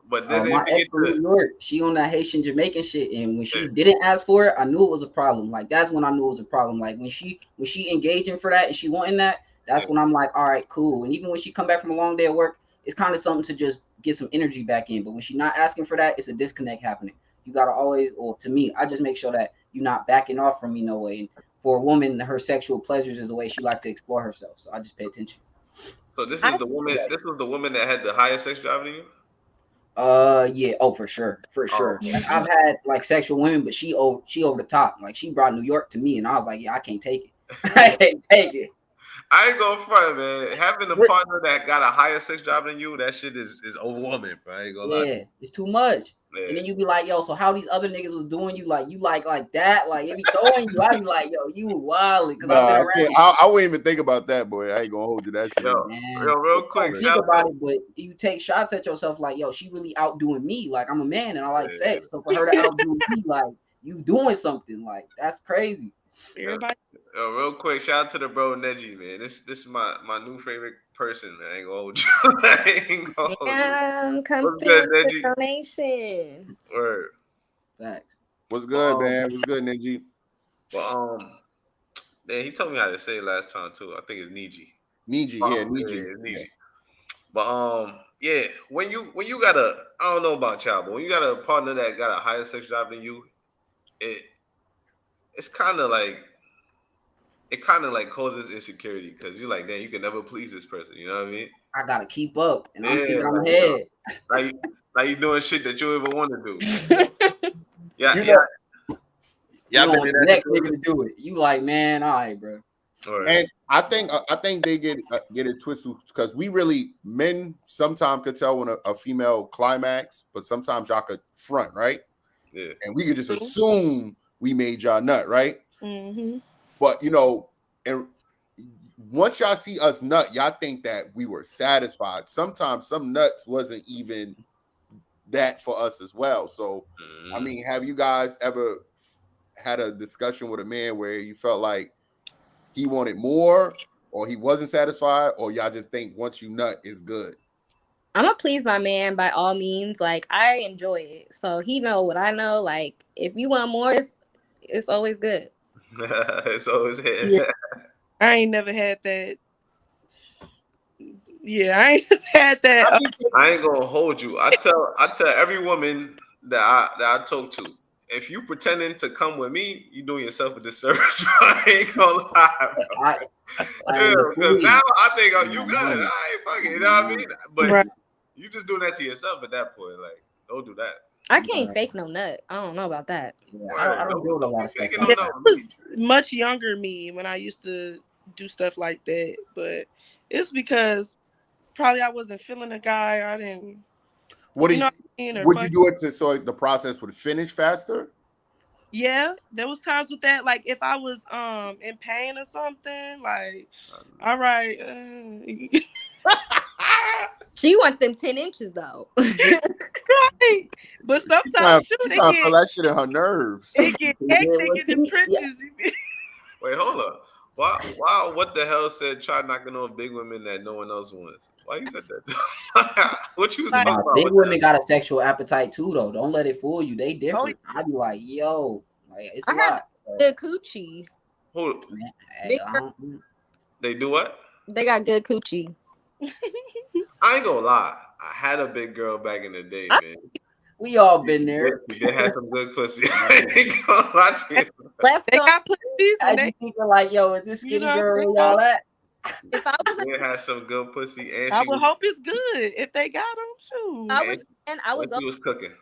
But then my ex from New York, she on that Haitian Jamaican shit, and when she didn't ask for it, I knew it was a problem. Like that's when I knew it was a problem. Like when she engaging for that and she wanting that, that's when I'm like, all right, cool. And even when she come back from a long day at work, it's kind of something to just get some energy back in. But when she's not asking for that, it's a disconnect happening. You gotta always, or to me, I just make sure that you're not backing off from me no way. And for a woman, her sexual pleasures is the way she like to explore herself. So I just pay attention. So this is the woman. This was the woman that had the highest sex drive than you. Yeah. Oh, for sure. Like, I've had like sexual women, but she over the top. Like she brought New York to me, and I was like, yeah, I can't take it. I can't take it. I ain't going front, man. Having a partner that got a higher sex drive than you, that shit is overwhelming, bro. I ain't gonna lie. Yeah, it's too much. Yeah. And then you be like, yo, so how these other niggas was doing you like that? Like it be throwing you. I be like, yo, you wildly. I wouldn't even think about that, boy. I ain't gonna hold you that shit. Yo, real quick. Think about it, but you take shots at yourself like, yo, she really outdoing me. Like I'm a man and I like sex. So for her to outdo me, like you doing something, like that's crazy. Everybody. Real quick, shout out to the bro Neji, man. This is my new favorite person. Man. I ain't gonna hold you. Come through the donation. Word. Facts. What's good, man? What's good, Neji? Well, man, he told me how to say it last time too. I think it's Neji. Neji, yeah, Neji. Yeah, it's Neji. But yeah, when you got I don't know about y'all, but when you got a partner that got a higher sex drive than you, it's kind of like causes insecurity because you're like, damn, you can never please this person. You know what I mean? I gotta keep up, and I'm thinking I'm ahead. Like you doing shit that you even want to do. Yeah. You want the next nigga to do it. You like, man, all right, bro. Right. And I think they get it twisted because men sometimes could tell when a female climax, but sometimes y'all could front, right? Yeah. And we could just assume we made y'all nut, right? Mm-hmm. But and once y'all see us nut, y'all think that we were satisfied. Sometimes some nuts wasn't even that for us as well. So, I mean, have you guys ever had a discussion with a man where you felt like he wanted more, or he wasn't satisfied, or y'all just think once you nut is good? I'm gonna please my man by all means. Like I enjoy it, so he know what I know. Like if you want more, it's always good. It's always good. Yeah. I ain't never had that. Yeah, I ain't had that. I ain't gonna hold you. I tell every woman that I talk to, if you pretending to come with me, you doing yourself a disservice. I ain't gonna lie, bro. Because now I think, oh, you good. I ain't fucking. You know what I mean? But you just doing that to yourself at that point. Like, don't do that. I can't fake no nut. I don't know about that. Yeah, I don't do a lot of stuff. It was much younger me when I used to do stuff like that, but it's because probably I wasn't feeling a guy, or I didn't. What do you? Know what I mean? Would you do it so the process would finish faster? Yeah, there was times with that. Like if I was in pain or something, like, all right. She want them 10 inches though. Right. But sometimes she feel that shit in her nerves. It get hectic in the trenches. Wait, hold up. Wow, what the hell said try knocking on big women that no one else wants? Why you said that? What you was talking about? Big women got a sexual appetite too, though. Don't let it fool you. They different. I'd be like, yo, like it's a lot. Good coochie. Hold They do what? They got good coochie. I ain't gonna lie. I had a big girl back in the day, man. We all been there. They had some good pussy. I ain't gonna lie to you. They got pussies. And they think like, yo, is this skinny girl where y'all at? If I was they had some good pussy, and I would hope it's good if they got them too. I would go. She was cooking.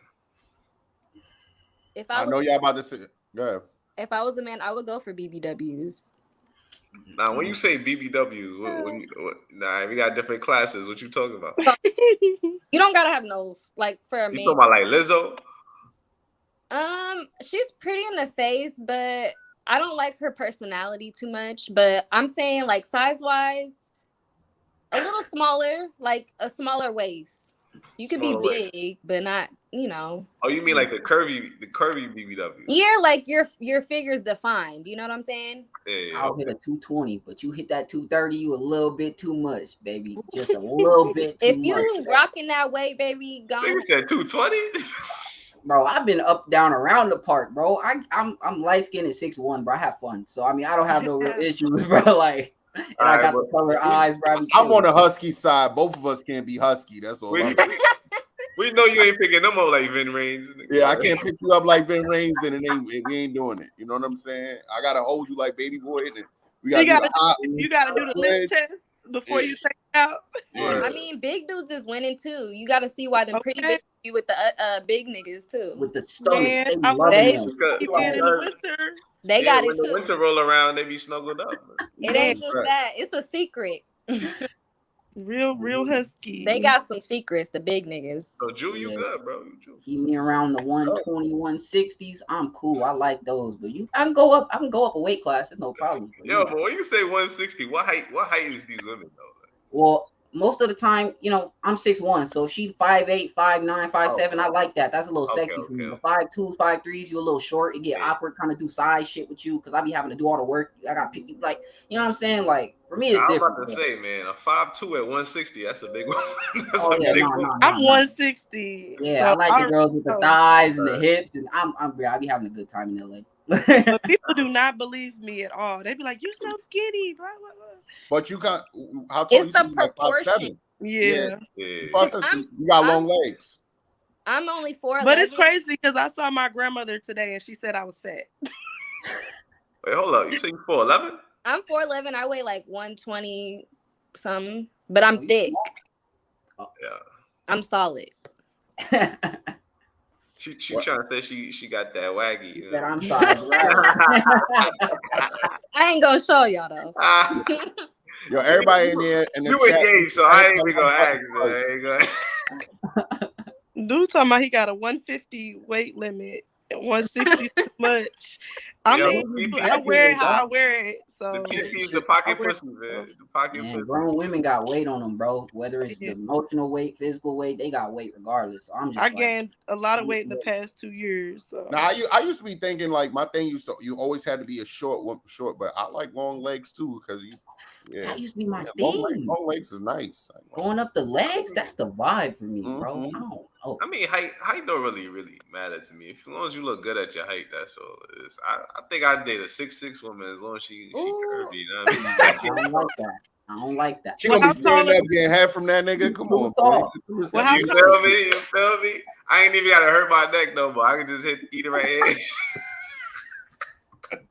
If I know y'all about to say, go. If I was a man, I would go for BBWs. Now, when you say BBW, nah, we got different classes. What you talking about? You don't gotta have nose, like for a man. You talking about like Lizzo? She's pretty in the face, but I don't like her personality too much. But I'm saying like size wise, a little smaller, like a smaller waist. You could Smaller be big, but not, Oh, you mean like the curvy BBW? Yeah, like your figure's defined. You know what I'm saying? Yeah, I'll hit a 220, but you hit that 230, you a little bit too much, baby. Just a little bit too much. If you rocking that way, baby, go. You said 220? Bro, I've been up, down, around the park, bro. I'm light skinned and 6'1", bro. I have fun, so I mean I don't have no real issues, bro. Like, and I got the color eyes, bro. I'm on the husky side. Both of us can't be husky. That's all. We know you ain't picking them up like Vin Raines. Yeah, I can't pick you up like Vin Raines. Then we ain't doing it. You know what I'm saying? I gotta hold you like baby boy. And you gotta do the lip test before you take it out. Yeah. I mean, big dudes is winning too. You got to see why them pretty bitches be with the big niggas too. With the stomachs, they got it when too. The winter roll around, they be snuggled up. It ain't just that; it's a secret. Real husky. They got some secrets, the big niggas. So Jew, you good, bro? Keep me around the 120, 160s. I'm cool. I like those. But I can go up a weight class. It's no problem. Yo, but when you say 160, what height is these women though? Well, most of the time, I'm 6'1", so she's 5'8", 5'9", 5'7". I like that. That's a little sexy for me. But 5'2", 5'3", you a little short. It get awkward, kind of do size shit with you because I be having to do all the work. I got to pick you, like, you know what I'm saying? Like, for me, it's different. I'm about to say, man, a 5'2" at 160, that's a big one. I'm 160. Yeah, so I like the girls with the thighs and the hips, and I be having a good time in LA. But people do not believe me at all. They be like, "You so skinny." Blah, blah, blah. But you can't. How tall it's you? A proportion. Yeah. You got long legs. I'm only 4'11". But it's crazy because I saw my grandmother today and she said I was fat. Wait, hold up. You say you 4'11"? I'm 4'11". I weigh like 120 something, but I'm thick. Yeah. I'm solid. She trying to say she got that waggy. That I'm sorry. I ain't gonna show y'all though. Yo, everybody in there and you engaged, so I ain't even gonna ask. Dude talking about he got a 150 weight limit and 160 too much. I wear it how I wear it. So the PP's the pocket pussy, man. The pocket pussy. Grown women got weight on them, bro. Whether it's the emotional weight, physical weight, they got weight regardless. So I gained a lot of weight in the past 2 years. So. Now I used to be thinking like my thing you always had to be a short, but I like long legs too because that used to be my thing. Long legs is nice. Going up the legs, that's the vibe for me, bro. I don't know. I mean, height don't really matter to me. As long as you look good at your height, that's all it is. I think I'd date a 6'6" woman as long as she curvy. You know what I mean? I don't like that. She gonna be standing up getting half from that nigga. Come on, boy. You feel me? You feel me? I ain't even gotta hurt my neck no more. I can just eat it right here.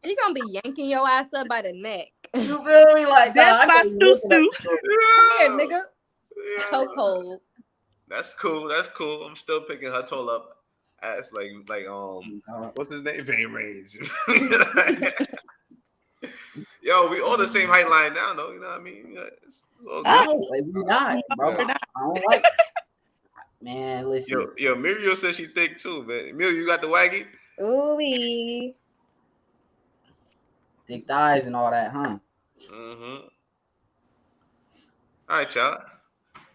She gonna be yanking your ass up by the neck. You feel me? Like that's my stu. Come here, nigga. Chokehold. That's cool. That's cool. I'm still picking her toe up ass like what's his name? Vin Raines. Yo, we all the same height line now, though. You know what I mean? It's all good. No, like, we're not, bro. I don't like. Man, listen. Yo, Muriel says she thick too, man. Muriel, you got the waggy? Ooh. Thick thighs and all that, huh? Mm-hmm. All right, y'all.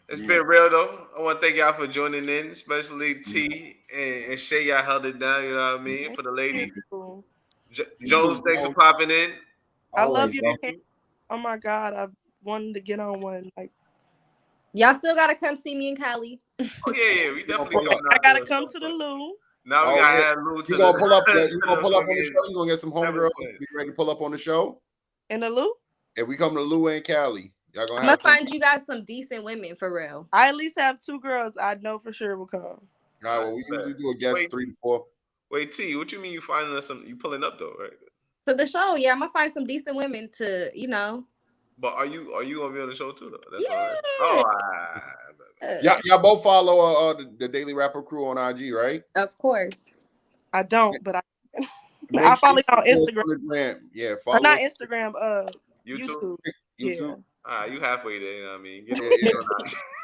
It's been real though. I want to thank y'all for joining in, especially T and Shay. Y'all held it down. You know what I mean? For the ladies. Jones, thanks for popping in. I love you. Oh my God, I've wanted to get on one. Like, y'all still gotta come see me in Cali. Oh yeah, we definitely. I gotta come to the Lou. Now we gotta add Lou to you gonna pull up on the show? You gonna get some homegirls? Be ready to pull up on the show? In the Lou? If we come to Lou and Cali, y'all gonna I'm gonna find you guys some decent women for real. I at least have 2 girls I know for sure will come. All right, well, we usually do a guest 3 to 4. Wait, T, what you mean you finding us some? You pulling up though, right? To the show, yeah, I'm gonna find some decent women to, you know. But are you gonna be on the show too though? That's yeah. All right. Y'all both follow the Daily Rapper Crew on IG, right? Of course. I don't, but I follow you on Instagram. Yeah, follow. Not Instagram. YouTube. Yeah. You halfway there. You know what I mean?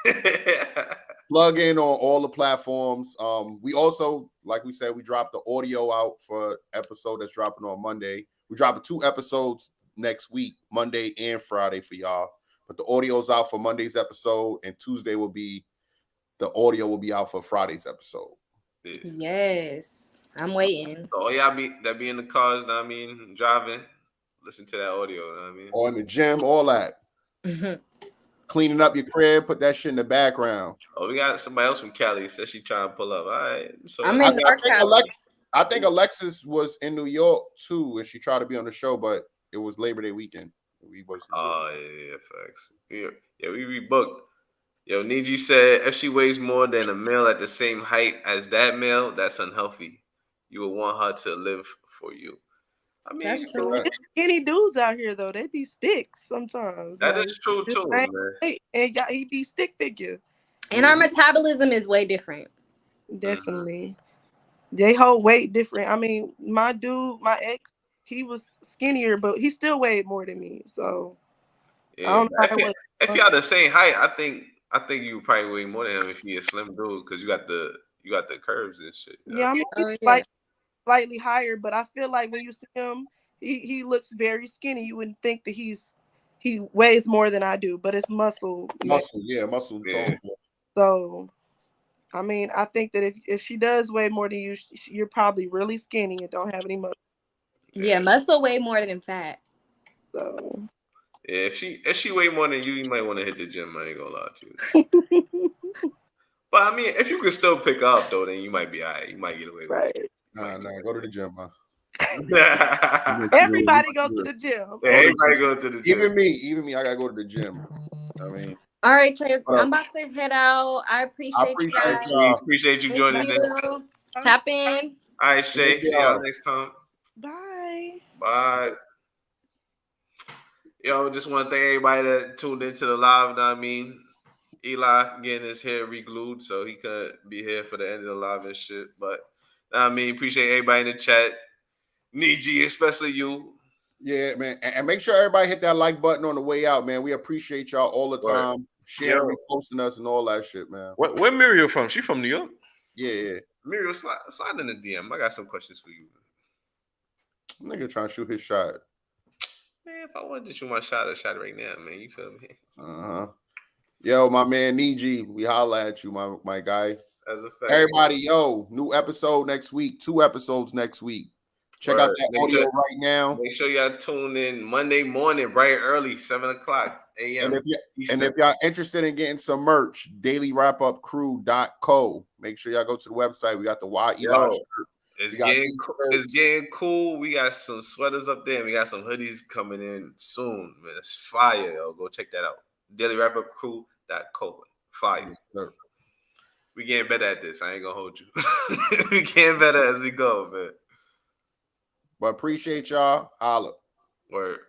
Get Plug in on all the platforms. We also, like we said, we dropped the audio out for episode that's dropping on Monday. We're dropping 2 episodes next week, Monday and Friday for y'all. But the audio's out for Monday's episode, and Tuesday the audio will be out for Friday's episode. Yes, I'm waiting. So all y'all be in the cars, know what I mean, driving, listen to that audio, know what I mean? Or in the gym, all that. Cleaning up your crib, put that shit in the background. Oh, we got somebody else from Cali said she trying to pull up. All right. So I'm in North Cali. I think Alexis was in New York too, and she tried to be on the show, but it was Labor Day weekend. We was. Oh yeah, facts. Yeah, we rebooked. Yo, Niji said if she weighs more than a male at the same height as that male, that's unhealthy. You would want her to live for you. I mean, that's true. Skinny dudes out here though, they be sticks sometimes. That is true too, man. And he be stick figure. And our metabolism is way different. Definitely. They hold weight different. I mean, my ex, he was skinnier, but he still weighed more than me. So yeah, I don't know if y'all the same height, I think you would probably weigh more than him if you're a slim dude because you got the curves and shit. Yeah, I mean, he's slightly higher, but I feel like when you see him, he looks very skinny. You wouldn't think that he weighs more than I do, but it's muscle. Muscle. Yeah. So, I mean, I think that if she does weigh more than you, you're probably really skinny and don't have any muscle. Yeah, muscle weigh more than fat. So. Yeah, if she weigh more than you might want to hit the gym. I ain't gonna lie to you. But I mean, if you can still pick up though, then you might be alright. You might get away with it. Nah, go to the gym, man. Everybody go to the gym. Yeah, everybody go to the gym. Even me, I gotta go to the gym. I mean, all right, Trey, I'm about to head out. I appreciate you guys. Appreciate you joining in. Tap in. All right, Shay. See y'all next time. Bye. Yo, just want to thank everybody that tuned into the live. Know what I mean, Eli getting his hair re-glued, so he couldn't be here for the end of the live and shit. But I mean, appreciate everybody in the chat. Niji, especially you. Yeah, man. And make sure everybody hit that like button on the way out, man. We appreciate y'all all the time. Sharing, reposting us, and all that shit, man. Where Muriel from? She from New York? Yeah. Muriel, slide in the DM. I got some questions for you. Nigga trying to shoot his shot. Man, if I wanted to shoot my shot, I'd shot it right now, man. You feel me? Yo, my man Niji, we holla at you, my guy. As a fact. Everybody, yo, new episode next week. 2 episodes next week. Check out that audio right now. Make sure y'all tune in Monday morning, bright early, 7:00 a.m. And if y'all interested in getting some merch, Dailyrapupcrew.co. Make sure y'all go to the website. We got the YEL shirt. It's getting cool. We got some sweaters up there. And we got some hoodies coming in soon. Man, it's fire, yo. Go check that out. Dailyrapupcrew.co. Fire. Yes, we getting better at this. I ain't gonna hold you. We getting better as we go, man. But appreciate y'all. Holla. Word.